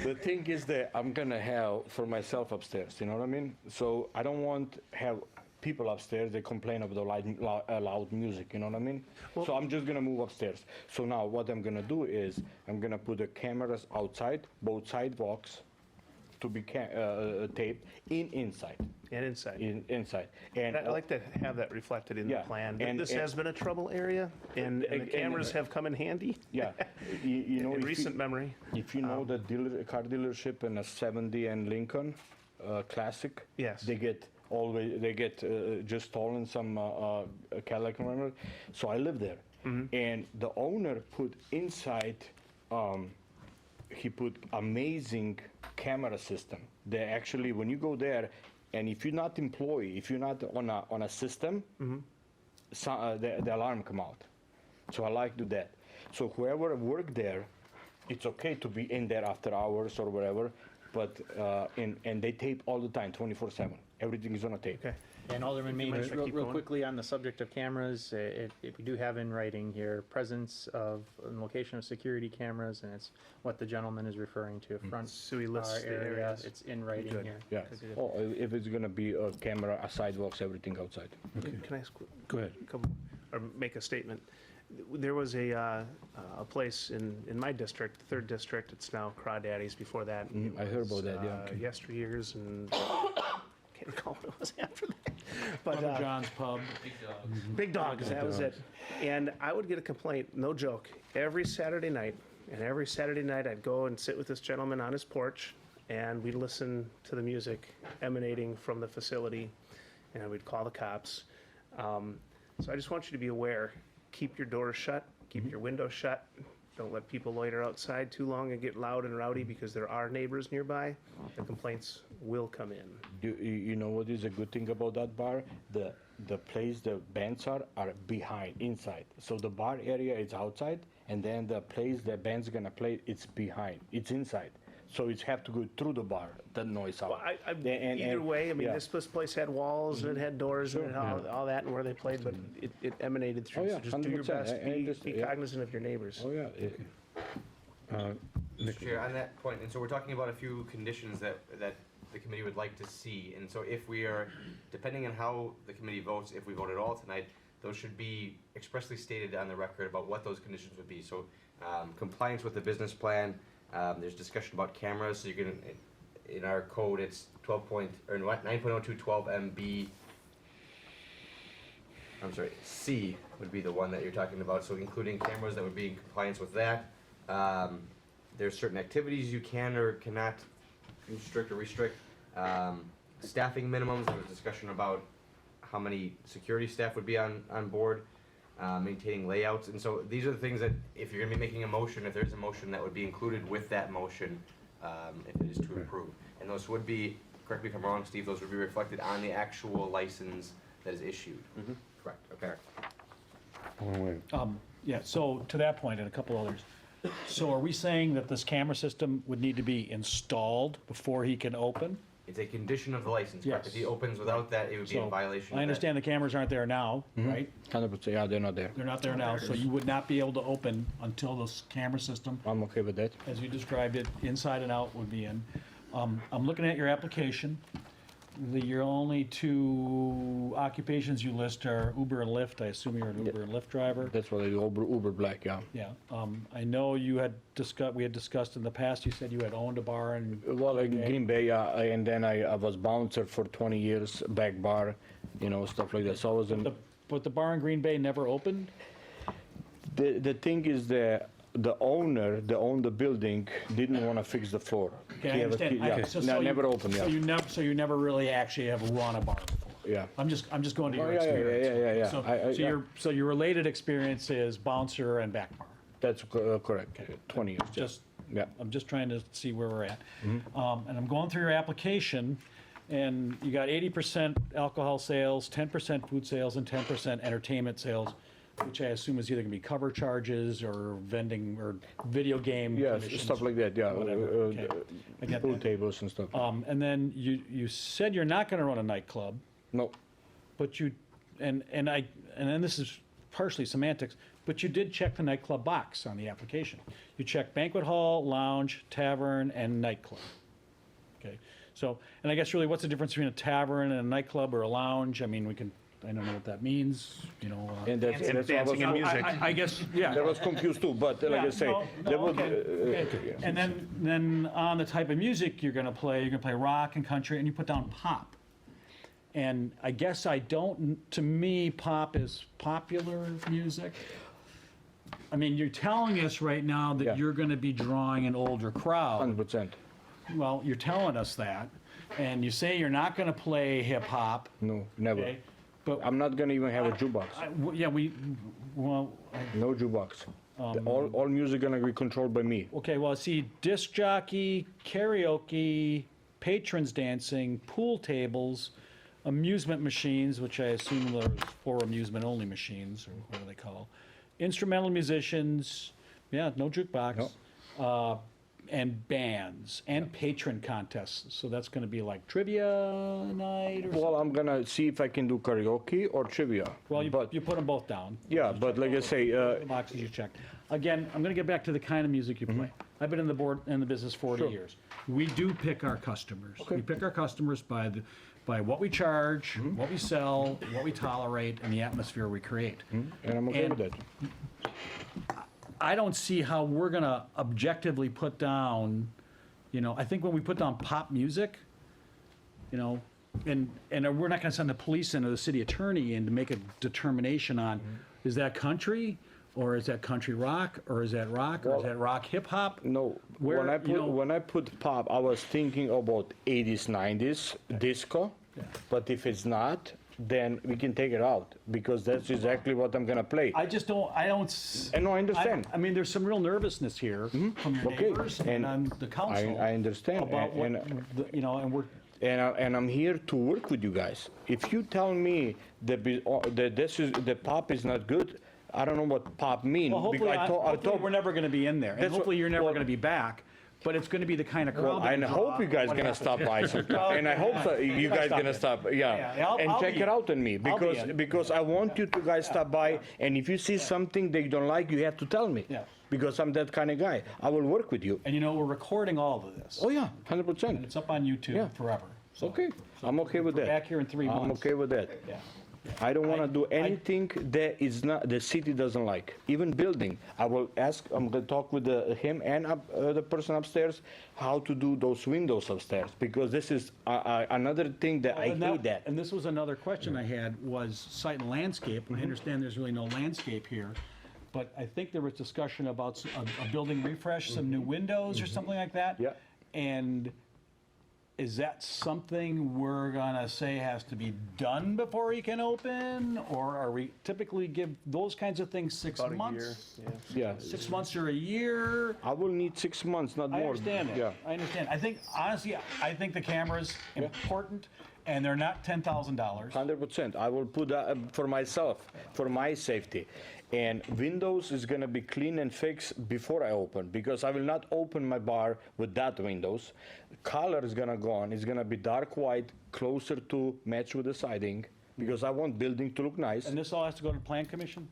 The thing is that I'm gonna have for myself upstairs. You know what I mean? So I don't want have people upstairs. They complain about the loud music. You know what I mean? So I'm just gonna move upstairs. So now what I'm gonna do is I'm gonna put the cameras outside, both sidewalks, to be taped inside. And inside. Inside. And I like to have that reflected in the plan. and- This and- has been a trouble area, and the cameras have come in handy. Yeah, you know, In if recent memory. If you know the car dealership in a 70 and Lincoln Classic, Yes. they get just stolen some Cadillac, remember? So I live there, and the owner put inside. He put amazing camera system. They actually, when you go there, and if you're not employee, if you're not on a system, the alarm come out. So I like to do that. So whoever work there, it's okay to be in there after hours or whatever, but and they tape all the time, 24/7. Everything is on a tape. Okay. And Alderman Mind Maynard, if I keep real going? quickly on the subject of cameras, if we do have in writing here, presence of and location of security cameras, and it's what the gentleman is referring to, front So he lists bar the area, areas. it's in writing Good. here. Yeah. Oh, if it's gonna be a camera, a sidewalks, everything outside. Can I ask? Go ahead. Or make a statement? There was a place in my district, 3rd district, it's now Crawdaddy's. Before that, it I heard was, about that, yeah. Yesteryears, and can't recall what it was after that. But Brother John's Pub. Big Dogs, that was it. And I would get a complaint, no joke, every Saturday night. And every Saturday night, I'd go and sit with this gentleman on his porch, and we'd listen to the music emanating from the facility, and we'd call the cops. So I just want you to be aware, keep your doors shut, keep your windows shut. Don't let people loiter outside too long and get loud and rowdy, because there are neighbors nearby. The complaints will come in. You know what is a good thing about that bar? The place the bands are behind, inside. So the bar area is outside, and then the place the band's gonna play, it's behind, it's inside. So it's have to go through the bar, the noise out. Either way, I mean, yeah. this place had walls and it had doors and it had all that and where they played, but it emanated through. Oh, yeah, So just do your 100%. best, be Yeah. cognizant of your neighbors. Oh, yeah. Mr. Chair, on that point, and so we're talking about a few conditions that the committee would like to see. And so if we are, depending on how the committee votes, if we vote at all tonight, those should be expressly stated on the record about what those conditions would be. So compliance with the business plan, there's discussion about cameras, so you can, in our code, it's 9.0212 MB. I'm sorry, C would be the one that you're talking about, so including cameras that would be in compliance with that. There's certain activities you can or cannot restrict or restrict. Staffing minimums, there was discussion about how many security staff would be on board, maintaining layouts. And so these are the things that, if you're gonna be making a motion, if there's a motion that would be included with that motion, if it is to approve. And those would be, correct me if I'm wrong, Steve, those would be reflected on the actual license that is issued. Correct, okay. Yeah, so to that point and a couple others, so are we saying that this camera system would need to be installed before he can open? It's a condition of the license, correct? If he opens without that, it would be in So, violation of that. I understand the cameras aren't there now, right? 100%, yeah, they're not there. They're not there now, so you would not be able to open until this camera system, I'm okay with that. as you described it, inside and out would be in. I'm looking at your application. Your only two occupations you list are Uber and Lyft. I assume you're an Uber and Lyft driver. That's what I do, Uber Black, yeah. Yeah, I know we had discussed in the past, you said you had owned a bar in. Well, in Green Bay, yeah, and then I was bouncer for 20 years, back bar, stuff like that. So I was in. But the bar in Green Bay never opened? The thing is the owner that owned the building didn't want to fix the floor. Okay, I He have a understand. key- yeah. Okay, so No, you- never opened, yeah. So you never really actually have run a bar before? Yeah. I'm just going to Oh, your yeah, yeah, experience. yeah. So, Yeah. so your related experience is bouncer and back bar. That's correct, 20 years. Just, Yeah. I'm just trying to see where we're at. And I'm going through your application, and you got 80% alcohol sales, 10% food sales, and 10% entertainment sales, which I assume is either gonna be cover charges or vending or video game Yes, commissions, stuff like that, yeah. whatever. Okay. I get Pool that. tables and stuff. And then you said you're not gonna run a nightclub. No. But and then this is partially semantics, but you did check the nightclub box on the application. You checked banquet hall, lounge, tavern, and nightclub. Okay, so, and I guess really, what's the difference between a tavern and a nightclub or a lounge? I mean, I don't know what that means, And that's what I was- dancing and music. I guess, yeah. I was confused too, but like I say, No, there was, okay. And then on the type of music you're gonna play rock and country, and you put down pop. And I guess to me, pop is popular music. I mean, you're telling us right now that Yeah. you're gonna be drawing an older crowd. 100%. Well, you're telling us that, and you say you're not gonna play hip-hop, No, never. okay? But, I'm not gonna even have a jukebox. No jukebox. All music gonna be controlled by me. okay, well, see, disc jockey, karaoke, patrons dancing, pool tables, amusement machines, which I assume are for amusement-only machines, or whatever they call, instrumental musicians, yeah, no jukebox, and bands, and patron contests. So that's gonna be like trivia night or something? Well, I'm gonna see if I can do karaoke or trivia. Well, you but put them both down. yeah, but like I say, The boxes you checked. Again, I'm gonna get back to the kind of music you play. I've been in the business 40 Sure. years. We do pick our customers. Okay. We pick our customers by what we charge, what we sell, what we tolerate, and the atmosphere we create. and I'm okay And- with that. I don't see how we're gonna objectively put down, I think when we put down pop music, and we're not gonna send the police in or the city attorney in to make a determination on, is that country? Or is that country rock? Or is that rock? Or is that rock hip hop? No, Where, when I put pop, I was thinking about 80s, 90s, disco. But if it's not, then we can take it out, because that's exactly what I'm gonna play. I don't. And no, I understand. I mean, there's some real nervousness here from your Okay, neighbors and and on the council. I understand, About what, and- and we're, And I'm here to work with you guys. If you tell me that the pop is not good, I don't know what pop means. well, hopefully we're never gonna be in there. And That's what- hopefully you're never well- gonna be back, but it's gonna be the kind of crowd Well, that I can hope draw you guys what gonna happens. stop by sometime, and I hope that you guys gonna stop, Yeah, and I'll check be it in. out on me, I'll be because in. I want you to guys stop by, and if you see something that you don't like, you have to tell me. Yeah. Because I'm that kind of guy. I will work with you. And we're recording all of this. Oh yeah, And 100%. it's up on YouTube Yeah. forever. So Okay, I'm okay with that. back here in 3 I'm months. okay with that. Yeah. I don't want to do anything that is not, the city doesn't like, even building. I'm gonna talk with him and the person upstairs, how to do those windows upstairs, because this is another thing that I hate that. And this was another question I had, was site and landscape. I understand there's really no landscape here, but I think there was discussion about a building refresh, some new windows or something like that. Yeah. And is that something we're gonna say has to be done before he can open? Or are we typically give those kinds of things 6 About a months? year, Yeah. 6 months or a year? I will need 6 months, not I more. understand that. Yeah. I understand. Honestly, I think the camera's important, and they're not $10,000. 100%. I will put that for myself, for my safety. And windows is gonna be clean and fixed before I open, because I will not open my bar with that windows. Color is gonna go on. It's gonna be dark white, closer to match with the siding, because I want building to look nice. And this all has to go to Plan Commission?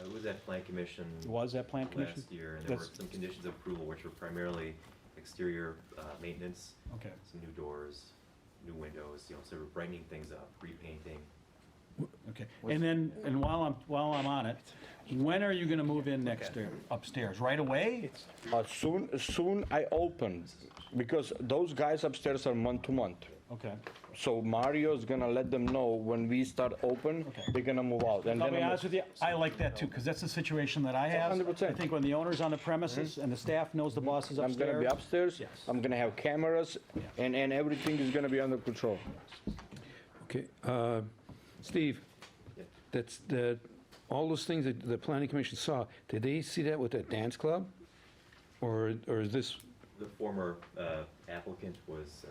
It was at Plan Commission. Was that Plan Commission? Last year, and there were That's- some conditions of approval, which were primarily exterior maintenance. Okay. Some new doors. new windows, you know, sort of brightening things up, repainting. Okay, and then, and while I'm on it, when are you gonna move in upstairs? Right away? As soon I open, because those guys upstairs are month to month. Okay. So Mario's gonna let them know when we start open, they're gonna move out. And I'll then be I'm- honest with you, I like that too, because that's the situation that I have. 100%. I think when the owner's on the premises and the staff knows the boss is I'm upstairs. gonna be upstairs, Yes. I'm gonna have cameras, and everything is gonna be under control. Okay, Steve, that's all those things that the planning commission saw, did they see that with that dance club? Or is this, The former applicant was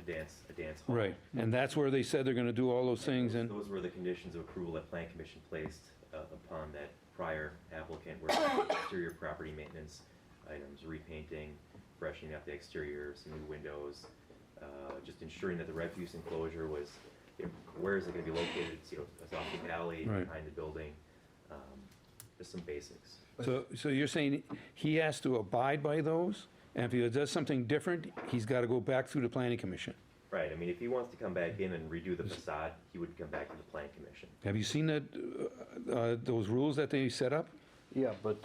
a dance hall. right, and that's where they said they're gonna do all those things, and, Those were the conditions of approval that Plan Commission placed upon that prior applicant, where exterior property maintenance items, repainting, freshening up the exterior, some new windows, just ensuring that the refuse enclosure was, you know, where is it gonna be located? It's, you know, it's off the alley, Right. behind the building, just some basics. so you're saying he has to abide by those? And if he does something different, he's gotta go back through the planning commission? Right, I mean, if he wants to come back in and redo the facade, he would come back to the Plan Commission. Have you seen that, those rules that they set up? Yeah, but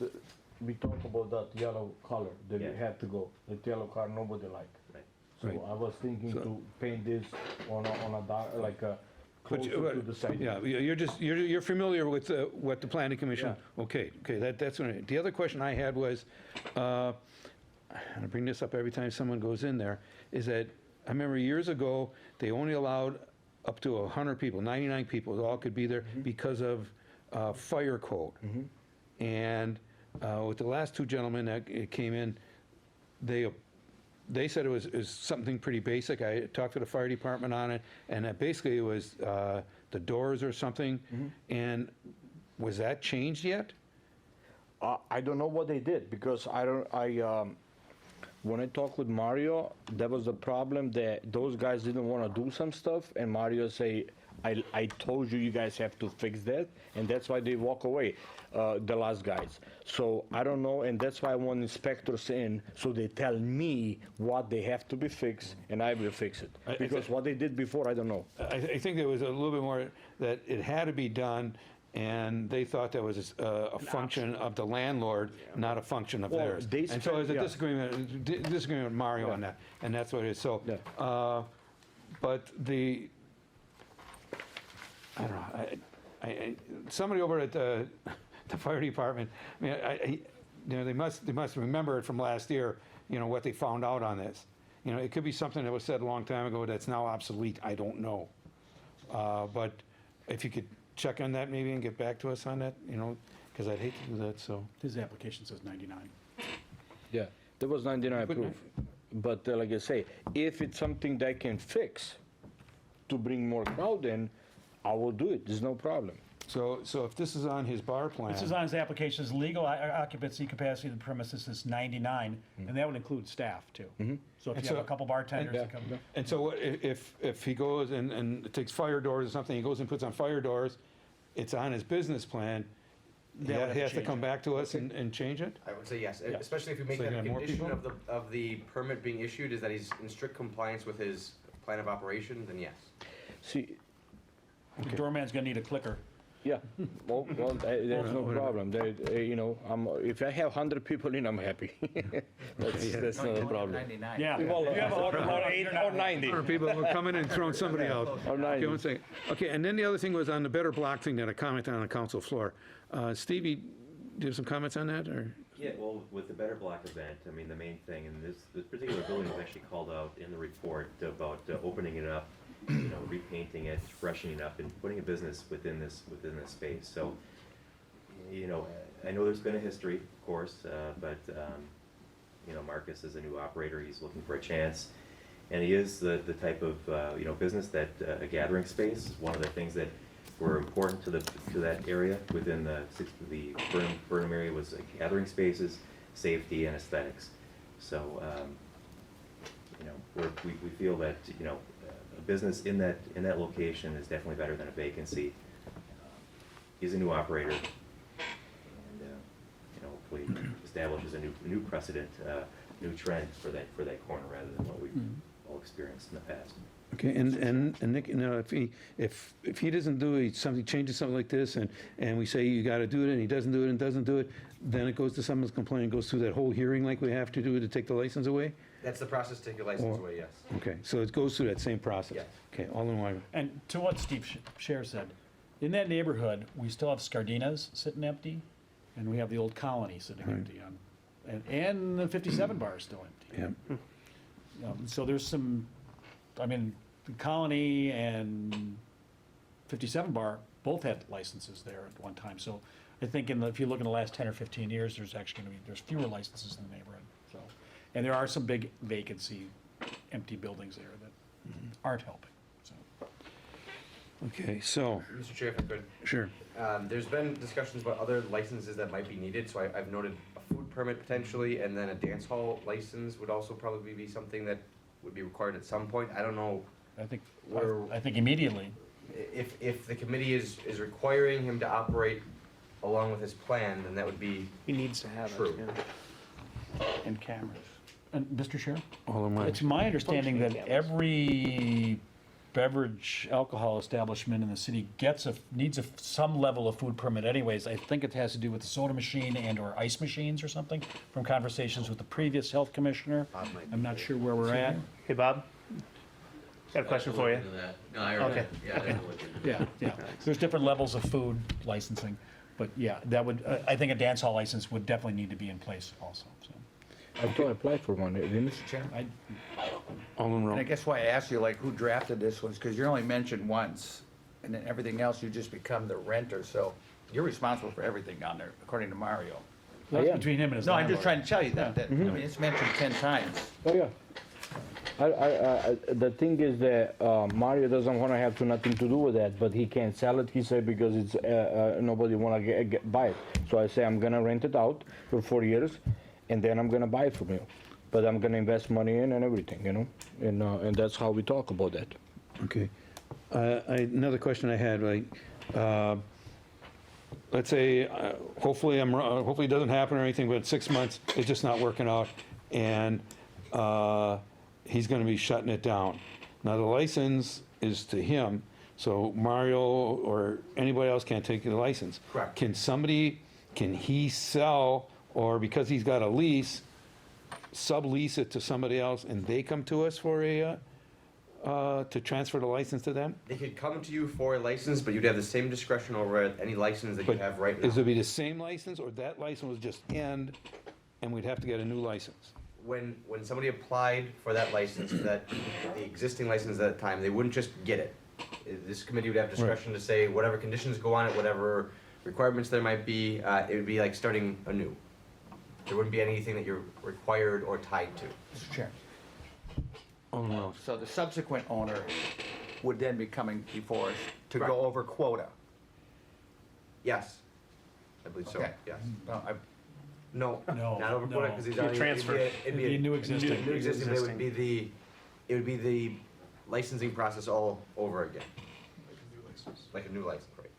we talked about that yellow color that we Yeah. had to go. That yellow color nobody liked. Right. So Right. I was thinking So- to paint this on a dark, like a But closer to the center. Yeah, you're familiar with what the planning commission, okay, that's what the other question I had was, and I bring this up every time someone goes in there, is that I remember years ago, they only allowed up to 100 people, 99 people, all could be there because of fire code. And with the last two gentlemen that came in, they said it was something pretty basic. I talked to the fire department on it, and that basically it was the doors or something. And was that changed yet? I don't know what they did, because when I talked with Mario, that was the problem, that those guys didn't want to do some stuff, and Mario say, I told you guys have to fix that, and that's why they walk away, the last guys. So I don't know, and that's why I want inspectors in, so they tell me what they have to be fixed, and I will fix it. Because what they did before, I don't know. I think there was a little bit more that it had to be done, and they thought that was a function of the landlord, not a function of Well, theirs. they And so spent- there's a yeah. disagreement with Mario on that, and that's what it is. So, but I don't know, somebody over at the fire department, I mean, you know, they must remember it from last year, you know, what they found out on this. You know, it could be something that was said a long time ago that's now obsolete, I don't know. But if you could check on that maybe and get back to us on that, you know, because I'd hate to do that, so. His application says 99. Yeah, there was 99 But- proof. But like I say, if it's something that I can fix to bring more crowd in, I will do it, there's no problem. So if this is on his bar plan. This is on his application, his legal occupancy capacity of the premises is 99, and that would include staff too. So if And you have so- a couple bartenders that come. And so what if he goes and takes fire doors or something, he goes and puts on fire doors, it's on his business plan, he That would have to has to change come it. back to us and change it? I would say yes, Yeah. especially if you make So that you a have more condition people? of the permit being issued, is that he's in strict compliance with his plan of operation, then yes. See, The doorman's gonna need a clicker. yeah, well, there's no problem. You know, if I have 100 people in, I'm happy. That's not a problem. 99. Yeah. Well, If you have a- or 8 or 90. Or people who are coming in and throwing somebody out. Or 90. Okay, one second. Okay, and then the other thing was on the better block thing that I commented on the council floor. Stevie, do you have some comments on that, or? Yeah, well, with the Better Block event, I mean, the main thing, and this particular building was actually called out in the report about opening it up, you know, repainting it, freshening up, and putting a business within this space. So, you know, I know there's been a history, of course, but you know, Marcus is a new operator. He's looking for a chance, and he is the type of you know, business that a gathering space. One of the things that were important to that area within the Burnham area was gathering spaces, safety, and aesthetics. So, you know, we feel that, you know, a business in that location is definitely better than a vacancy. He's a new operator, and you know, hopefully establishes a new precedent, new trend for that corner rather than what we've all experienced in the past. Okay, and Nick, you know, if he doesn't do it, something changes something like this, and we say you gotta do it, and he doesn't do it and doesn't do it, then it goes to someone's complaint, goes through that whole hearing like we have to do to take the license away? That's the process to take your license away, yes. Okay, so it goes through that same process? Yes. Okay, Alderman Weigel. And to what Steve Scher said, in that neighborhood, we still have Scardinas sitting empty, and we have the old Colony sitting empty on, and the 57 bar is still empty. Yeah. So there's some, I mean, the Colony and 57 bar both had licenses there at one time. So I think if you look in the last 10 or 15 years, there's actually going to be, there's fewer licenses in the neighborhood. So, and there are some big vacancy, empty buildings there that aren't helping. So. Okay, so. Mr. Chair, if I could. Sure. There's been discussions about other licenses that might be needed, so I've noted a food permit potentially, and then a dance hall license would also probably be something that would be required at some point. I don't know. I think immediately. If the committee is requiring him to operate along with his plan, then that would be He needs to have true. And cameras. And Mr. Chair? Alderman Weigel. It's my understanding that every beverage alcohol establishment in the city needs some level of food permit anyways. I think it has to do with the soda machine and or ice machines or something, from conversations with the previous health commissioner. I'm not sure where we're at. Hey, Bob? Got a question for you. No, I already, Okay. yeah, I Okay. didn't look into that. Yeah. There's different levels of food licensing, but yeah, that would, I think a dance hall license would definitely need to be in place also, so. I thought I applied for one, didn't Mr. Chairman? Alderman And I Rowe. guess why I asked you, like, who drafted this was because you're only mentioned once, and then everything else, you just become the renter, so you're responsible for everything down there, according to Mario. That's between him and his No, I'm landlord. just trying to tell you that, I mean, it's mentioned 10 times. Oh, yeah. The thing is that Mario doesn't want to have nothing to do with that, but he can't sell it, he said, because it's nobody want to buy it. So I say I'm going to rent it out for 4 years, and then I'm going to buy it from you. But I'm going to invest money in and everything, you know, and that's how we talk about that. Okay. Another question I had, like, let's say, hopefully hopefully it doesn't happen or anything, but 6 months, it's just not working out, and he's gonna be shutting it down. Now, the license is to him, so Mario or anybody else can't take the license. Correct. Can he sell, or because he's got a lease, sublease it to somebody else, and they come to us for to transfer the license to them? They could come to you for a license, but you'd have the same discretion over any license that you have right now. Is it be the same license, or that license would just end, and we'd have to get a new license? When somebody applied for that license, the existing license at the time, they wouldn't just get it. This committee would have discretion to say whatever conditions go on it, whatever requirements there might be, it would be like starting anew. There wouldn't be anything that you're required or tied to. Mr. Chair. Oh, no. So the subsequent owner would then be coming before us to Correct. go over quota. Yes, I believe so, Okay. yes. No, No, No, not over quota, no. because he's Be a already. transfer. It'd be It'd be new existing. New existing, but it would be the licensing process all over again. Like a new license, right?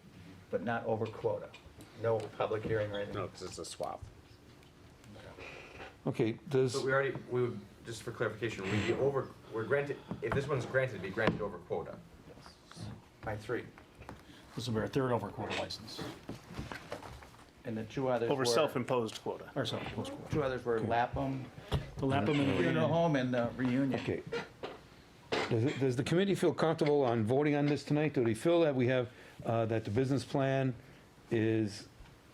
but not over quota. No public hearing or anything. No, because it's a swap. Okay, does, So we would, just for clarification, we're granted, if this one's granted, it'd be granted over quota. By 3. This will be our third over quota license, And the 2 others Over were. self-imposed quota. or self-imposed quota. 2 others were Lapham, The Lapham and the Funeral Reunion. Home, and the Reunion. okay. Does the committee feel comfortable on voting on this tonight? Do they feel that we have, that the business plan is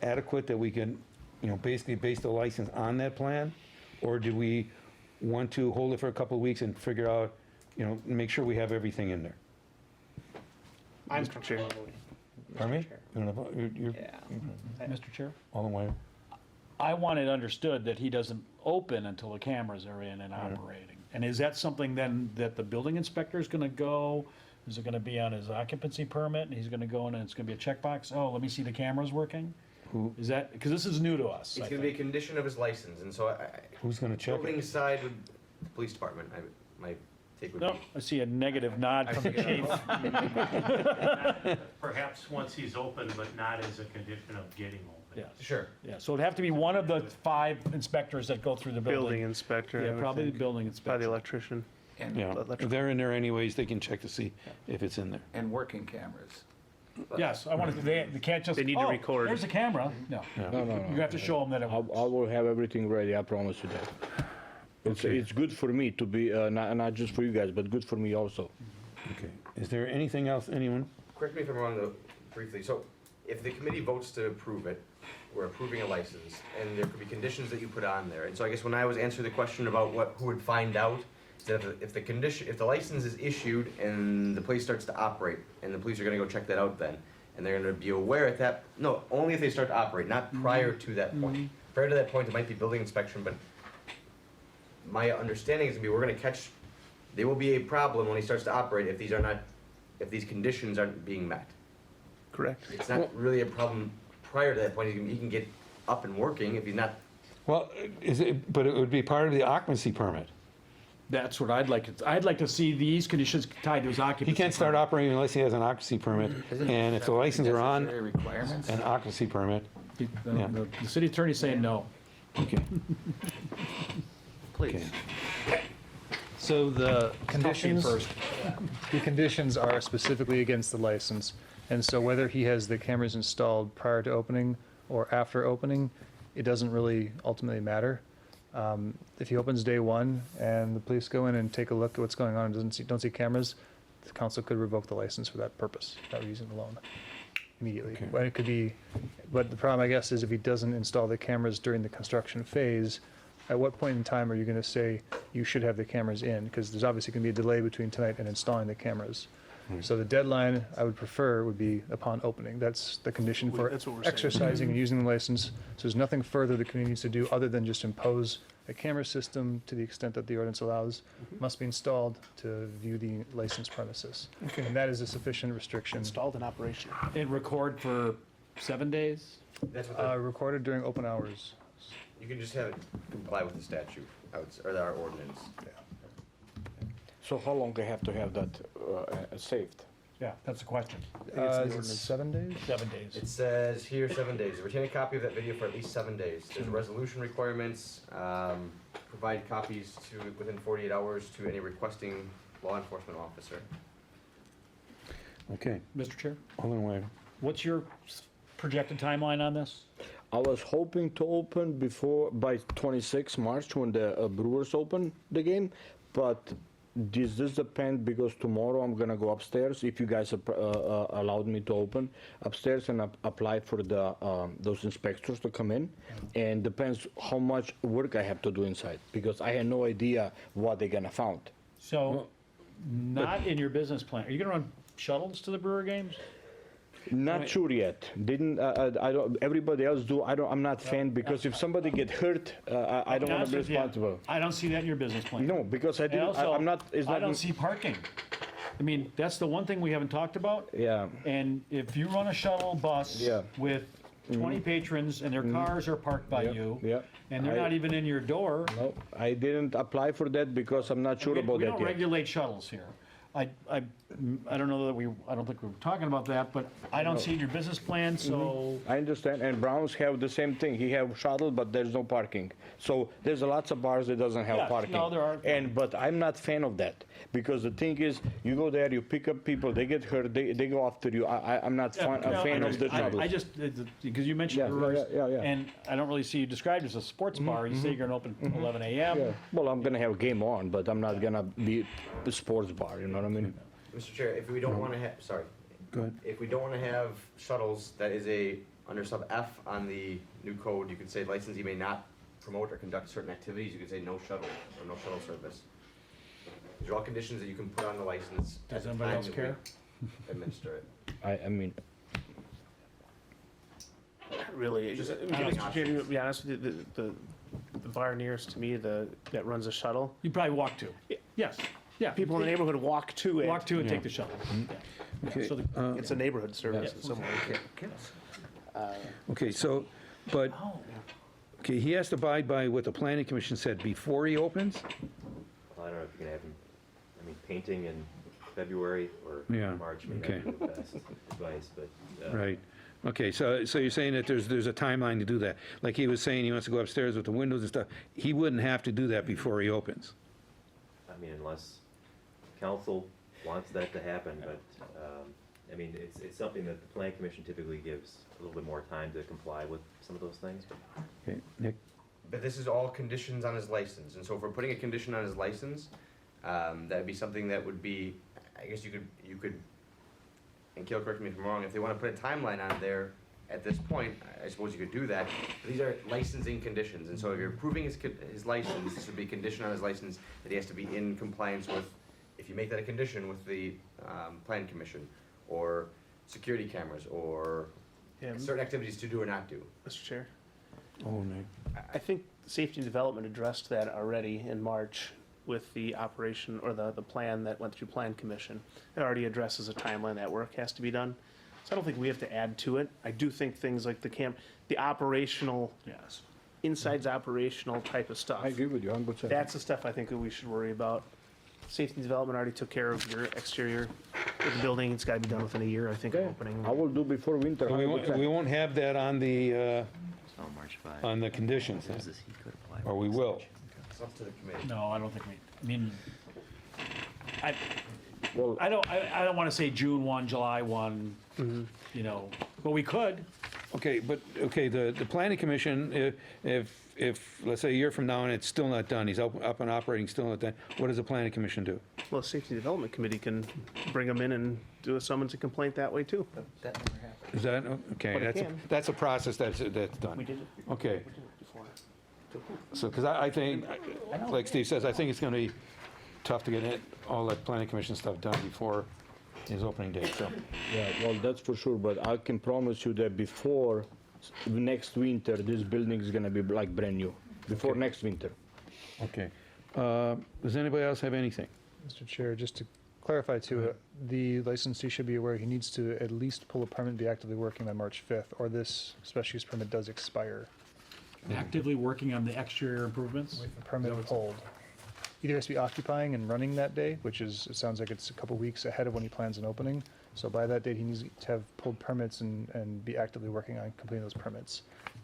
adequate, that we can, basically base the license on that plan? Or do we want to hold it for a couple of weeks and figure out, make sure we have everything in there? I'm Mr. Chair. Pardon me? You wanna vote? You're- Mr. Chair? Alderman Weigel? I want it understood that he doesn't open until the cameras are in and operating. And is that something then that the building inspector is gonna go? Is it gonna be on his occupancy permit, and he's gonna go in and it's gonna be a checkbox? Oh, let me see the cameras working? Who- Is that, because this is new to us, I It's gonna be a think. condition of his license, and so Who's gonna check building it? side would, the police department, my take would be. No, I see a negative nod from the chief. Perhaps once he's open, but not as a condition of getting open. Yes. Sure. Yeah, so it'd have to be one of the 5 inspectors that go through the building. Building inspector. I Yeah, would probably the think. building By inspector. the electrician. And, Yeah, if they're in there anyways, they can check to see if it's in there. and working cameras. Yes, I wanted, they can't just, They need to oh, record. there's a camera. No. No. You have to show them that it I will have everything ready, I promise you that. It's good for me to be, not just for you guys, but good for me also. Okay. Is there anything else, anyone? Correct me if I'm wrong though, briefly. So if the committee votes to approve it, we're approving a license, and there could be conditions that you put on there. And so I guess when I was answering the question about who would find out, is that if the license is issued and the place starts to operate, and the police are gonna go check that out then, and they're gonna be aware at that, no, only if they start to operate, not prior to that point. Prior to that point, it might be building inspection, but my understanding is we're gonna catch, there will be a problem when he starts to operate if if these conditions aren't being met. Correct. It's not really a problem prior to that point. He can get up and working if he's not. Well, but it would be part of the occupancy permit. That's what I'd like to see these conditions tied to his occupancy. He can't start operating unless he has an occupancy permit, and if the license are on Necessary requirements? an occupancy permit, yeah. The city attorney's saying no. Okay. Please. So the conditions, the conditions are specifically against the license. And so whether he has the cameras installed prior to opening or after opening, it doesn't really ultimately matter. If he opens day one and the police go in and take a look at what's going on and don't see cameras, the council could revoke the license for that purpose, that reason alone, immediately. Okay. But it could be, but the problem, I guess, is if he doesn't install the cameras during the construction phase, at what point in time are you going to say you should have the cameras in? Because there's obviously going to be a delay between tonight and installing the cameras. So the deadline I would prefer would be upon opening. That's the condition for That's what we're saying. exercising and using the license. So there's nothing further the community needs to do other than just impose a camera system to the extent that the ordinance allows, must be installed to view the licensed premises. Okay. And that is a sufficient restriction. Installed and operational. And record for 7 days? That's what Recorded during open hours. you can just have it comply with the statute, or our ordinance. So how long I have to have that saved? Yeah, that's the question. Is it 7 days? 7 days. It says here 7 days. Retain a copy of that video for at least 7 days. There's resolution requirements. Provide copies within 48 hours to any requesting law enforcement officer. Okay. Mr. Chair, Alderman Weaver. what's your projected timeline on this? I was hoping to open by 26 March when the Brewers open the game, but this depends because tomorrow I'm gonna go upstairs, if you guys allowed me to open upstairs and apply for the those inspectors to come in, and depends how much work I have to do inside, because I had no idea what they're gonna found. So, not in your business plan. Are you gonna run shuttles to the Brewer games? Not sure yet. Didn't I don't. Everybody else do. I'm not fan because if somebody get hurt, I don't want to be responsible. I don't see that in your business plan. No, because I And didn't. also, I'm not. It's I not. don't see parking. I mean, that's the one thing we haven't talked about. Yeah. And if you run a shuttle bus Yeah. with 20 patrons and their cars are parked by Yeah, you, yeah. and they're not even in your door. No, I didn't apply for that because I'm not sure about We that don't yet. regulate shuttles here. I don't know that I don't think we were talking about that, but I don't see it in your business plan, so. I understand, and Browns have the same thing. He have shuttle, but there's no parking. So there's lots of bars that doesn't have Yeah, parking. no, there are. But I'm not fan of that because the thing is, you go there, you pick up people, they get hurt, they go after you. I'm not a fan of the shuttle. I just, because you mentioned Brewers, yeah. and I don't really see you described as a sports bar. You say you're gonna open 11 a.m. Yeah. Well, I'm gonna have game on, but I'm not gonna be a sports bar. You know what I mean? Mr. Chair, if we don't want to have, sorry. Go ahead. If we don't want to have shuttles, that is under sub F on the new code, you could say licensee may not promote or conduct certain activities. You could say no shuttle or no shuttle service. These are all conditions that you can put on the license. Does at the anybody time else that we care? Administer it. I mean, Really, Just Mr. Chair, to be honest with you, the bar nearest to me, that runs a shuttle, You probably walk to. Yes, yeah. people in the neighborhood walk to it. Walk to and take the shuttle. Yeah. Okay, So It's a neighborhood service in some way. Okay, so, but, okay, he has to abide by what the planning commission said before he opens? Well, I don't know if you can have him, I mean, painting in February or Yeah, March may okay. not be the best advice, but. Right. Okay, so you're saying that there's a timeline to do that. Like he was saying, he wants to go upstairs with the windows and stuff. He wouldn't have to do that before he opens. I mean, unless council wants that to happen, but, I mean, it's something that the plan commission typically gives a little bit more time to comply with some of those things, but. Okay, Nick? But this is all conditions on his license, and so if we're putting a condition on his license, that'd be something that would be, I guess you could, and Kale, correct me if I'm wrong, if they wanna put a timeline on there at this point, I suppose you could do that, but these are licensing conditions, and so if you're approving his license, this would be a condition on his license that he has to be in compliance with, if you make that a condition with the, plan commission, or security cameras, or certain activities to do or not do. Mr. Chair, Oh, Nick. I think Safety and Development addressed that already in March with the operation, or the plan that went through Plan Commission. It already addresses a timeline that work has to be done. So I don't think we have to add to it. I do think things like the operational, Yes. inside's operational type of stuff. I agree with you 100%. That's the stuff I think that we should worry about. Safety and Development already took care of your exterior of the building. It's gotta be done within a year, I think, of opening. I will do before winter. So we 100%. won't have that on the, March 5. on the conditions then? He could apply. Or we will? It's up to the committee. No, I don't think I mean, Well, I don't want to say June 1, July 1, you know, but we could. Okay, but, okay, the planning commission, if, let's say a year from now and it's still not done, he's up and operating, still not done, what does the planning commission do? Well, Safety and Development Committee can bring them in and do a summons and complaint that way too. That never happened. Is that, okay, But it that's, can. that's a process that's done. We did it. Okay, We did it before. so, because I think, like Steve says, I think it's gonna be tough to get all that planning commission stuff done before his opening date, so. yeah, well, that's for sure, but I can promise you that before next winter, this building is gonna be like brand new. Before next winter. Okay. Does anybody else have anything? Mr. Chair, just to clarify too, the licensee should be aware he needs to at least pull a permit and be actively working by March 5th, or this special use permit does expire. Actively working on the exterior improvements. The permit pulled. Either has to be occupying and running that day, which is, it sounds like it's a couple weeks ahead of when he plans on opening. So by that date, he needs to have pulled permits and be actively working on completing those permits.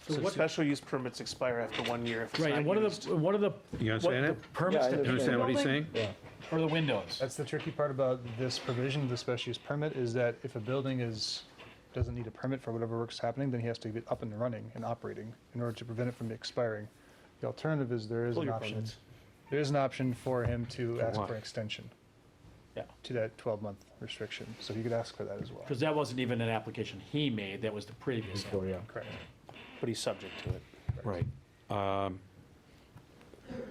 So what special use permits expire after 1 year if it's Right, not and what used? are the You understand what it? the permits Yeah, I to You understand what he's saying? Yeah. or the windows? That's the tricky part about this provision of the special use permit, is that if a building doesn't need a permit for whatever work's happening, then he has to get up and running and operating in order to prevent it from expiring. The alternative is there is Pull an your option. permits. There is an option for him to ask what? for an extension. Yeah. To that 12-month restriction, so he could ask for that as well. Because that wasn't even an application he made, that was the previous. Before, yeah. Correct. But he's subject to it. Right.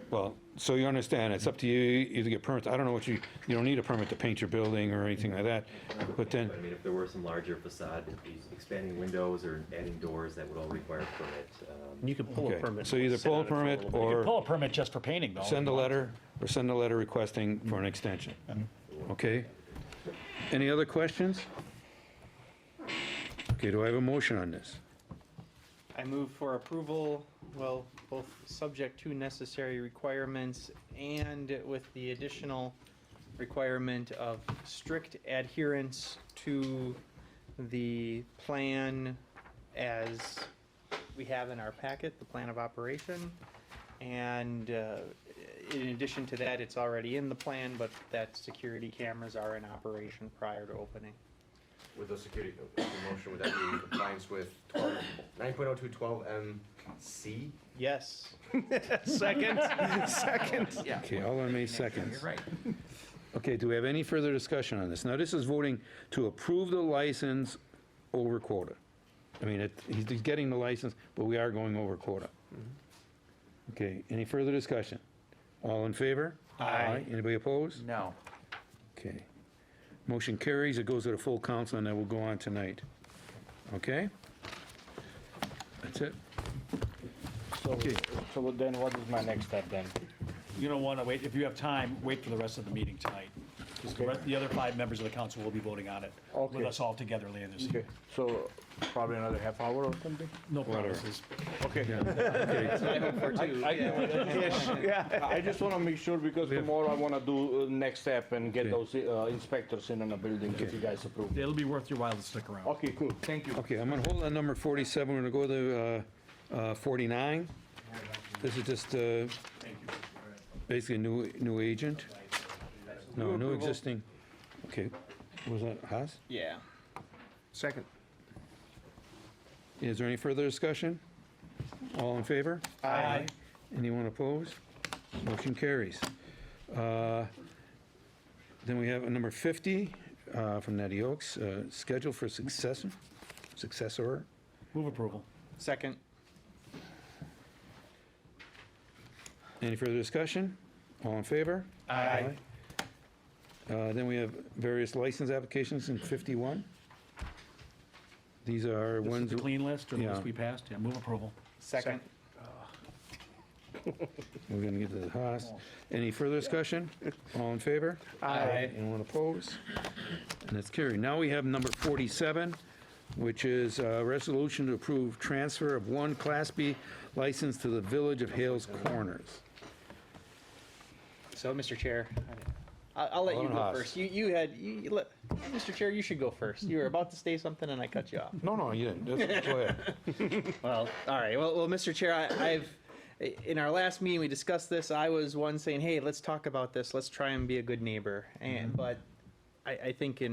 Well, so you understand, it's up to you to get permits. I don't know what you don't need a permit to paint your building or anything like that, but then, But I mean, if there were some larger facade, expanding windows or adding doors, that would all require a permit. And you can pull a okay. permit. So either sit pull a on it for permit little bit. or Pull a permit just for painting though. send a letter requesting for an extension. Okay? Any other questions? Okay, do I have a motion on this? I move for approval, well, both subject to necessary requirements and with the additional requirement of strict adherence to the plan as we have in our packet, the plan of operation. And in addition to that, it's already in the plan, but that security cameras are in operation prior to opening. With the security, the motion, would that be in compliance with 9.0212MC? Yes. Second, second. Yeah. Okay, Alderman May seconds. You're right. Okay, do we have any further discussion on this? Now, this is voting to approve the license over quota. I mean, he's getting the license, but we are going over quota. Okay, any further discussion? All in favor? Aye. Anybody opposed? No. Okay. Motion carries, it goes to the full council, and that will go on tonight. Okay? That's it. So, so then what is my next step then? You don't want to wait, if you have time, wait for the rest of the meeting tonight. Because the other 5 members of the council will be voting on it with Okay. us all together later this year. Okay, so probably another half hour or something? No promises. Okay. Okay. I just want to make sure because tomorrow I want to do next step and get those inspectors in on the building if you guys approve. It'll be worth your while to stick around. Okay, cool, thank you. Okay, I'm gonna hold on number 47, we're gonna go to 49. This is just basically a new agent. No, Move new approval. existing. Okay, was that Haas? Yeah. Second. Is there any further discussion? All in favor? Aye. Anyone opposed? Motion carries. Then we have a number 50 from Natty Oaks, schedule for successor. Move approval. Second. Any further discussion? All in favor? Aye. Then we have various license applications in 51. These are This is ones. the clean list, or the Yeah. list we passed? Yeah, move approval. Second. We're going to get to the Haas. Any further discussion? All in favor? Aye. Anyone opposed? And it's carried. Now we have number 47, which is a resolution to approve transfer of one Class B license to the Village of Hales Corners. So, Mr. Chair, I'll let you Alderman go Haas. first. Mr. Chair, you should go first. You were about to say something and I cut you off. No, you didn't. Just go ahead. Well, all right. Well, Mr. Chair, in our last meeting, we discussed this. I was one saying, hey, let's talk about this. Let's try and be a good neighbor. But I think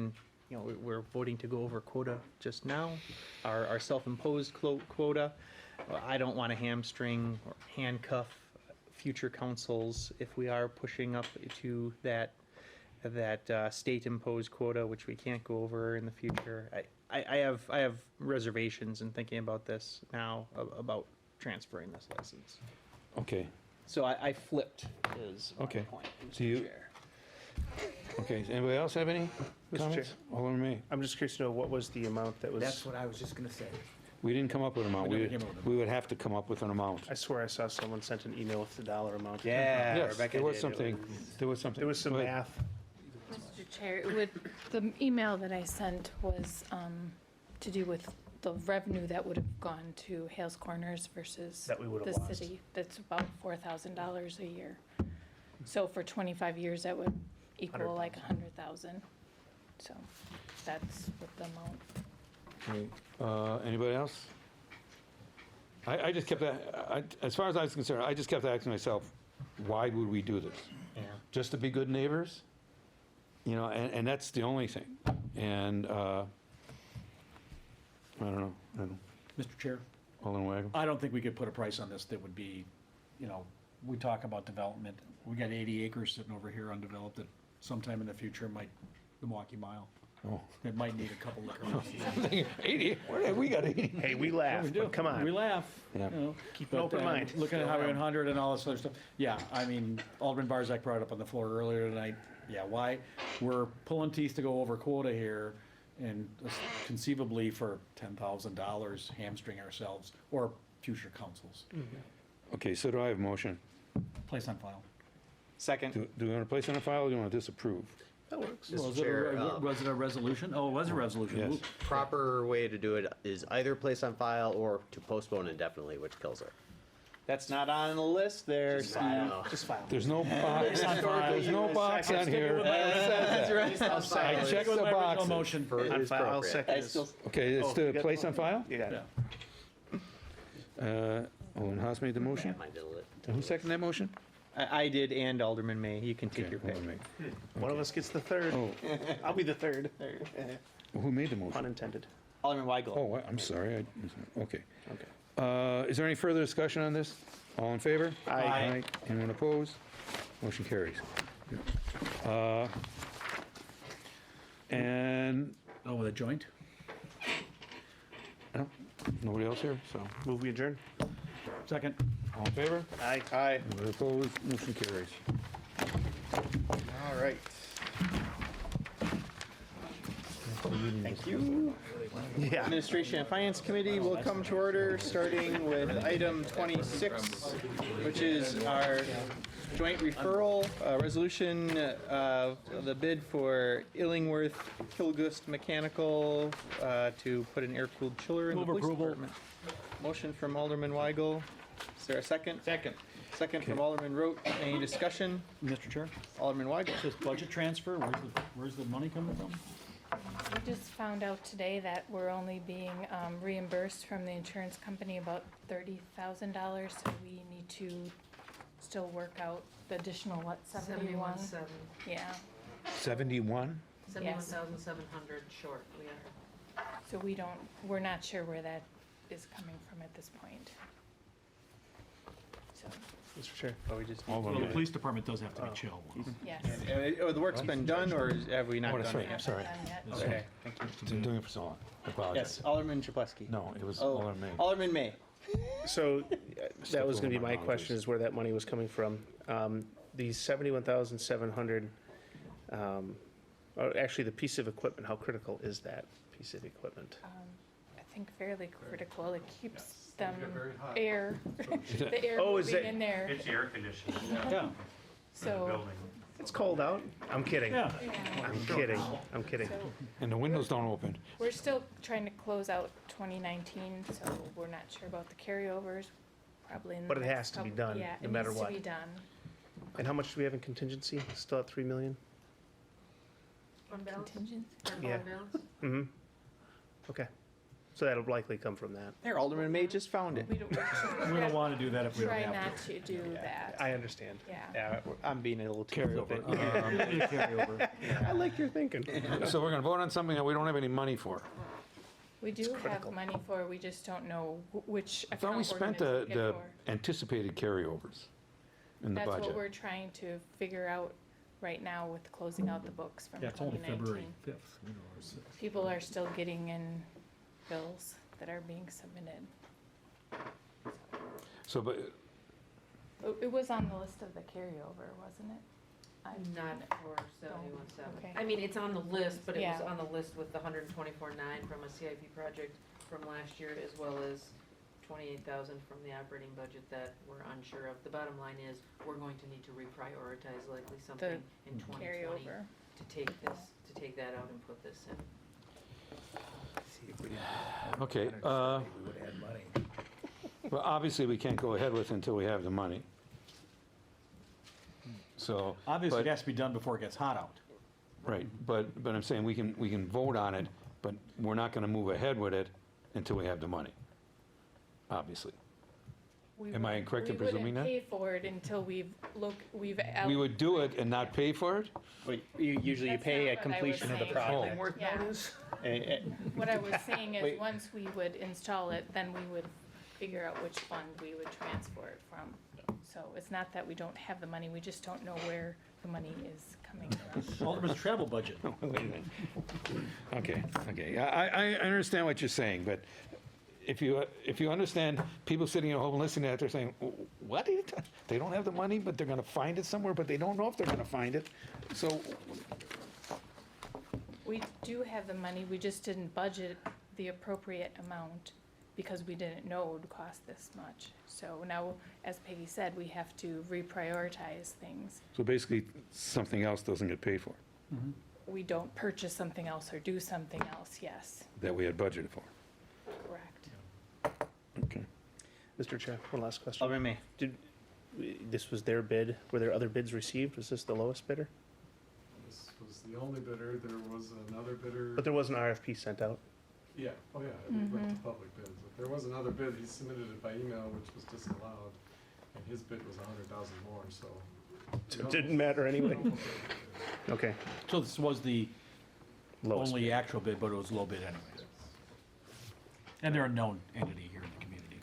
we're voting to go over quota just now, our self-imposed quota. I don't want to hamstring or handcuff future councils if we are pushing up to that state-imposed quota, which we can't go over in the future. I have reservations in thinking about this now, about transferring this license. Okay, So I flipped is my Okay. point, So Mr. you- Chair. okay. Anybody else have any Mr. comments? Chair. Alderman May. I'm just curious to know what was the amount that was. That's what I was just gonna say. We didn't come up with an amount. We never came up with an We would have to come up with an amount. I swear I saw someone sent an email with the dollar amount. Yeah, Yes, Rebecca there was did. something, there was something. There was some Go ahead. math. Mr. Chair, the email that I sent was to do with the revenue that would have gone to Hales Corners versus That we would have the lost. city. That's about $4,000 a year. So for 25 years, that would equal like 100,000. So that's what the amount. Okay. Anybody else? I just kept, as far as I was concerned, I just kept asking myself, why would we do this? Yeah. Just to be good neighbors? You know, and that's the only thing. And, I don't know. Mr. Chair, Alderman Wagon? I don't think we could put a price on this that would be, we talk about development. We got 80 acres sitting over here undeveloped that sometime in the future might, the Milwaukee Mile. Oh. It might need a couple liquor licenses. 80? We got 80. Hey, we laugh, We do. but come on. We laugh. Yeah. Keep an open mind. Looking at Highway 100 and all this other stuff. Yeah, I mean, Alderman Barzak brought it up on the floor earlier tonight. Yeah, why, we're pulling teeth to go over quota here and conceivably for $10,000 hamstring ourselves or future councils. Okay, so do I have a motion? Place on file. Second. Do we want to place on a file or do you want to disapprove? That works. Was Chair, it a resolution? Oh, it was a resolution. Yes. Oop. Proper way to do it is either place on file or to postpone indefinitely, which kills it. That's not on the list there, Just Steve. file. Just file. There's no box, there's no box on here. That's right. I'll second I it. checked With the my original boxes. motion. On file, I'll second I this. still, Okay, it's Oh, to you got place the on file? You got Yeah. it. Alderman Haas made the motion? Mine did it. And who seconded that motion? I did, and Alderman May. You can take your pick. Alderman May. One of us gets the third. Oh, I'll be the third. who made the motion? Unintended. Alderman Weigel. Oh, I'm sorry. Okay. Okay. Is there any further discussion on this? All in favor? Aye. Anyone opposed? Motion carries. And, Oh, with a joint? no, nobody else here, so, Move we adjourn. Second. all in favor? Aye. Anyone opposed? Motion carries. All right. Thank you. Yeah. Administration and Finance Committee will come to order, starting with item 26, which is our joint referral, resolution, the bid for Illingworth Kilgust Mechanical to put an air-cooled chiller in the Move police approval. department. Motion from Alderman Weigel. Is there a second? Second. Second from Alderman Rote. Any discussion? Mr. Chair, Alderman Weigel. this budget transfer, where's the money coming from? We just found out today that we're only being reimbursed from the insurance company about $30,000, so we need to still work out the additional, what, 71? Yeah, 71? 71,700 short, we are. So we're not sure where that is coming from at this point. So, Mr. Chair, we just. Hold on a Well, the minute. police department does have to be chill. yes. The work's been done, or have we not Oh, that's done right, it I'm yet? sorry. Done yet. Okay, thank you. Been doing it for so long. I apologize. Yes, Alderman Chapletsky. No, it was Oh, Alderman May. Alderman May. So that was over gonna be my my question, is where that money was coming from. The 71,700, or actually the piece of equipment, how critical is that piece of equipment? I think fairly critical. It keeps them air, the air Oh, is moving it- in there. It's air conditioning in Yeah. the So, building. It's cold out? I'm kidding. Yeah. I'm kidding. I'm kidding. so And the windows don't open. we're still trying to close out 2019, so we're not sure about the carryovers, probably in the But it next has to be couple- done, yeah, no matter what. It needs to be done. And how much do we have in contingency? Still at 3 million? Fund balance? Contingent? Or Yeah. fund balance? Mm-hmm. Okay. So that'll likely come from that. There, Alderman May just found it. We don't, We don't want to do that if we don't try have not to. to do that. I understand. Yeah. Yeah, I'm being a little too Carryover. flippant. Carryover. I like your thinking. So we're gonna vote on something that we don't have any money for. We do have critical. money for, we just don't know which I thought we account we're spent gonna the take it for. anticipated carryovers in the That's what budget. we're trying to figure out right now with closing out the books from Yeah, it's only 2019. February 5th. you know, or 6th. People are still getting in bills that are being submitted. So, but, It was on the list of the carryover, wasn't it? Not for 71,700. Okay. I mean, it's on the list, but it was Yeah. on the list with the 124,900 from a CIP project from last year, as well as 28,000 from the operating budget that we're unsure of. The bottom line is, we're going to need to reprioritize likely something in 2020 Carryover. to take that out and put this in. okay, We would add money. well, obviously, we can't go ahead with it until we have the money. So. Obviously, but- it has to be done before it gets hot out. Right, but I'm saying we can vote on it, but we're not gonna move ahead with it until we have the money, obviously. Am I incorrect in presuming that? We wouldn't pay for it until we've We would do it and not pay for it? Wait, usually you That's pay not at what I was completion of the saying. project. Homework Yeah. notice? What I was saying is, Wait. once we would install it, then we would figure out which fund we would transfer it from. So it's not that we don't have the money, we just don't know where the money is coming from. Alderman's travel budget. Oh, wait a minute. Okay, okay, I understand what you're saying, but if you understand, people sitting at home listening to that, they're saying, what? They don't have the money, but they're gonna find it somewhere, but they don't know if they're gonna find it, so, We do have the money, we just didn't budget the appropriate amount because we didn't know it would cost this much. So now, as Peggy said, we have to reprioritize things. so basically, something else doesn't get paid for, We don't purchase something else or do something else, yes, that we had budgeted for. correct. Okay. Mr. Chair, one last question. Alderman May. This was their bid. Were there other bids received? Was this the lowest bidder? This was the only bidder. There was another bidder. But there was an RFP sent out. Yeah, oh yeah, it went to public bids. But there was another bid. He submitted it by email, which was disallowed. And his bid was 100,000 more, so. It didn't matter anyway. Okay. So this was the Lowest only bid. actual bid, but it was low bid anyways. And they're a known entity here in the community.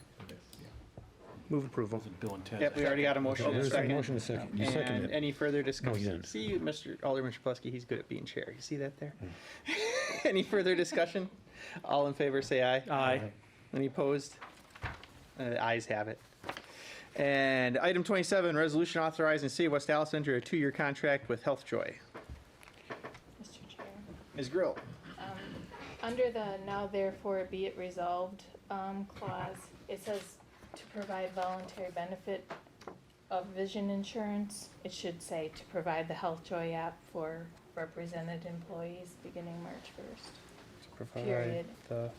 Move approval. Wasn't Bill and Ted. Yep, we already got a motion and a There's a second. motion and a second. You seconded And it. any further No, discussion? you didn't. See, Mr. Alderman Chapletsky, he's good at being chair. You see that there? Any further discussion? All in favor, say aye. Aye. Any opposed? Ayes have it. And item 27, resolution authorizing the City of West Allis to enter a 2-year contract with HealthJoy. Mr. Chair. Ms. Grill. Under the now therefore be it resolved clause, it says to provide voluntary benefit of vision insurance. It should say to provide the HealthJoy app for represented employees beginning March 1st. Period. The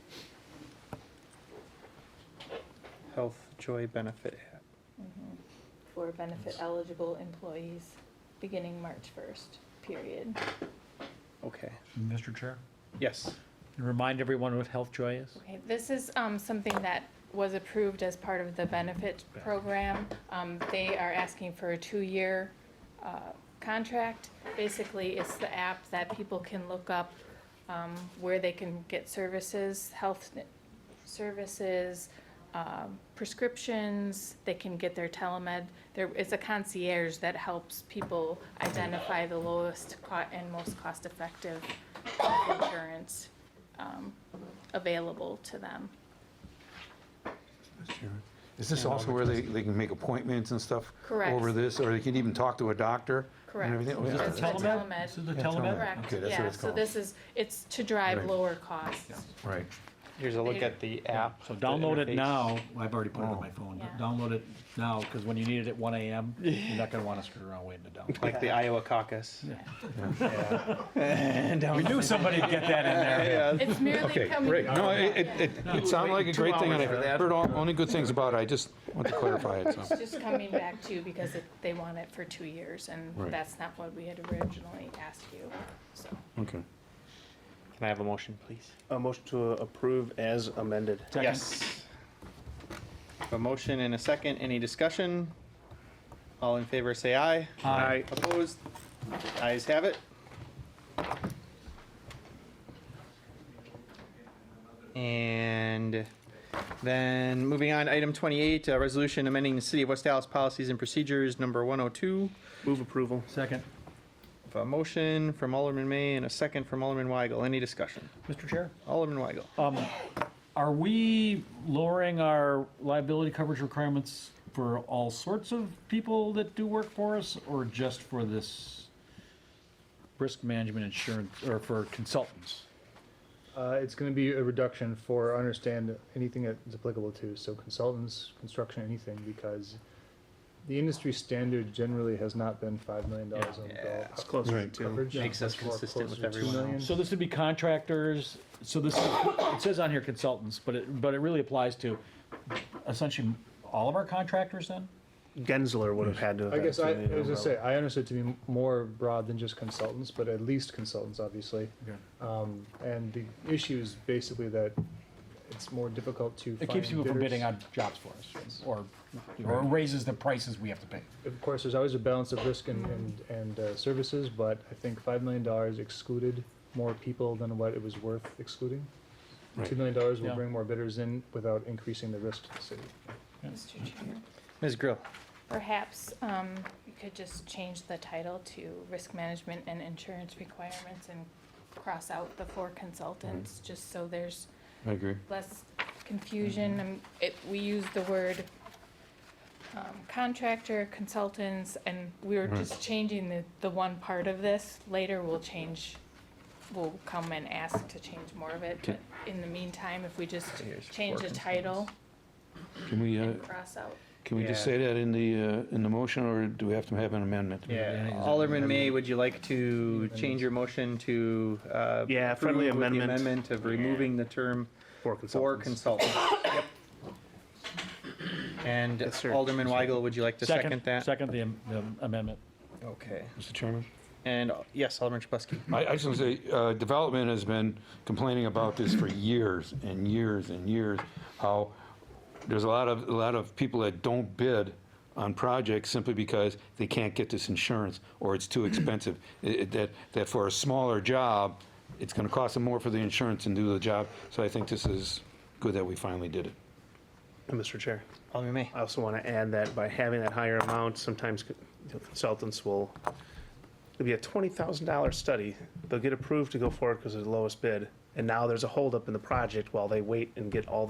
HealthJoy benefit app. For benefit eligible employees beginning March 1st, period. Okay. Mr. Chair? Yes. Remind everyone what HealthJoy is? Okay, this is something that was approved as part of the benefit program. They are asking for a 2-year contract. Basically, it's the app that people can look up where they can get services, health services, prescriptions, they can get their telemed. It's a concierge that helps people identify the lowest and most cost-effective insurance available to them. Is this also where they can make appointments and stuff? Correct. Over this, or they can even talk to a doctor? Correct. And everything? Oh, yeah. This is the telemed. This is the telemed? Correct, Okay, that's what yeah, it's so called. it's to drive Right. lower costs. Right. Here's a look at the app. So the download it interface. now. Well, I've already put it on my phone. Yeah. Download it now, because when you need it at 1 AM, you're not gonna wanna screw around waiting to download. Like the Iowa caucus. We knew somebody'd get that in there. It's merely Okay, coming. great. No, it sounded like a great thing, and I heard only good things about it. I just want to clarify it, so. It's just coming back to you because they want it for 2 years, and Right. that's not what we had originally asked you, so. Okay. Can I have a motion, please? A motion to approve as amended. Yes. A motion and a second. Any discussion? All in favor, say aye. Aye. Opposed? Ayes have it. And then moving on, item 28, resolution amending the City of West Dallas policies and procedures, number 102. Move approval. Second. A motion from Alderman May and a second from Alderman Weigel. Any discussion? Mr. Chair? Alderman Weigel. Are we lowering our liability coverage requirements for all sorts of people that do work for us, or just for this risk management insurance, or for consultants? It's gonna be a reduction for, understand, anything that is applicable to, so consultants, construction, anything, because the industry standard generally has not been $5 million on It's closer to coverage. Makes us Much more consistent with closer to $2 everyone million. else. So this would be contractors, so this, it says on here consultants, but it really applies to essentially all of our contractors then? Gensler would have had to have. I guess I had was gonna say, I understood to be more broad than just consultants, but at least consultants, obviously. Okay. And the issue is basically that it's more difficult to find It keeps people from bidders. bidding on jobs for us, or raises the prices we have to pay. Of course, there's always a balance of risk and services, but I think $5 million excluded more people than what it was worth excluding. Right. $2 million will Yeah. bring more bidders in without increasing the risk to the city. Mr. Chair, Ms. Grill. perhaps you could just change the title to risk management and insurance requirements and cross out the 4 consultants, just so there's I agree. less confusion. We use the word contractor, consultants, and we were just changing the one part of this. Later, we'll come and ask to change more of it, but in the meantime, if we just Here's change 4 the title Can we, and cross out. can we just Yeah. say that in the motion, or do we have to have an amendment? Yeah, Alderman May, would you like to change your motion to, Yeah, friendly approve with the amendment. amendment of removing the term For for consultants. consultants? Yep. And Yes, sir. Alderman Weigel, would you like to second that? Second the amendment. Okay. Mr. Chairman? And, yes, Alderman Chapletsky. I just want to say, development has been complaining about this for years and years and years, how there's a lot of people that don't bid on projects simply because they can't get this insurance, or it's too expensive. That for a smaller job, it's gonna cost them more for the insurance and do the job. So I think this is good that we finally did it. And Mr. Chair, Alderman May. I also want to add that by having that higher amount, sometimes consultants will, it'll be a $20,000 study. They'll get approved to go forward because of the lowest bid, and now there's a holdup in the project while they wait and get all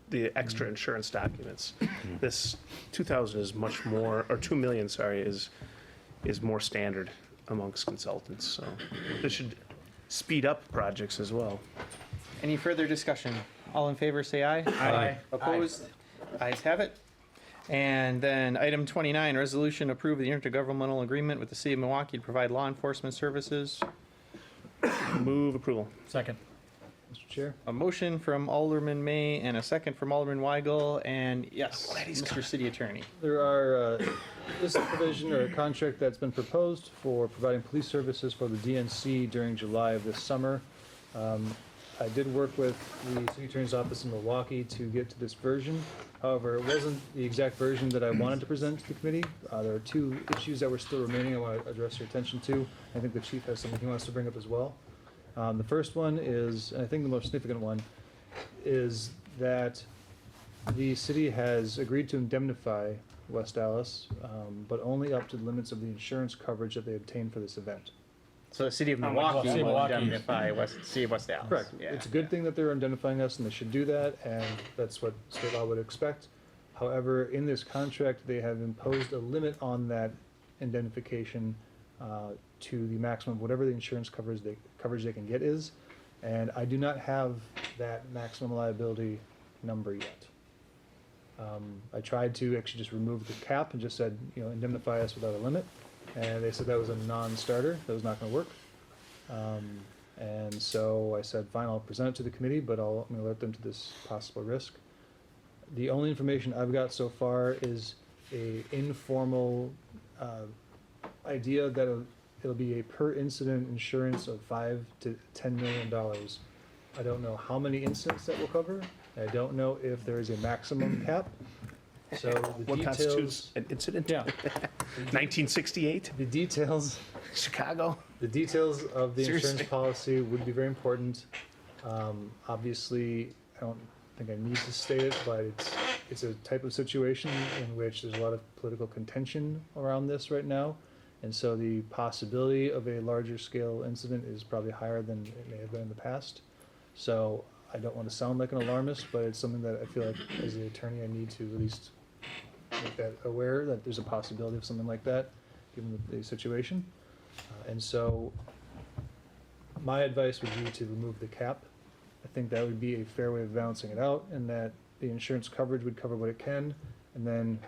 the extra insurance documents. This 2,000 is much more, or 2 million, sorry, is more standard amongst consultants, so this should speed up projects as well. Any further discussion? All in favor, say aye. Aye. Opposed? Ayes have it. And then item 29, resolution approve the intergovernmental agreement with the city of Milwaukee to provide law enforcement services. Move approval. Second. Mr. Chair? A motion from Alderman May and a second from Alderman Weigel, and yes, Mr. City Attorney. There are, this provision or a contract that's been proposed for providing police services for the DNC during July of this summer. I did work with the city attorney's office in Milwaukee to get to this version. However, it wasn't the exact version that I wanted to present to the committee. There are two issues that were still remaining I want to address your attention to. I think the chief has something he wants to bring up as well. The first one is, and I think the most significant one, is that the city has agreed to indemnify West Allis, but only up to the limits of the insurance coverage that they obtained for this event. So the city of Milwaukee will indemnify City of West Allis. Correct. Yeah. It's a good thing that they're indemnifying us, and they should do that, and that's what state law would expect. However, in this contract, they have imposed a limit on that indemnification to the maximum of whatever the insurance coverage they can get is, and I do not have that maximum liability number yet. I tried to actually just remove the cap and just said, indemnify us without a limit. And they said that was a non-starter, that was not gonna work. And so I said, fine, I'll present it to the committee, but I'm gonna alert them to this possible risk. The only information I've got so far is a informal idea that it'll be a per incident insurance of $5 to $10 million. I don't know how many incidents that will cover. I don't know if there is a maximum cap. So the What details, constitutes an incident? Yeah. 1968, the details, Chicago? the details of the Seriously. insurance policy would be very important. Obviously, I don't think I need to state it, but it's a type of situation in which there's a lot of political contention around this right now. And so the possibility of a larger scale incident is probably higher than it may have been in the past. So I don't want to sound like an alarmist, but it's something that I feel like as an attorney, I need to at least make that aware that there's a possibility of something like that, given the situation. And so my advice would be to remove the cap. I think that would be a fair way of balancing it out, and that the insurance coverage would cover what it can, and then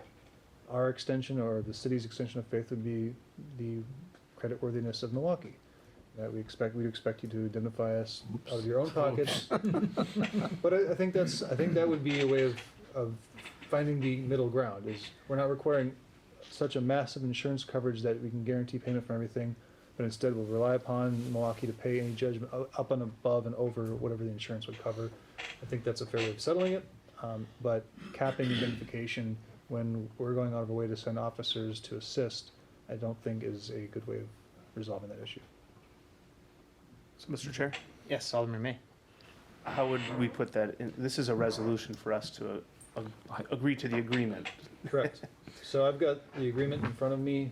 our extension or the city's extension of faith would be the creditworthiness of Milwaukee. That we'd expect you to indemnify us out of your own pockets. But I think that would be a way of finding the middle ground, is we're not requiring such a massive insurance coverage that we can guarantee payment for everything, but instead we'll rely upon Milwaukee to pay any judgment up and above and over whatever the insurance would cover. I think that's a fair way of settling it, but capping indemnification when we're going out of our way to send officers to assist, I don't think is a good way of resolving that issue. So, Mr. Chair, Yes, Alderman May. how would we put that in? This is a resolution for us to agree to the agreement. Correct. So I've got the agreement in front of me,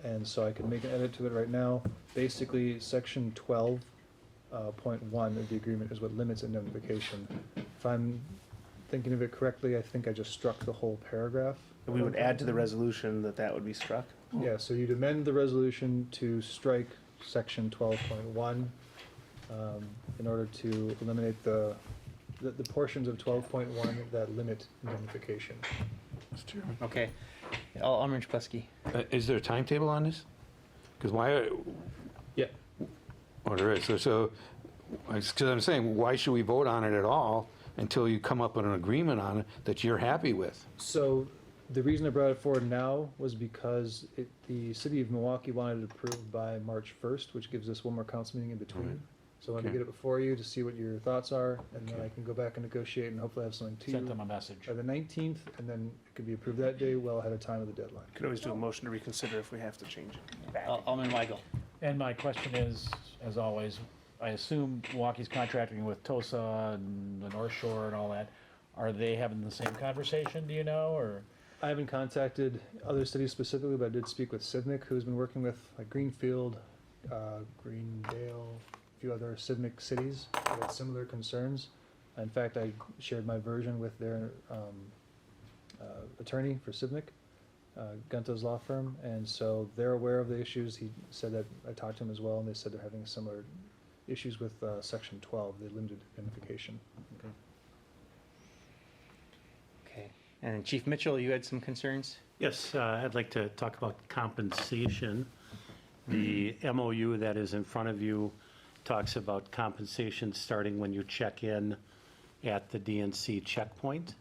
and so I can make an edit to it right now. Basically, section 12.1 of the agreement is what limits indemnification. If I'm thinking of it correctly, I think I just struck the whole paragraph. We would add to the resolution that would be struck. Yeah, so you'd amend the resolution to strike section 12.1 in order to eliminate the portions of 12.1 that limit indemnification. Okay. Alderman Chapletsky. Is there a timetable on this? Because why, Yeah. oh, there is, so, because I'm saying, why should we vote on it at all until you come up with an agreement on it that you're happy with? So the reason I brought it forward now was because the city of Milwaukee wanted it approved by March 1st, which gives us one more council meeting in between. Right. So I wanted to Okay. get it before you to see what your thoughts are, and then I can go back and negotiate and hopefully have something to you Sent them a message. by the 19th, and then it could be approved that day, well ahead of time of the deadline. Could always do a motion to reconsider if we have to change it back. Alderman Weigel. And my question is, as always, I assume Milwaukee's contracting with TOSA and the North Shore and all that. Are they having the same conversation, do you know, or? I haven't contacted other cities specifically, but I did speak with Civic, who's been working with like Greenfield, Greendale, a few other Civic cities that had similar concerns. In fact, I shared my version with their attorney for Civic, Gunta's law firm, and so they're aware of the issues. He said that I talked to him as well, and they said they're having similar issues with Section 12, the limited indemnification. Okay. And Chief Mitchell, you had some concerns? Yes, I'd like to talk about compensation. The MOU that is in front of you talks about compensation starting when you check in at the DNC checkpoint.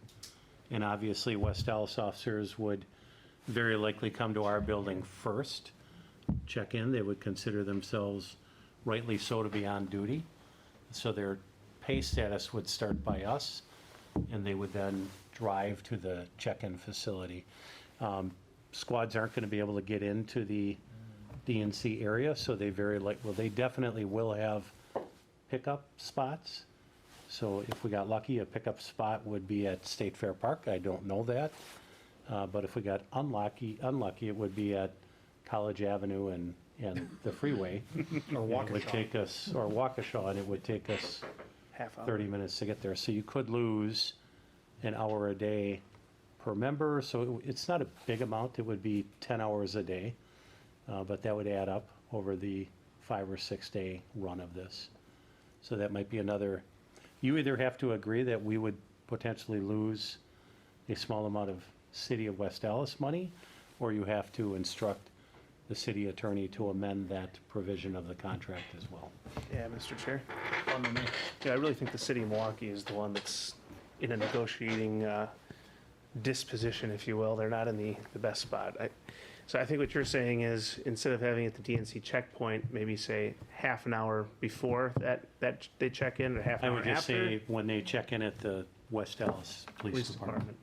And obviously, West Allis officers would very likely come to our building first, check in. They would consider themselves rightly so to be on duty. So they're pay status would start by us, and they would then drive to the check-in facility. Squads aren't going to be able to get into the DNC area, so they they definitely will have pickup spots. So if we got lucky, a pickup spot would be at State Fair Park. I don't know that. But if we got unlucky, it would be at College Avenue and the freeway. Or It would take us, or Waukesha, and it would take us Half hour. 30 minutes to get there. So you could lose an hour a day per member. So it's not a big amount. It would be 10 hours a day. But that would add up over the 5 or 6 day run of this. So that might be another, you either have to agree that we would potentially lose a small amount of City of West Allis money, or you have to instruct the city attorney to amend that provision of the contract as well. Yeah, Mr. Chair. Yeah, I really think the city of Milwaukee is the one that's in a negotiating disposition, if you will. They're not in the best spot. So I think what you're saying is, instead of having it at the DNC checkpoint, maybe say half an hour before that they check in, or half an I hour would after? just say when they check in at the West Allis Police Department.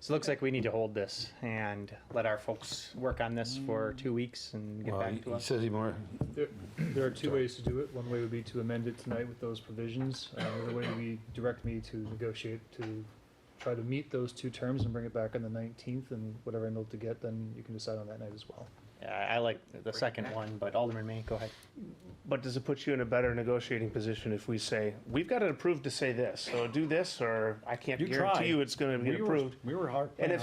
So it looks like we need to hold this and let our folks work on this for 2 weeks and get back to us. Says he more. There are two ways to do it. One way would be to amend it tonight with those provisions. The other way would be direct me to negotiate to try to meet those two terms and bring it back on the 19th, and whatever I'm able to get, then you can decide on that night as well. Yeah, I like the second one, but Alderman May, go ahead. But does it put you in a better negotiating position if we say, we've got it approved to say this, so do this, or I can't You guarantee tried. you it's gonna get approved? We were hard. And if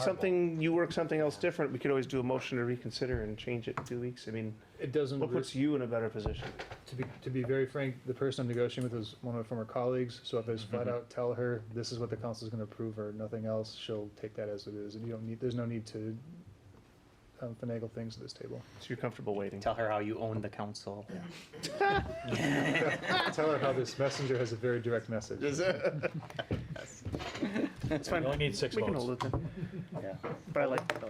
you work something else different, we could always do a motion to reconsider and change it in 2 weeks. I mean, It doesn't. what puts you in a better position? To be very frank, the person I'm negotiating with is one of my former colleagues, so if I just flat out tell her, this is what the council is gonna approve or nothing else, she'll take that as it is, and there's no need to finagle things at this table. So you're comfortable waiting? Tell her how you own the council. Tell her how this messenger has a very direct message. It's fine. We only need 6 We can votes. hold it then. Yeah. But I like that.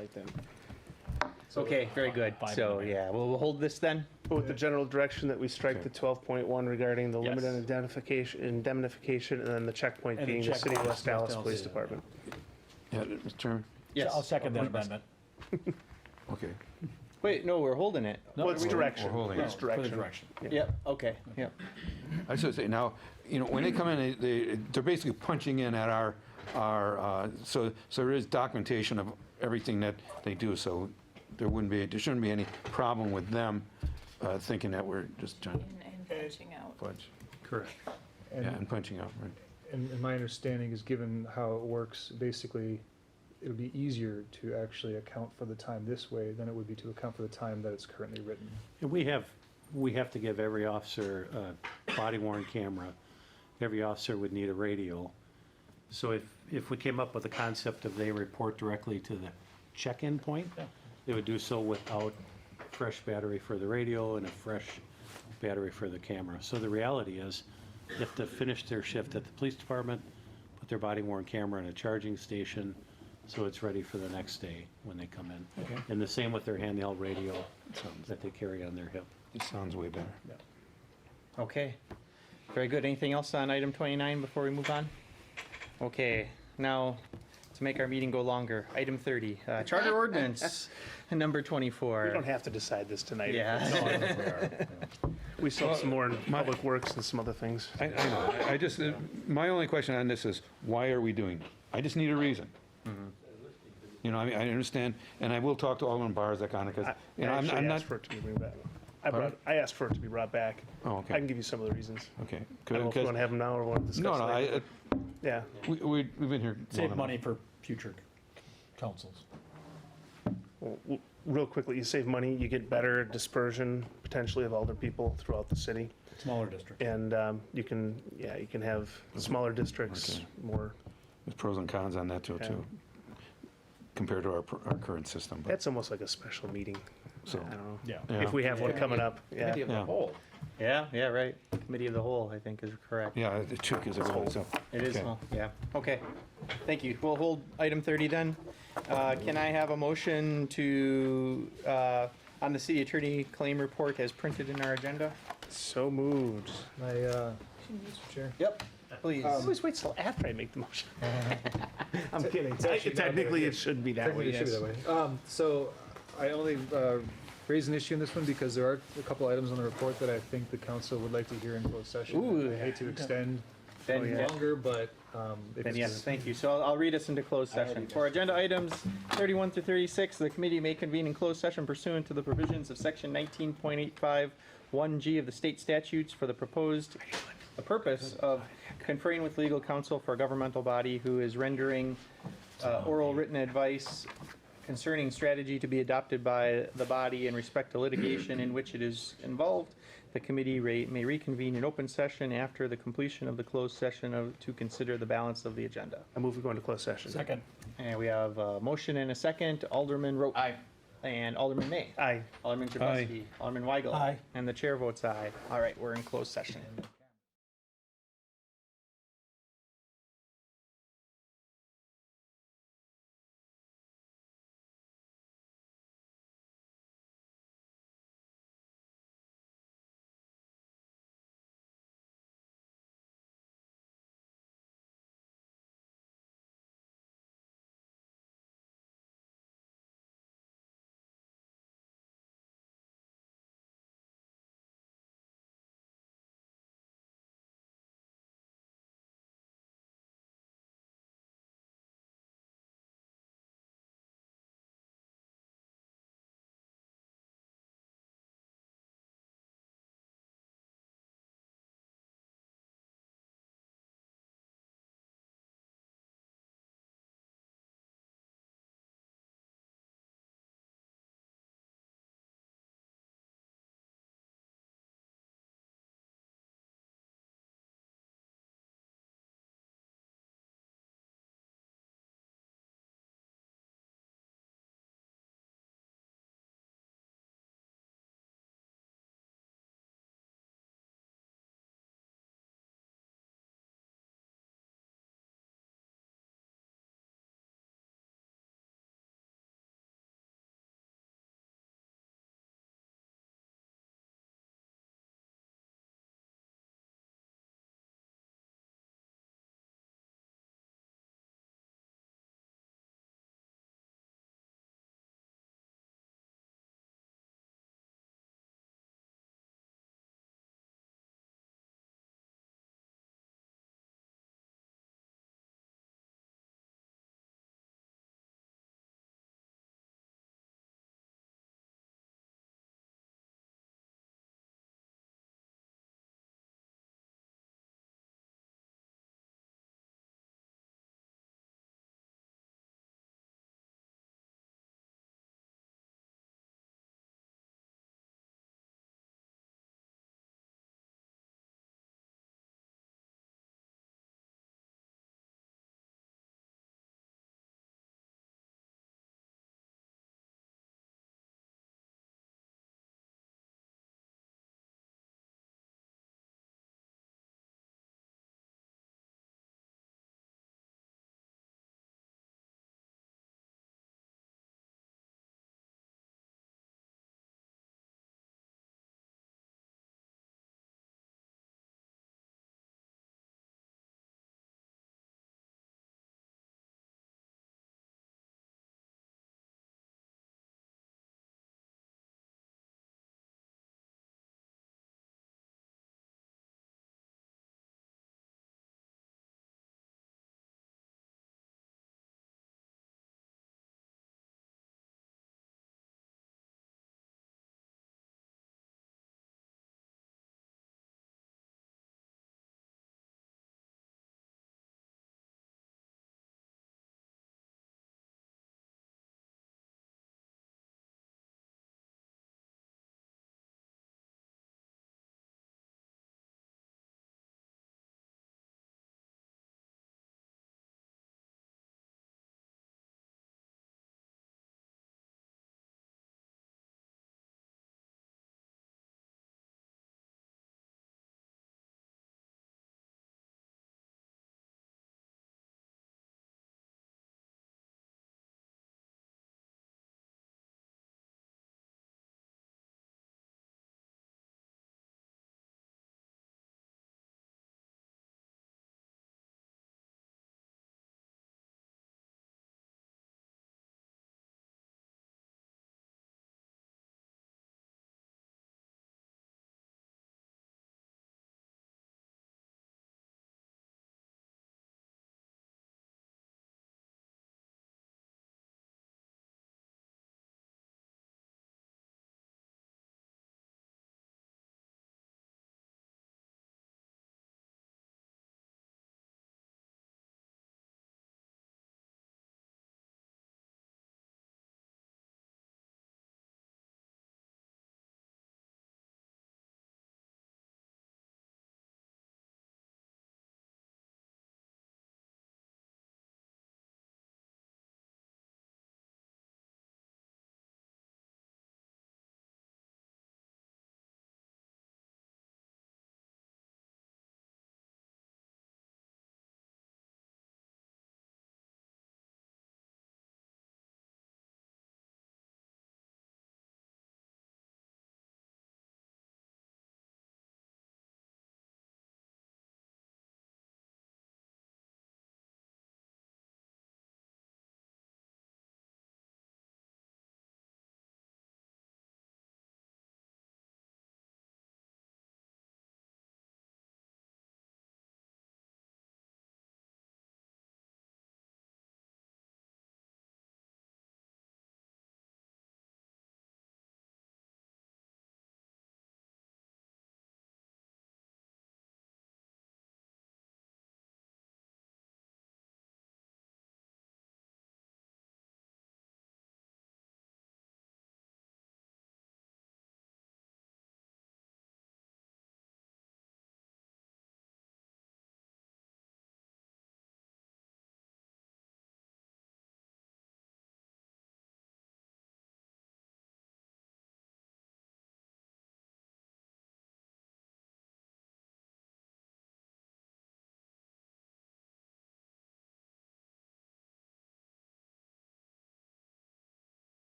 Okay, very good. So, yeah, we'll hold this then. But with the general direction that we strike the 12.1 regarding the limit on indemnification, and then the checkpoint And the being the City of checkpoint, West Dallas West Police Dallas, Department. Yeah, Mr. Chairman? Yes. I'll second that amendment. Okay. Wait, no, we're holding it. Well, it's direction. We're holding it. It's For the direction. direction. Yep, okay, yep. I should say, now, when they come in, they're basically punching in at so there is documentation of everything that they do, so there shouldn't be any problem with them thinking that we're just trying to And punching out. punch. Correct. And punching out, right. And my understanding is, given how it works, basically, it would be easier to actually account for the time this way than it would be to account for the time that it's currently written. And we have to give every officer a body worn camera. Every officer would need a radio. So if we came up with a concept of they report directly to the check-in point, they would do so without fresh battery for the radio and a fresh battery for the camera. So the reality is, they have to finish their shift at the police department, put their body worn camera in a charging station, so it's ready for the next day when they come in. Okay. And the same with their handheld radio that they carry on their hip. It sounds way better. Okay, very good. Anything else on item 29 before we move on? Okay, now, to make our meeting go longer, item 30, charter ordinance, number 24. We don't have to decide this tonight. Yeah. We still have some more in Public Works and some other things. I know, I just, my only question on this is, why are we doing it? I just need a reason. I mean, I understand, and I will talk to Alderman Barrs, that kind of, because, I'm not. asked for it to be brought back. I asked for it to be brought back. Oh, okay. I can give you some of the reasons. Okay. I don't know if you want to have them now or want to discuss No, later. Yeah. we've been here. long Save enough. money for future councils. Well, real quickly, you save money, you get better dispersion potentially of older people throughout the city. Smaller district. And you can have smaller districts, more. There's pros and cons on that too, compared to our current system. But That's almost like a special meeting. So, I don't know. Yeah. If we have one coming up, Committee of the whole. Yeah, right. Committee of the whole, I think, is correct. Yeah, the chick is a whole, so. It is okay. small, yeah. Okay, thank you. We'll hold item 30 then. Can I have a motion to, on the city attorney claim report as printed in our agenda? So moved. My motion, Mr. Chair? Yep, please. Always wait till after I make the motion. I'm kidding. Technically, it should be that way, Technically, it should yes. be that way. So I only raise an issue in this one because there are a couple items on the report that I think the council would like to hear in closed session. Ooh. I hate to extend Then, longer, but if Then it's yes, thank you. So I'll read us into closed session. For agenda items 31 through 36, the committee may convene in closed session pursuant to the provisions of section 19.85 1G of the state statutes for the purpose of conferring with legal counsel for a governmental body who is rendering oral written advice concerning strategy to be adopted by the body in respect to litigation in which it is involved. The committee may reconvene in open session after the completion of the closed session to consider the balance of the agenda. I move we go into closed session. Second. And we have a motion and a second. Alderman Rote. Aye. And Alderman May. Aye. Alderman Trabusky. Alderman Weigel. Aye. And the chair votes aye. All right, we're in closed session.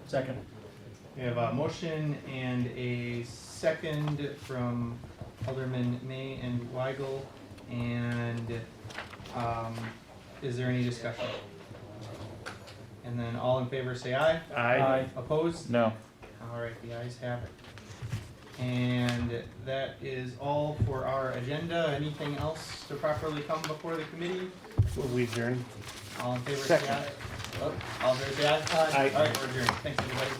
Second. We have a motion and a second from Alderman May and Weigel. And is there any discussion? And then all in favor say aye. Aye. Opposed? No. All right, the ayes have it. And that is all for our agenda. Anything else to properly come before the committee? We adjourn. All in favor say aye. Oh, all in favor say aye. Aye. All right, we're adjourned. Thanks, everybody.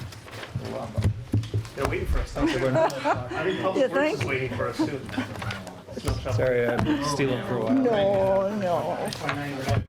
You're welcome. They're waiting for us. I think You Public Works think? is waiting for us too. Sorry, I'm stealing for a while. No, no.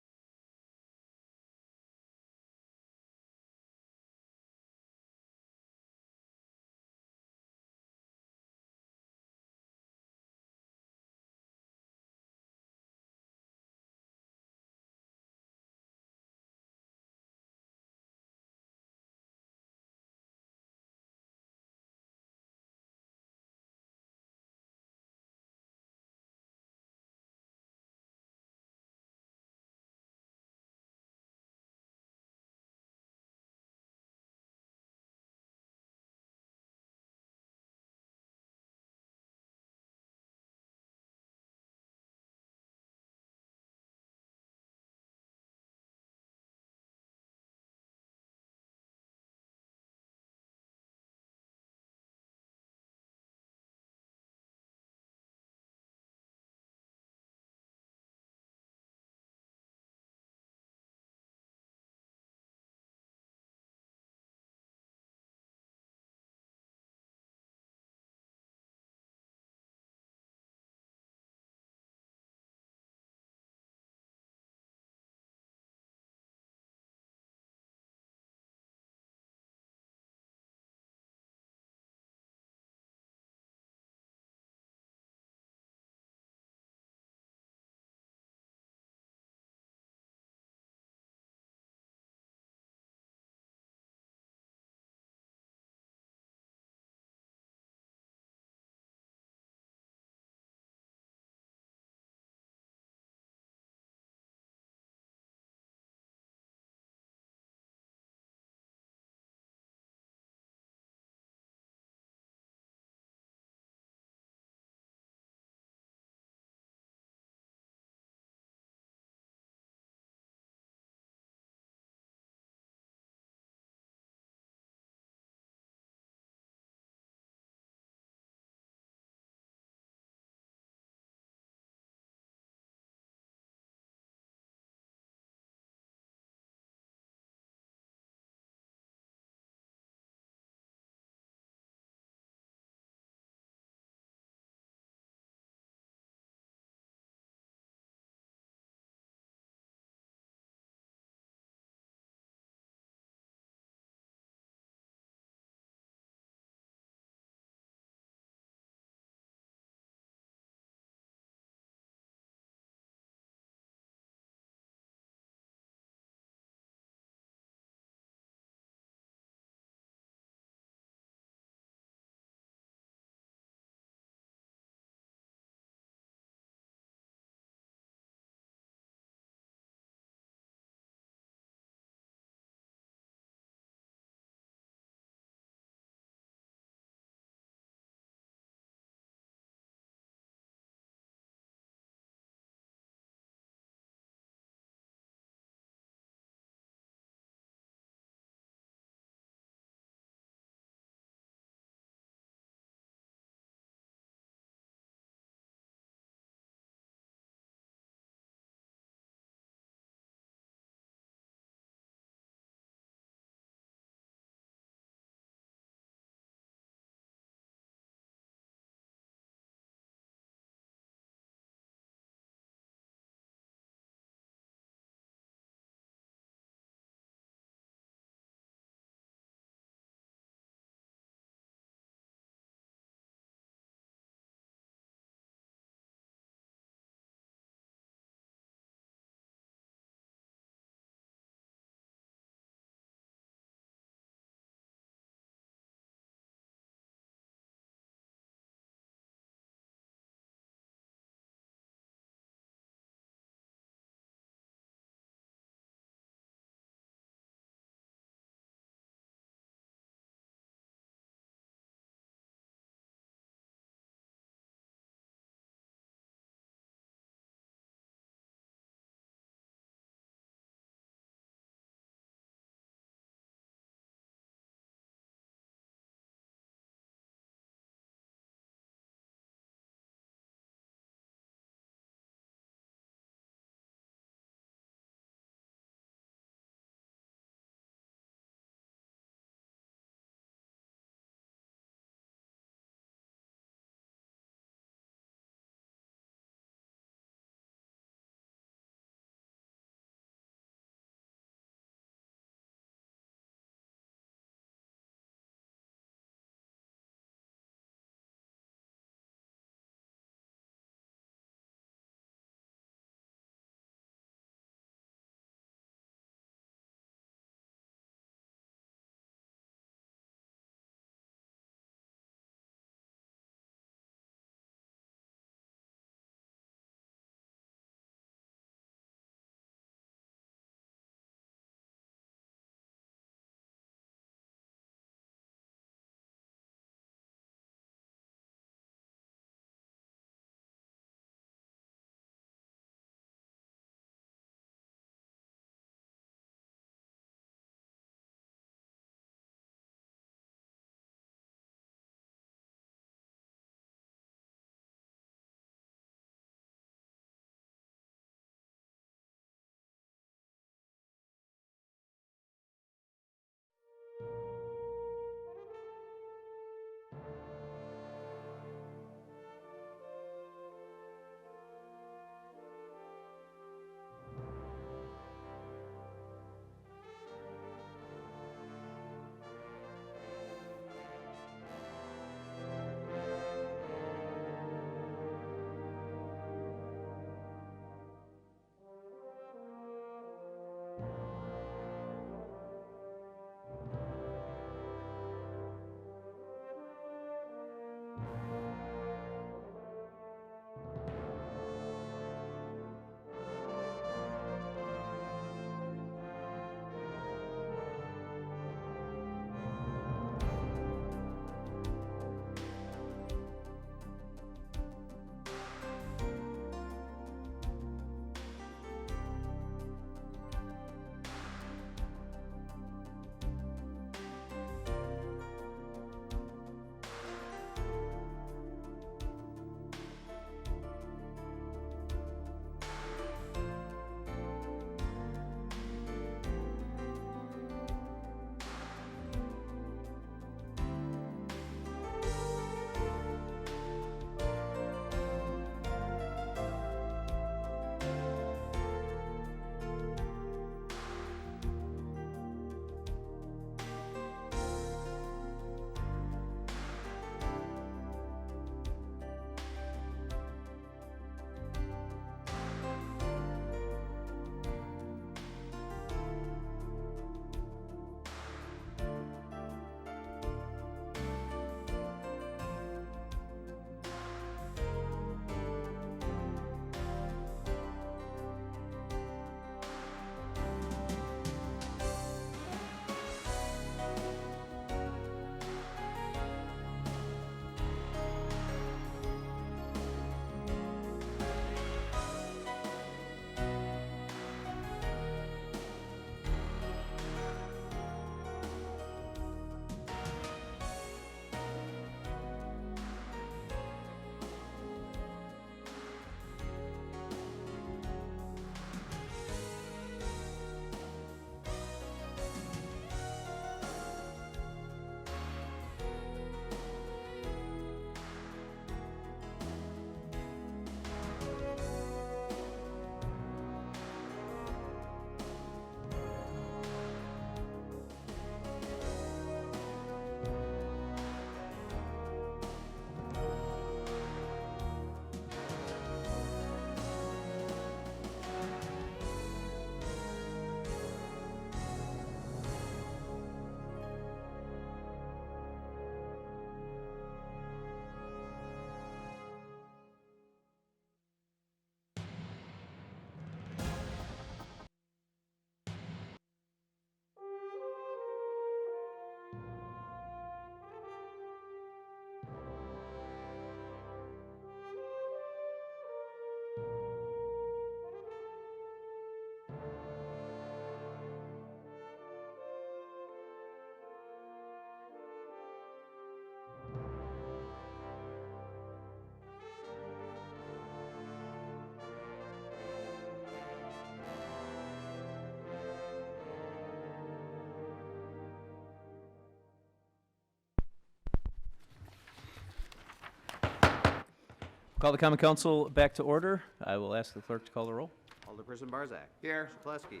Call the Common Council back to order. I will ask the clerk to call the roll. Alderperson Barzak. Here. Chapletsky.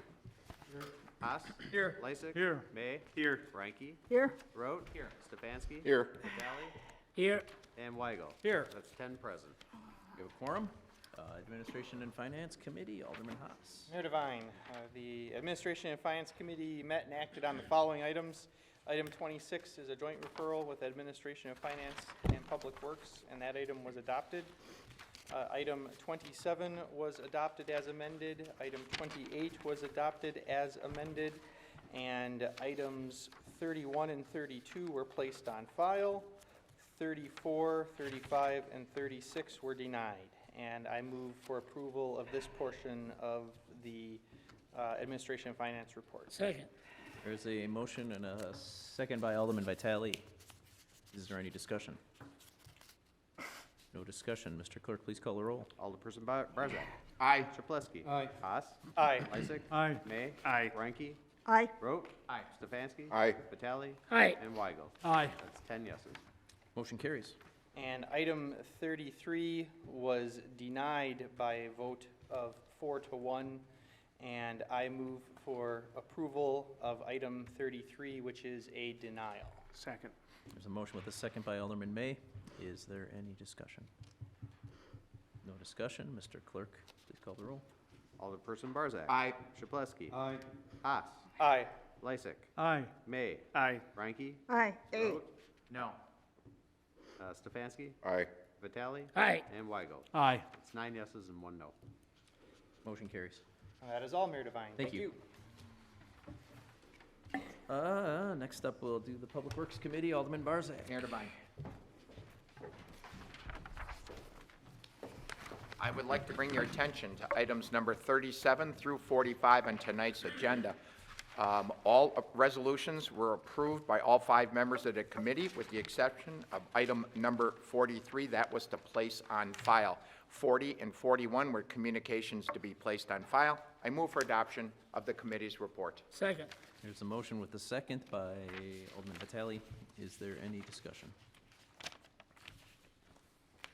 Haas. Here. Lysick. Here. May. Here. Frankie. Here? Rote. Here. Stefanski. Here. Vitale. Here. And Weigel. Here. That's 10 present. We have a quorum. Administration and Finance Committee, Alderman Haas. Mayor Devine, the Administration and Finance Committee met and acted on the following items. Item 26 is a joint referral with Administration of Finance and Public Works, and that item was adopted. Item 27 was adopted as amended. Item 28 was adopted as amended. And items 31 and 32 were placed on file. 34, 35, and 36 were denied. And I move for approval of this portion of the Administration and Finance report. Second. There's a motion and a second by Alderman Vitale. Is there any discussion? No discussion. Mr. Clerk, please call the roll. Alderperson Barzak. Aye. Chapletsky. Aye. Haas. Aye. Lysick. Aye. May. Aye. Frankie. Aye. Rote. Aye. Stefanski. Aye. Vitale. Aye. And Weigel. Aye. That's 10 yeses. Motion carries. And item 33 was denied by a vote of 4-1, and I move for approval of item 33, which is a denial. Second. There's a motion with a second by Alderman May. Is there any discussion? No discussion. Mr. Clerk, please call the roll. Alderperson Barzak. Aye. Chapletsky. Aye. Haas. Aye. Lysick. Aye. May. Aye. Frankie. Aye. Rote. No. Stefanski. Aye. Vitale. Aye. And Weigel. Aye. It's 9 yeses and 1 no. Motion carries. That is all, Mayor Devine. Thank you. Next up, we'll do the Public Works Committee, Alderman Barzak. Mayor Devine. I would like to bring your attention to items number 37 through 45 on tonight's agenda. All resolutions were approved by all 5 members of the committee, with the exception of item number 43, that was to place on file. 40 and 41 were communications to be placed on file. I move for adoption of the committee's report. Second. There's a motion with the second by Alderman Vitale. Is there any discussion?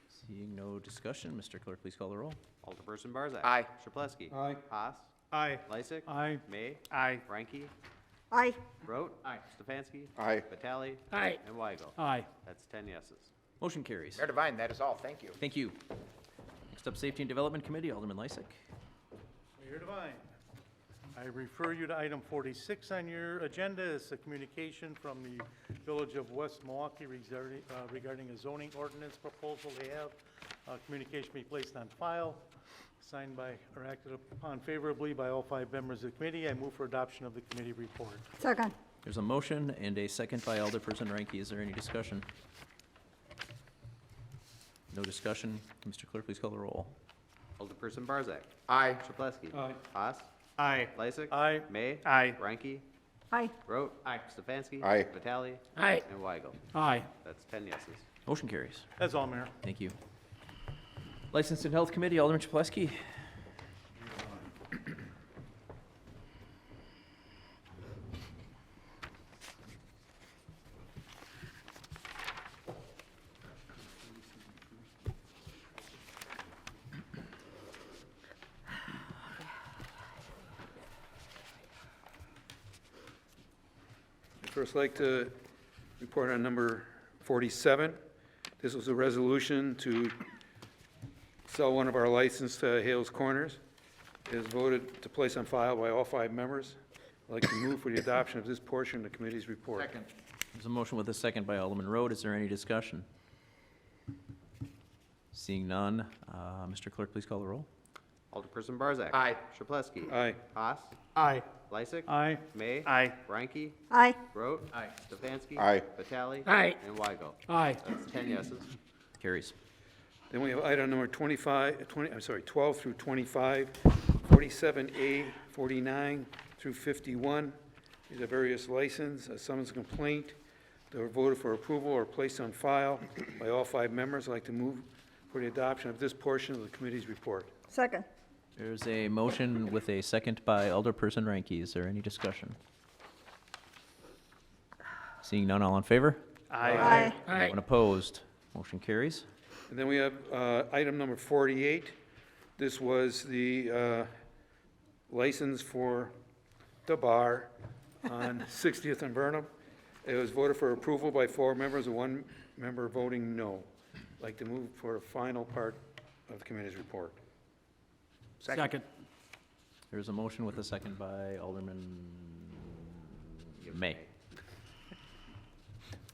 Seeing no discussion, Mr. Clerk, please call the roll. Alderperson Barzak. Aye. Chapletsky. Aye. Haas. Aye. Lysick. Aye. May. Aye. Frankie. Aye. Rote. Aye. Stefanski. Aye. Vitale. Aye. And Weigel. Aye. That's 10 yeses. Motion carries. Mayor Devine, that is all. Thank you. Thank you. Next up, Safety and Development Committee, Alderman Lysick. Mayor Devine, I refer you to item 46 on your agenda. It's a communication from the Village of West Milwaukee regarding a zoning ordinance proposal they have. Communication be placed on file, signed by or acted upon favorably by all 5 members of the committee. I move for adoption of the committee report. Second. There's a motion and a second by Alderperson Ranky. Is there any discussion? No discussion. Mr. Clerk, please call the roll. Alderperson Barzak. Aye. Chapletsky. Aye. Haas. Aye. Lysick. Aye. May. Aye. Frankie. Aye. Rote. Aye. Stefanski. Aye. Vitale. Aye. And Weigel. Aye. That's 10 yeses. Motion carries. That's all, Mayor. Thank you. License and Health Committee, Alderman Chapletsky. I'd first like to report on number 47. This was a resolution to sell one of our licenses to Hales Corners. It is voted to place on file by all 5 members. I'd like to move for the adoption of this portion of the committee's report. Second. There's a motion with a second by Alderman Road. Is there any discussion? Seeing none, Mr. Clerk, please call the roll. Alderperson Barzak. Aye. Chapletsky. Aye. Haas. Aye. Lysick. Aye. May. Aye. Frankie. Aye. Rote. Aye. Stefanski. Aye. Vitale. Aye. And Weigel. Aye. That's 10 yeses. Carries. Then we have item number 12 through 25, 47A, 49 through 51. These are various license, a summons complaint. They were voted for approval or placed on file by all 5 members. I'd like to move for the adoption of this portion of the committee's report. Second. There's a motion with a second by Alderperson Ranky. Is there any discussion? Seeing none, all in favor? Aye. Aye. Aye. Anyone opposed? Motion carries. And then we have item number 48. This was the license for the bar on 60th and Burnham. It was voted for approval by 4 members, and 1 member voting no. I'd like to move for the final part of the committee's report. Second. There's a motion with a second by Alderman May.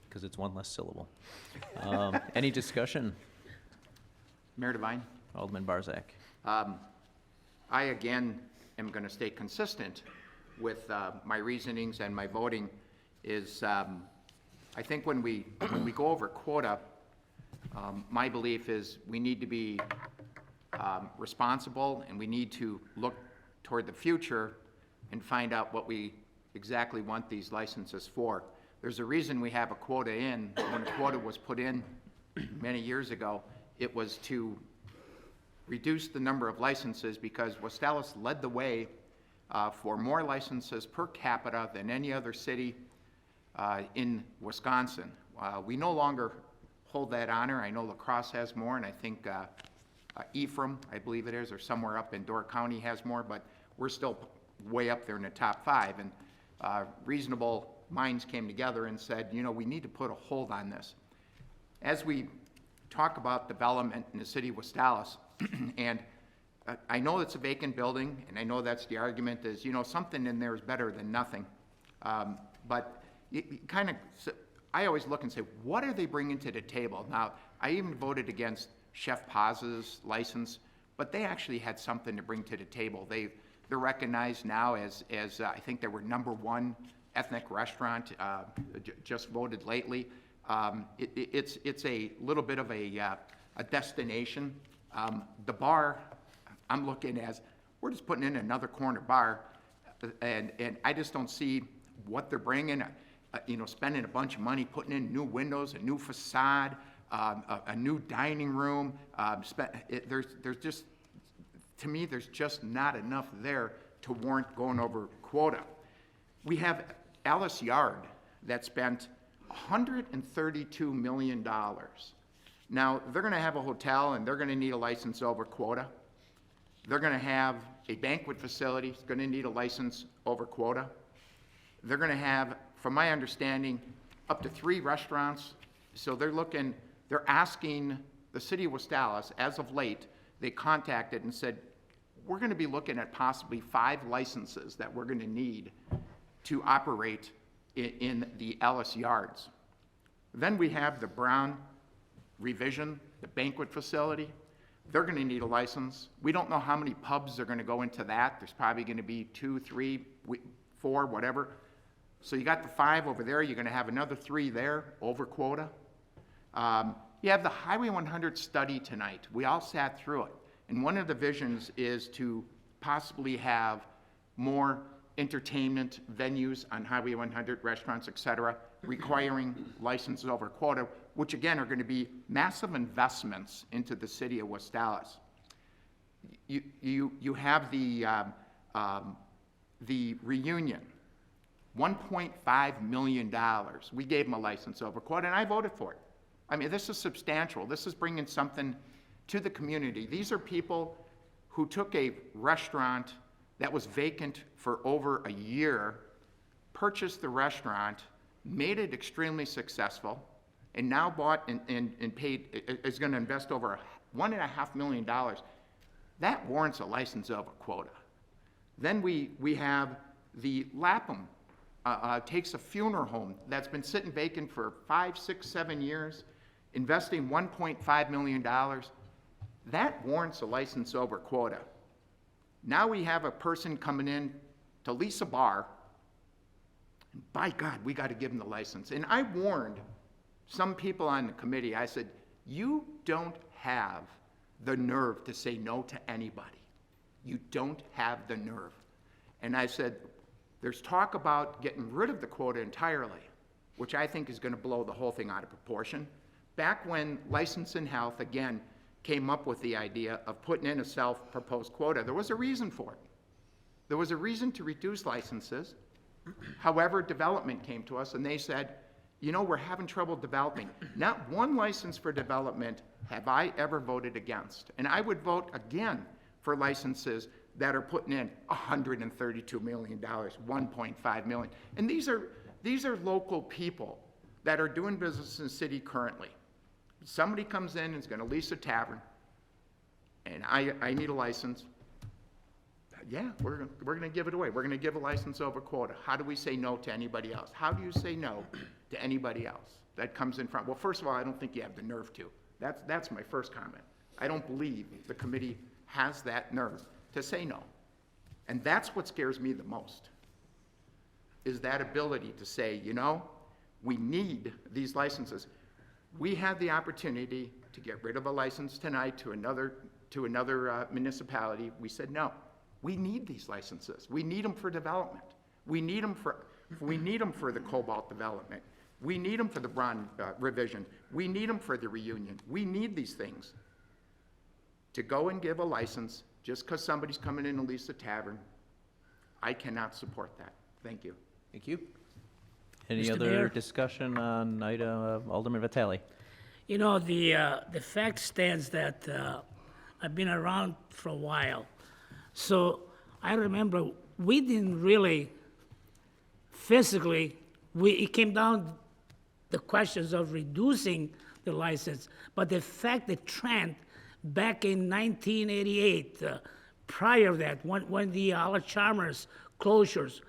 Because it's one less syllable. Any discussion? Mayor Devine? Alderman Barzak. I again am going to stay consistent with my reasonings and my voting is I think when we go over quota, my belief is we need to be responsible and we need to look toward the future and find out what we exactly want these licenses for. There's a reason we have a quota in. When a quota was put in many years ago, it was to reduce the number of licenses because West Allis led the way for more licenses per capita than any other city in Wisconsin. We no longer hold that honor. I know La Crosse has more, and I think Ephraim, I believe it is, or somewhere up in Door County has more, but we're still way up there in the top 5. And reasonable minds came together and said, you know, we need to put a hold on this. As we talk about development in the city of West Allis, and I know it's a vacant building, and I know that's the argument is, you know, something in there is better than nothing. But I always look and say, what are they bringing to the table? Now, I even voted against Chef Paz's license, but they actually had something to bring to the table. They're recognized now as I think they were #1 ethnic restaurant, just voted lately. It's a little bit of a destination. The bar, I'm looking as, we're just putting in another corner bar, and I just don't see what they're bringing, you know, spending a bunch of money, putting in new windows, a new facade, a new dining room. There's just, to me, there's just not enough there to warrant going over quota. We have Allis Yard that spent $132 million. Now, they're going to have a hotel, and they're going to need a license over quota. They're going to have a banquet facility. It's going to need a license over quota. They're going to have, from my understanding, up to 3 restaurants. So they're asking the city of West Allis, as of late, they contacted and said, we're going to be looking at possibly 5 licenses that we're going to need to operate in the Allis Yards. Then we have the Brown Revision, the banquet facility. They're going to need a license. We don't know how many pubs are going to go into that. There's probably going to be 2, 3, 4, whatever. So you got the 5 over there. You're going to have another 3 there over quota. You have the Highway 100 study tonight. We all sat through it. And one of the visions is to possibly have more entertainment venues on Highway 100, restaurants, et cetera, requiring licenses over quota, which again are going to be massive investments into the city of West Allis. You have the Reunion, $1.5 million. We gave them a license over quota, and I voted for it. I mean, this is substantial. This is bringing something to the community. These are people who took a restaurant that was vacant for over a year, purchased the restaurant, made it extremely successful, and now bought and paid, is going to invest over $1.5 million. That warrants a license over quota. Then we have the Lapham, takes a funeral home that's been sitting vacant for 5, 6, 7 years, investing $1.5 million. That warrants a license over quota. Now we have a person coming in to lease a bar. And by God, we got to give them the license. And I warned some people on the committee, I said, you don't have the nerve to say no to anybody. You don't have the nerve. And I said, there's talk about getting rid of the quota entirely, which I think is going to blow the whole thing out of proportion. Back when License and Health, again, came up with the idea of putting in a self-proposed quota, there was a reason for it. There was a reason to reduce licenses. However, development came to us and they said, You know, we're having trouble developing. Not one license for development have I ever voted against. And I would vote again for licenses that are putting in $132 million, $1.5 million. And these are local people that are doing business in the city currently. Somebody comes in and is gonna lease a tavern, and I need a license. Yeah, we're gonna give it away. We're gonna give a license over quota. How do we say no to anybody else? How do you say no to anybody else that comes in front? Well, first of all, I don't think you have the nerve to. That's my first comment. I don't believe the committee has that nerve to say no. And that's what scares me the most, is that ability to say, you know, we need these licenses. We had the opportunity to get rid of a license tonight to another municipality. We said, no, we need these licenses. We need them for development. We need them for the Cobalt development. We need them for the Bron revision. We need them for the reunion. We need these things. To go and give a license just because somebody's coming in to lease a tavern, I cannot support that. Thank you. Thank you. Any Mr. other Mayor? discussion on item of Alderman Vitale? You know, the fact stands that I've been around for a while. So I remember we didn't really physically, it came down the questions of reducing the license, but the fact, the trend back in 1988, prior to that, when the Allis Chalmers closures,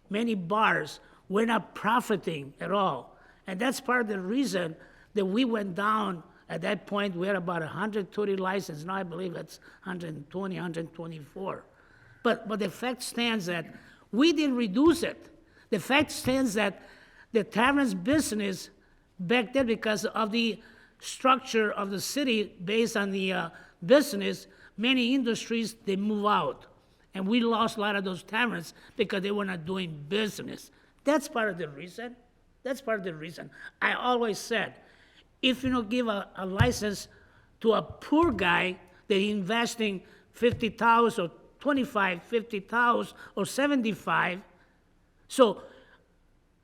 many bars were not profiting at all. And that's part of the reason that we went down. At that point, we had about 130 licenses. Now I believe it's 120, 124. But the fact stands that we didn't reduce it. The fact stands that the tavern's business back then, because of the structure of the city based on the business, many industries, they move out. And we lost a lot of those taverns because they were not doing business. That's part of the reason. That's part of the reason. I always said, if you don't give a license to a poor guy that he's investing 50,000 or 25, 50,000 or 75, so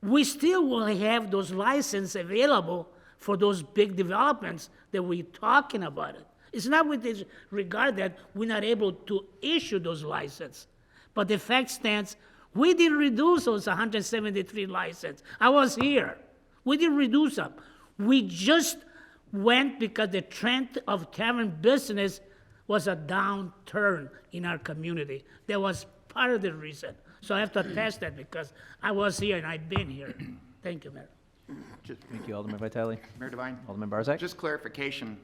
we still will have those licenses available for those big developments that we're talking about. It's not with this regard that we're not able to issue those licenses. But the fact stands, we didn't reduce those 173 licenses. I was here. We didn't reduce them. We just went because the trend of tavern business was a downturn in our community. That was part of the reason. So I have to attest that because I was here and I've been here. Thank you, Mayor. Thank you, Alderman Vitale. Mayor Devine? Alderman Barzak? Just clarification.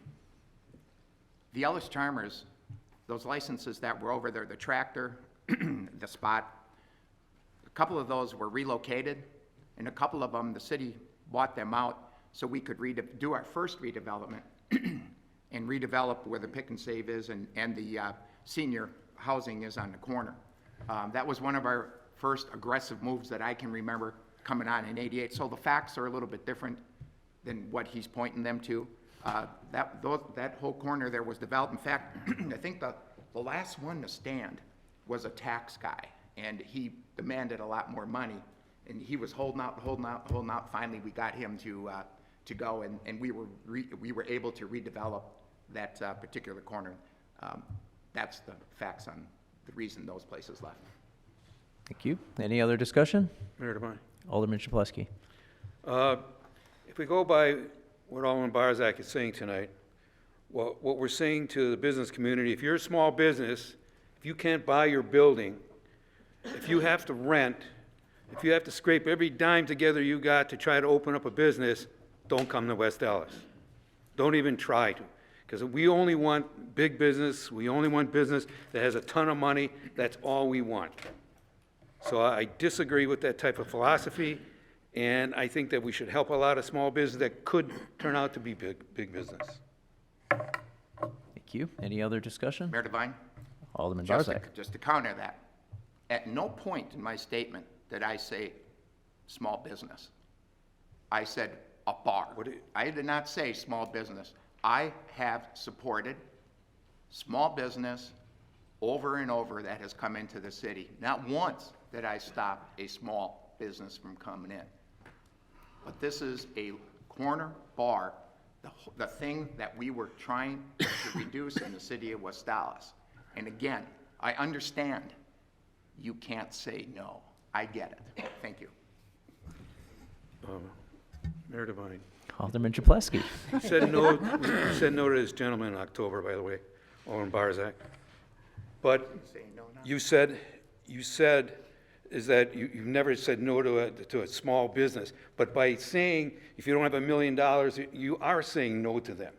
The Allis Chalmers, those licenses that were over there, the tractor, the spot, a couple of those were relocated, and a couple of them, the city bought them out so we could do our first redevelopment and redevelop where the pick and save is and the senior housing is on the corner. That was one of our first aggressive moves that I can remember coming on in '88. So the facts are a little bit different than what he's pointing them to. That whole corner there was developed. In fact, I think the last one to stand was a tax guy, and he demanded a lot more money, and he was holding out. Finally, we got him to go, and we were able to redevelop that particular corner. That's the facts on the reason those places left. Thank you. Any other discussion? Mayor Devine. Alderman Shaplesky. If we go by what Alderman Barzak is saying tonight, what we're saying to the business community, if you're a small business, if you can't buy your building, if you have to rent, if you have to scrape every dime together you got to try to open up a business, don't come to West Allis. Don't even try to. Because we only want big business, we only want business that has a ton of money, that's all we want. So I disagree with that type of philosophy, and I think that we should help a lot of small business that could turn out to be big business. Thank you. Any other discussion? Mayor Devine? Alderman Just Barzak. to counter that, at no point in my statement did I say small business. I said a bar. I did not say small business. I have supported small business over and over that has come into the city. Not once did I stop a small business from coming in. but this is a corner bar, the thing that we were trying to reduce in the city of West Dallas. And again, I understand you can't say no. I get it. Thank you. Mayor Devine. Alderman Chapletsky. You said no to this gentleman in October, by the way, Alderman Barzak. But you said is that you've never said no to a small business. But by saying if you don't have $1 million, you are saying no to them.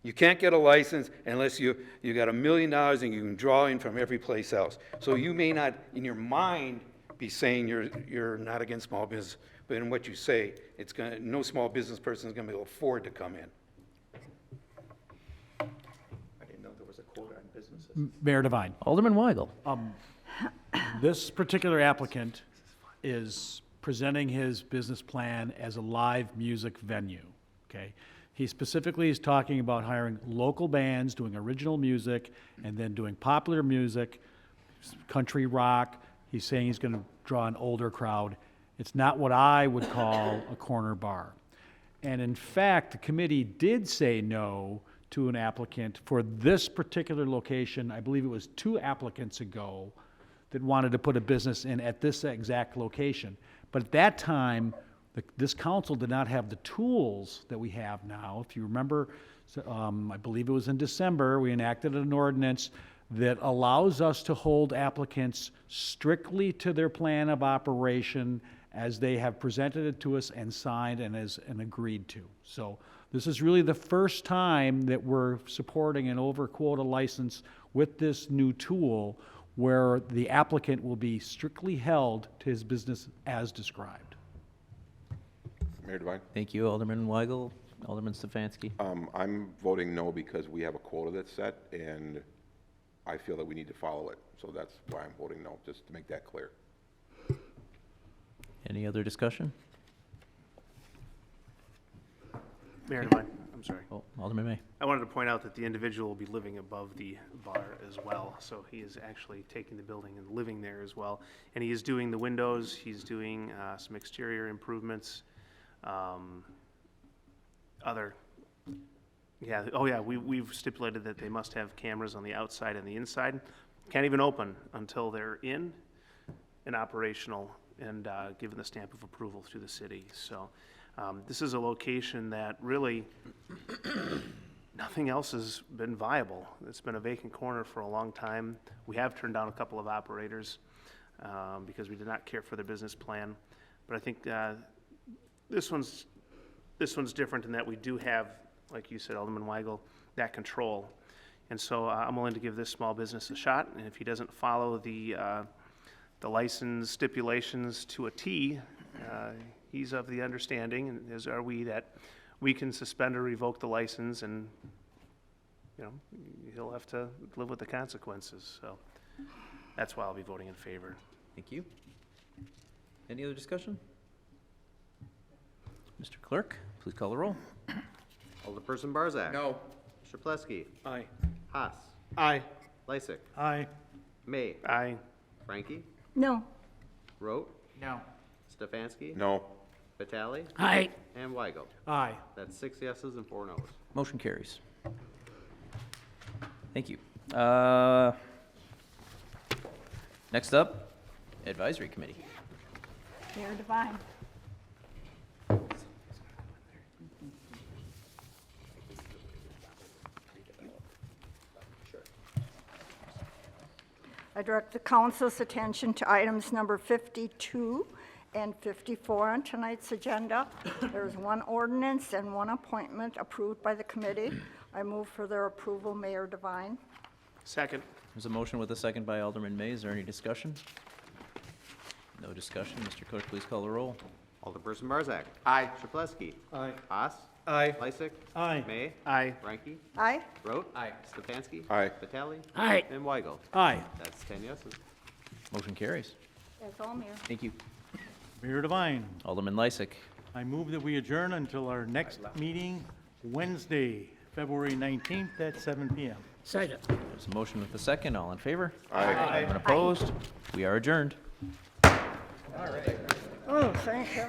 You can't get a license unless you got $1 million and you can draw in from every place else. So you may not, in your mind, be saying you're not against small business, but in what you say, no small business person is going to be able to afford to come in. I didn't know there was a quota on businesses. Mayor Devine. Alderman Weigel. This particular applicant is presenting his business plan as a live music venue, okay? He specifically is talking about hiring local bands, doing original music, and then doing popular music, country rock. He's saying he's gonna draw an older crowd. It's not what I would call a corner bar. And in fact, the committee did say no to an applicant for this particular location. I believe it was 2 applicants ago that wanted to put a business in at this exact location. But at that time, this council did not have the tools that we have now. If you remember, I believe it was in December, we enacted an ordinance that allows us to hold applicants strictly to their plan of operation as they have presented it to us and signed and agreed to. So this is really the first time that we're supporting an over quota license with this new tool where the applicant will be strictly held to his business as described. Mayor Devine? Thank you, Alderman Weigel. Alderman Stefanski. I'm voting no because we have a quota that's set, and I feel that we need to follow it. So that's why I'm voting no, just to make that clear. Any other discussion? Mayor Devine, I'm sorry. Oh, Alderman May. I wanted to point out that the individual will be living above the bar as well, so he is actually taking the building and living there as well. And he is doing the windows, he's doing some exterior improvements, we've stipulated that they must have cameras on the outside and the inside. Can't even open until they're in and operational and given the stamp of approval through the city. So this is a location that really nothing else has been viable. It's been a vacant corner for a long time. We have turned down a couple of operators because we did not care for their business plan. But I think this one's different in that we do have, like you said, Alderman Weigel, that control. And so I'm willing to give this small business a shot. And if he doesn't follow the license stipulations to a T, he's of the understanding, and as are we, that we can suspend or revoke the license, and he'll have to live with the consequences. So that's why I'll be voting in favor. Thank you. Any other discussion? Mr. Clerk, please call the roll. Alderperson Barzak. No. Chapletsky. Aye. Haas. Aye. Lysick. Aye. May. Aye. Frankie. No. Rote. No. Stefanski. No. Vitale. Aye. And Weigel. Aye. That's 6 yeses and 4 noes. Motion carries. Thank you. Next up, Advisory Committee. Mayor Devine. I direct the council's attention to items number 52 and 54 on tonight's agenda. There's one ordinance and one appointment approved by the committee. I move for their approval, Mayor Devine. Second. There's a motion with a second by Alderman May. Is there any discussion? No discussion. Mr. Clerk, please call the roll. Alderperson Barzak. Aye. Chapletsky. Aye. Haas. Aye. Lysick. Aye. May. Aye. Frankie. Aye. Rote. Aye. Stefanski. Aye. Vitale. Aye. And Weigel. Aye. That's 10 yeses. Motion carries. That's all, Mayor. Thank you. Mayor Devine, Alderman Lysick. I move that we adjourn until our next meeting, Wednesday, February 19th at 7 p.m. Second. There's a motion with a second. All in favor? Aye. Anyone opposed? We are adjourned. Oh, thank you.